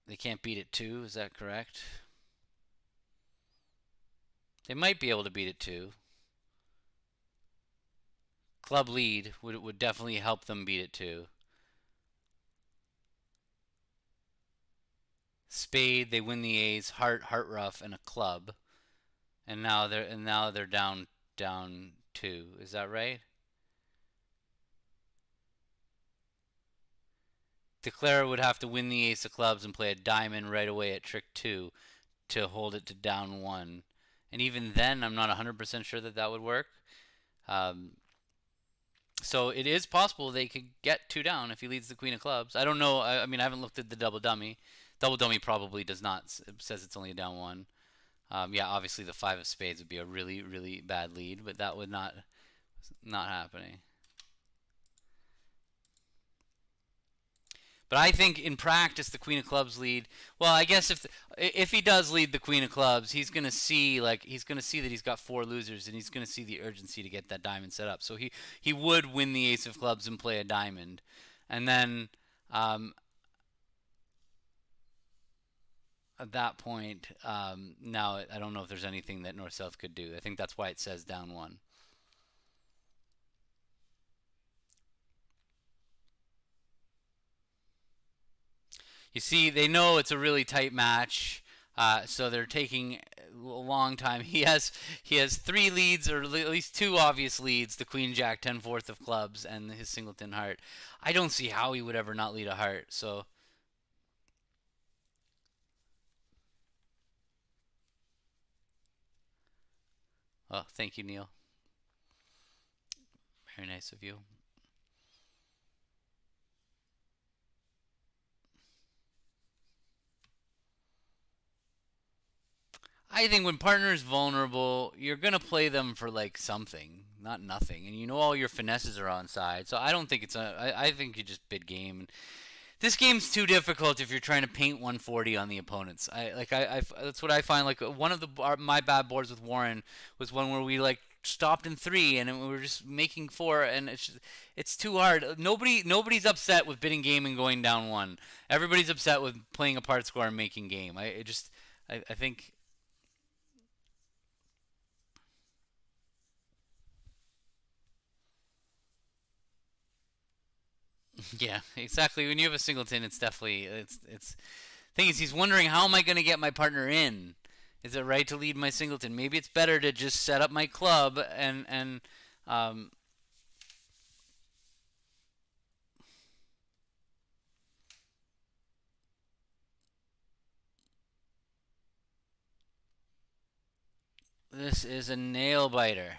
they can't beat it too. Is that correct? They might be able to beat it too. Club lead would definitely help them beat it too. Spade, they win the A's. Heart rough, and a club, and now they're down two. Is that right? Declare would have to win the ace of clubs and play a diamond right away at trick two to hold it to down one. And even then, I'm not 100% sure that that would work. Um, so it is possible they could get two down if he leads the queen of clubs. I don't know. I mean, I haven't looked at the double dummy. Double dummy probably does not. It says it's only a down one. Yeah, obviously the five of spades would be a really, really bad lead, but that would not happening. But I think in practice the Queen of Clubs lead. Well, I guess if he does lead the Queen of Clubs, he's gonna see that he's got four losers, and he's gonna see the urgency to get that diamond set up. So he would win the Ace of Clubs and play a diamond, and then um, at that point, now I don't know if there's anything that North South could do. I think that's why it says down one. You see, they know it's a really tight match, so they're taking a long time. He has three leads, or at least two obvious leads: the Queen Jack 10 fourth of clubs and his singleton heart. I don't see how he would ever not lead a heart. So, oh, thank you, Neil. Very nice of you. I think when partner's vulnerable, you're gonna play them for like something, not nothing, and you know all your finesses are on side. So I don't think it's a. I think you just bid game. This game's too difficult if you're trying to paint 140 on the opponents. That's what I find. Like one of my bad boards with Warren was one where we like stopped in three and we were just making four, and it's too hard. Nobody's upset with bidding game and going down one. Everybody's upset with playing a part score and making game. I think yeah, exactly. When you have a singleton, it's definitely it's. Thing is, he's wondering how am I going to get my partner in? Is it right to lead my singleton? Maybe it's better to just set up my club and this is a nail biter.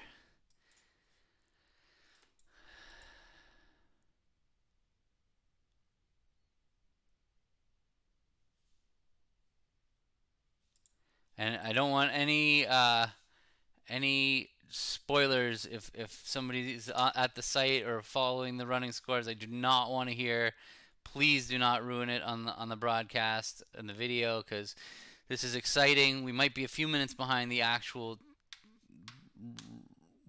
And I don't want any spoilers if somebody's at the site or following the running scores. I do not want to hear Please do not ruin it on the broadcast and the video because this is exciting. We might be a few minutes behind the actual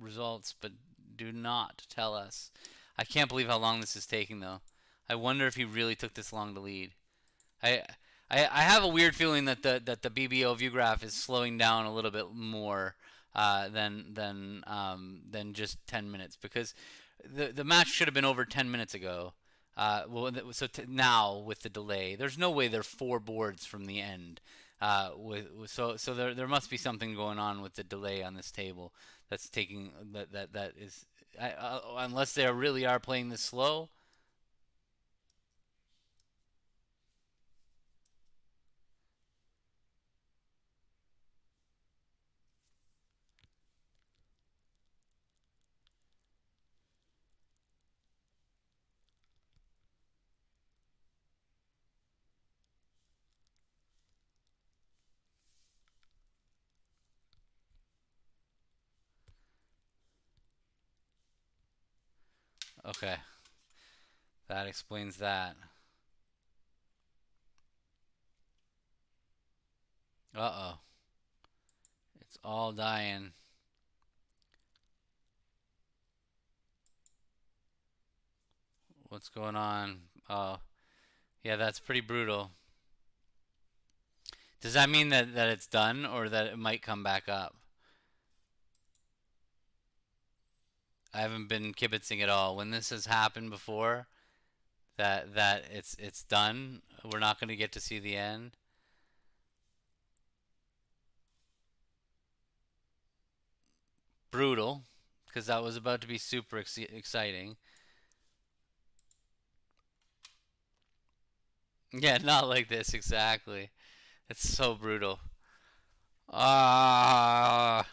results, but do not tell us. I can't believe how long this is taking, though. I wonder if he really took this long to lead. I I have a weird feeling that the BBO Viewgraph is slowing down a little bit more than just 10 minutes because the match should have been over 10 minutes ago. Now with the delay, there's no way they're four boards from the end. So there must be something going on with the delay on this table that's taking that is unless they really are playing this slow. Okay, that explains that. Uh oh, it's all dying. What's going on? Oh, yeah, that's pretty brutal. Does that mean that it's done or that it might come back up? I haven't been kibitzing at all. When this has happened before, that it's done. We're not going to get to see the end. Brutal, because that was about to be super exciting. Yeah, not like this exactly. It's so brutal. Ah.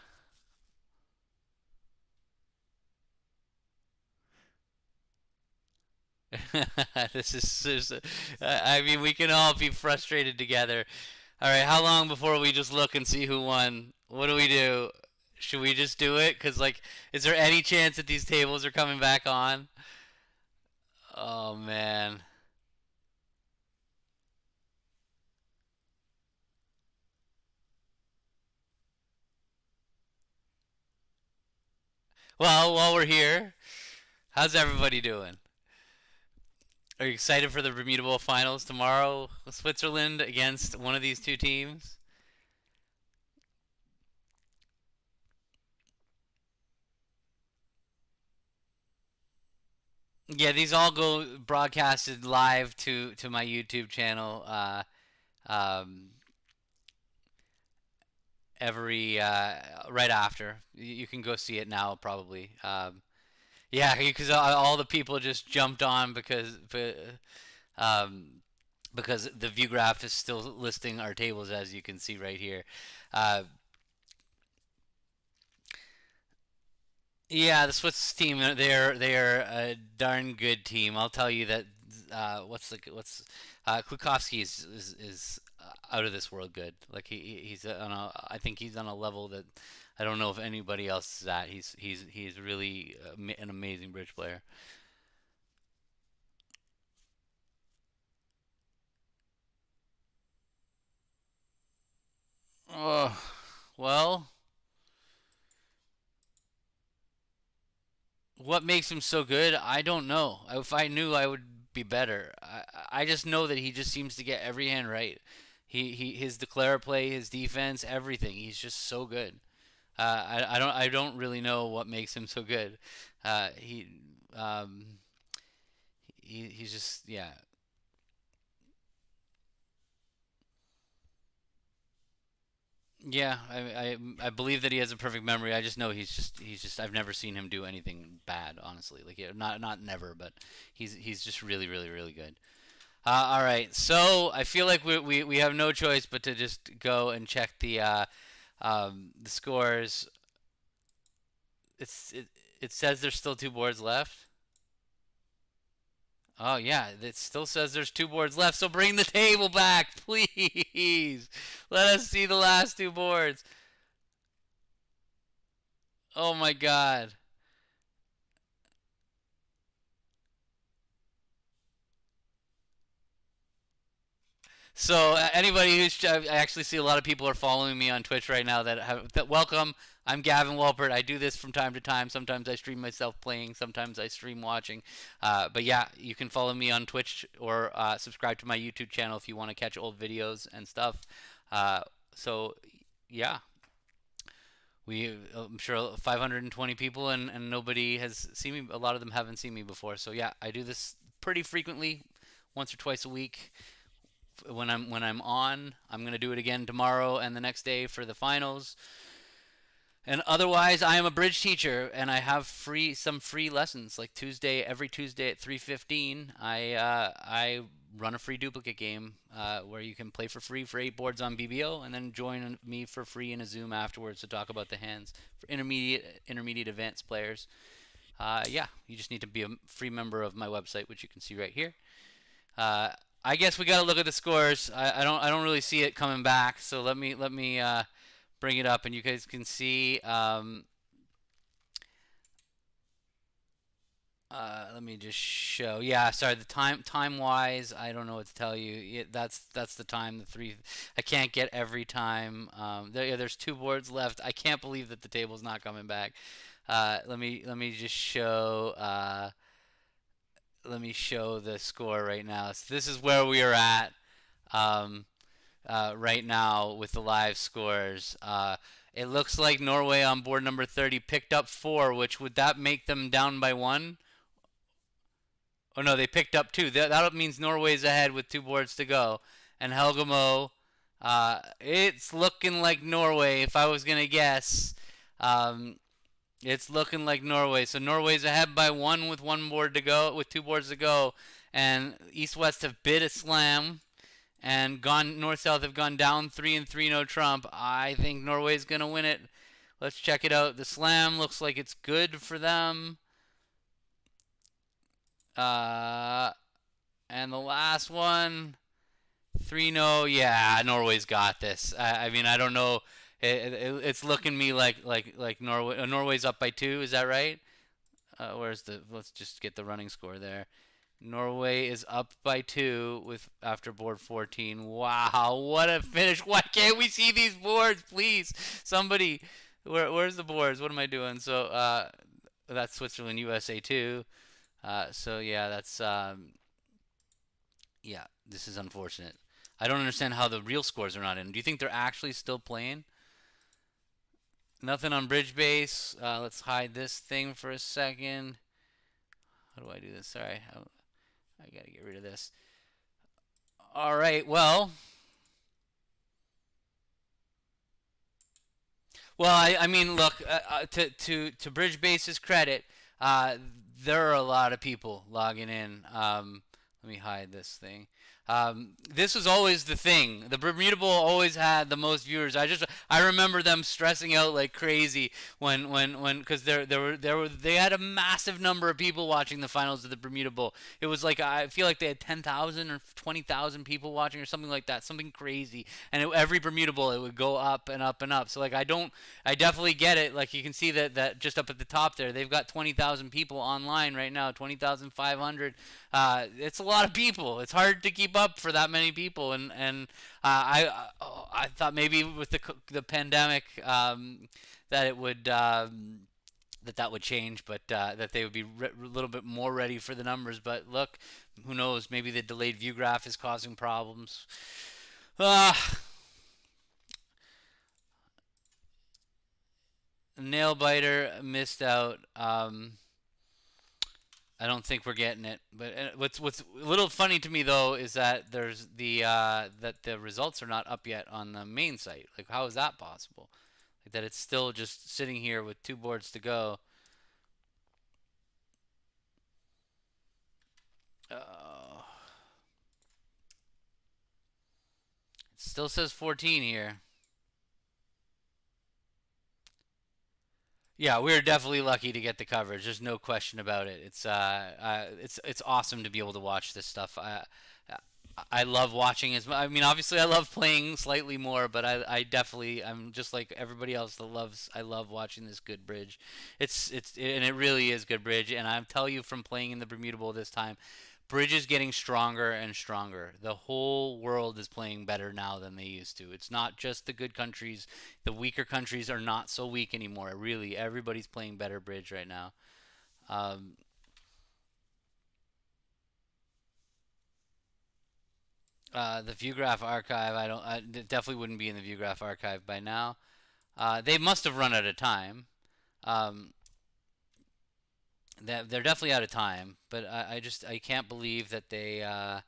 I mean, we can all be frustrated together. All right, how long before we just look and see who won? What do we do? Should we just do it? Cause like, is there any chance that these tables are coming back on? Oh man. Well, while we're here, how's everybody doing? Are you excited for the Bermuda Bowl finals tomorrow? Switzerland against one of these two teams? Yeah, these all go broadcasted live to my YouTube channel. Um, every right after. You can go see it now, probably. Yeah, because all the people just jumped on um, because the Viewgraph is still listing our tables, as you can see right here. Uh, yeah, the Swiss team, they're a darn good team. I'll tell you that. What's Klukowski is out of this world good. Like he's on a I think he's on a level that I don't know if anybody else is at. He's really an amazing bridge player. Oh, well, what makes him so good? I don't know. If I knew, I would be better. I just know that he just seems to get every hand right. His declare play, his defense, everything. He's just so good. I don't really know what makes him so good. He um, he's just yeah. Yeah, I believe that he has a perfect memory. I just know he's just I've never seen him do anything bad, honestly. Like yeah, not never, but he's just really good. All right, so I feel like we have no choice but to just go and check the scores. It says there's still two boards left. Oh yeah, it still says there's two boards left. So bring the table back, please. Let us see the last two boards. Oh my god. So anybody who's I actually see a lot of people are following me on Twitch right now that welcome. I'm Gavin Walpert. I do this from time to time. Sometimes I stream myself playing. Sometimes I stream watching. But yeah, you can follow me on Twitch or subscribe to my YouTube channel if you want to catch old videos and stuff. So yeah, I'm sure 520 people and nobody has seen me. A lot of them haven't seen me before. So yeah, I do this pretty frequently, once or twice a week when I'm on. I'm gonna do it again tomorrow and the next day for the finals. And otherwise, I am a bridge teacher, and I have some free lessons. Like every Tuesday at 3:15, I run a free duplicate game where you can play for free for 8 boards on BBO, and then join me for free in a Zoom afterwards to talk about the hands for intermediate advanced players. Yeah, you just need to be a free member of my website, which you can see right here. Uh, I guess we got to look at the scores. I don't really see it coming back. So let me bring it up, and you guys can see. Let me just show. Yeah, sorry. The time wise, I don't know what to tell you. That's the time. The three. I can't get every time. There's 2 boards left. I can't believe that the table's not coming back. Let me just show. Let me show the score right now. So this is where we are at um, right now with the live scores. It looks like Norway on board number 30 picked up 4, which would that make them down by 1? Oh no, they picked up 2. That means Norway's ahead with 2 boards to go. And Helgamo, it's looking like Norway if I was gonna guess. Um, it's looking like Norway. So Norway's ahead by 1 with 1 board to go, with 2 boards to go, and East West have bid a slam and gone North South have gone down 3 and 3 no trump. I think Norway's gonna win it. Let's check it out. The slam looks like it's good for them. Uh, and the last one, 3 no. Yeah, Norway's got this. I mean, I don't know. It's looking me like Norway. Norway's up by 2. Is that right? Where's the? Let's just get the running score there. Norway is up by 2 with after board 14. Wow, what a finish! Why can't we see these boards, please? Somebody, where's the boards? What am I doing? So that's Switzerland, USA 2. So yeah, that's yeah. This is unfortunate. I don't understand how the real scores are not in. Do you think they're actually still playing? Nothing on bridge base. Let's hide this thing for a second. How do I do this? Sorry, I gotta get rid of this. All right. Well, I mean, look, to Bridge Base's credit, uh, there are a lot of people logging in. Let me hide this thing. This was always the thing. The Bermuda Bowl always had the most viewers. I remember them stressing out like crazy when because they had a massive number of people watching the finals of the Bermuda Bowl. It was like I feel like they had 10,000 or 20,000 people watching or something like that, something crazy. And every Bermuda Bowl it would go up and up and up. So like I definitely get it. Like you can see that just up at the top there, they've got 20,000 people online right now, 20,500. It's a lot of people. It's hard to keep up for that many people, and I thought maybe with the pandemic that it would that would change, but that they would be a little bit more ready for the numbers. But look, who knows? Maybe the delayed Viewgraph is causing problems. Uh, Nail biter missed out. I don't think we're getting it. But what's a little funny to me though is that there's that the results are not up yet on the main site. Like how is that possible? Like that it's still just sitting here with 2 boards to go. Uh, it still says 14 here. Yeah, we're definitely lucky to get the coverage. There's no question about it. It's awesome to be able to watch this stuff. I love watching as I mean, obviously I love playing slightly more, but I definitely I'm just like everybody else that loves I love watching this good bridge. And it really is good bridge, and I'm tell you from playing in the Bermuda Bowl this time, bridge is getting stronger and stronger. The whole world is playing better now than they used to. It's not just the good countries. The weaker countries are not so weak anymore. Really, everybody's playing better bridge right now. Um, the Viewgraph archive, I don't, it definitely wouldn't be in the Viewgraph archive by now. They must have run out of time. Um, they're definitely out of time, but I can't believe that they. Uh,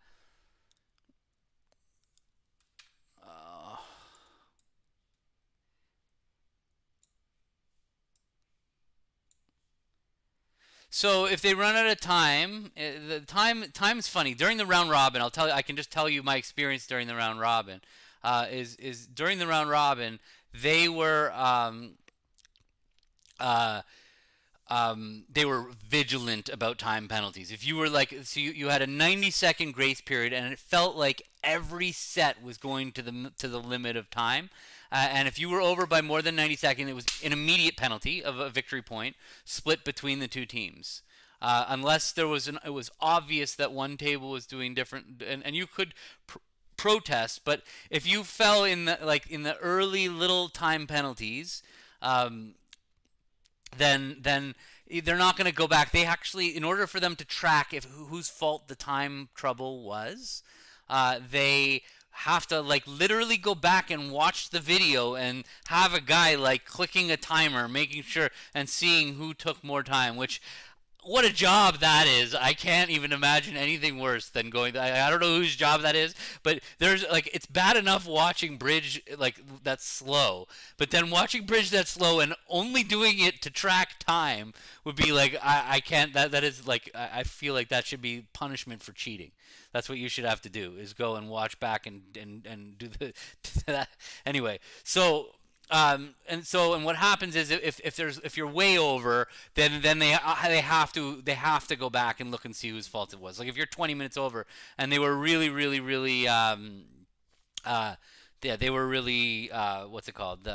so if they run out of time, the time's funny during the round robin. I'll tell you. I can just tell you my experience during the round robin. Is during the round robin they were uh, they were vigilant about time penalties. If you were like, so you had a 90-second grace period, and it felt like every set was going to the limit of time. And if you were over by more than 90 seconds, it was an immediate penalty of a victory point split between the two teams. Unless it was obvious that one table was doing different, and you could protest. But if you fell in the early little time penalties, um, then they're not going to go back. They actually, in order for them to track if whose fault the time trouble was, they have to like literally go back and watch the video and have a guy like clicking a timer, making sure and seeing who took more time, which what a job that is. I can't even imagine anything worse than going. I don't know whose job that is, but there's like it's bad enough watching bridge like that's slow, but then watching bridge that's slow and only doing it to track time would be like I can't. That is like I feel like that should be punishment for cheating. That's what you should have to do is go and watch back and do the that anyway. And what happens is if you're way over, then they have to go back and look and see whose fault it was. Like if you're 20 minutes over and they were really uh yeah, they were really what's it called,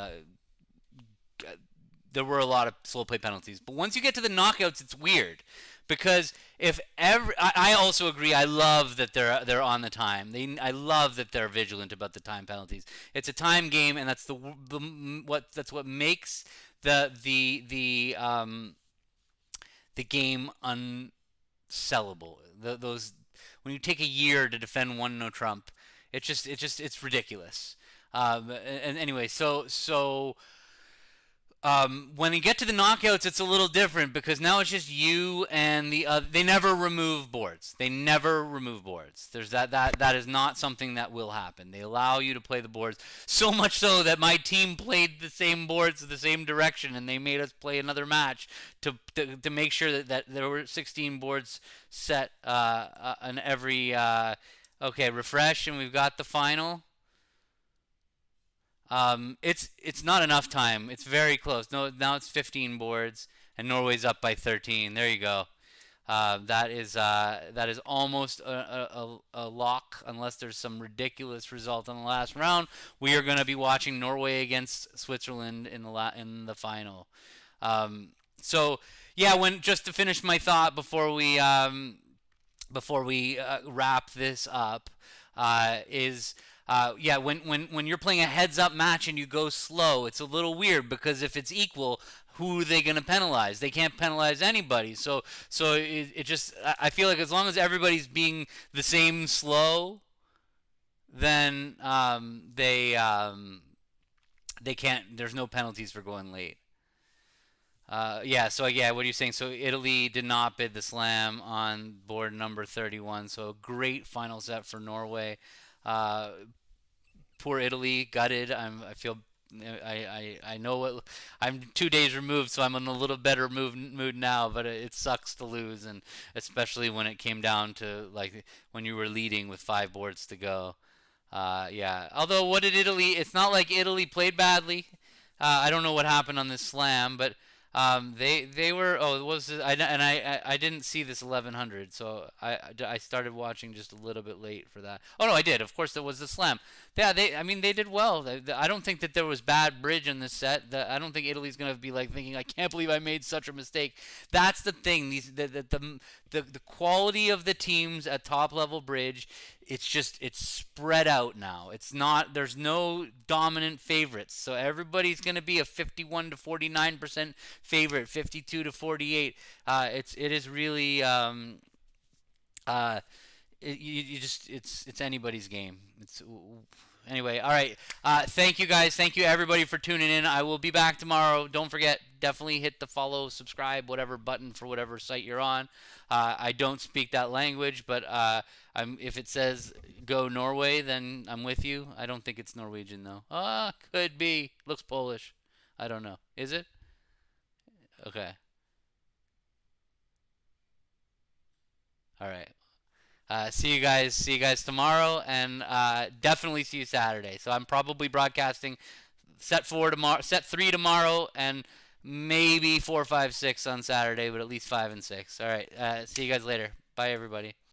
there were a lot of slow play penalties. But once you get to the knockouts, it's weird because if every I also agree. I love that they're on the time. I love that they're vigilant about the time penalties. It's a time game, and that's what makes the game unsellable. Those when you take a year to defend one no trump, it's ridiculous. And anyway, when you get to the knockouts, it's a little different because now it's just you and the other. They never remove boards. They never remove boards. There's that is not something that will happen. They allow you to play the boards so much so that my team played the same boards the same direction, and they made us play another match to make sure that there were 16 boards set on every. Okay, refresh, and we've got the final. It's not enough time. It's very close. No, now it's 15 boards, and Norway's up by 13. There you go. That is almost a lock unless there's some ridiculous result in the last round. We are going to be watching Norway against Switzerland in the final. So yeah, when just to finish my thought before we wrap this up, is yeah, when you're playing a heads up match and you go slow, it's a little weird because if it's equal, who are they going to penalize? They can't penalize anybody. So it just I feel like as long as everybody's being the same slow, then they can't. There's no penalties for going late. Yeah, so yeah, what are you saying? So Italy did not bid the slam on board number 31. So a great final set for Norway. Uh, Poor Italy, gutted. I feel I know what I'm 2 days removed, so I'm in a little better mood now. But it sucks to lose, and especially when it came down to like when you were leading with 5 boards to go. Yeah. Although what did Italy? It's not like Italy played badly. I don't know what happened on this slam, but They were. Oh, it was I didn't see this 1100, so I started watching just a little bit late for that. Oh no, I did. Of course, there was the slam. Yeah, I mean they did well. I don't think that there was bad bridge in this set. I don't think Italy's gonna be like thinking I can't believe I made such a mistake. That's the thing. The quality of the teams at top level bridge, it's spread out now. It's not There's no dominant favorites. So everybody's going to be a 51 to 49% favorite, 52 to 48. It is really uh you just it's anybody's game. It's Anyway, all right. Thank you guys. Thank you everybody for tuning in. I will be back tomorrow. Don't forget, definitely hit the follow, subscribe, whatever button for whatever site you're on. I don't speak that language, but if it says go Norway, then I'm with you. I don't think it's Norwegian though. Could be. Looks Polish. I don't know. Is it? Okay. All right. See you guys. See you guys tomorrow, and definitely see you Saturday. So I'm probably broadcasting set 3 tomorrow, and maybe 4, 5, 6 on Saturday, but at least 5 and 6. All right. See you guys later. Bye, everybody.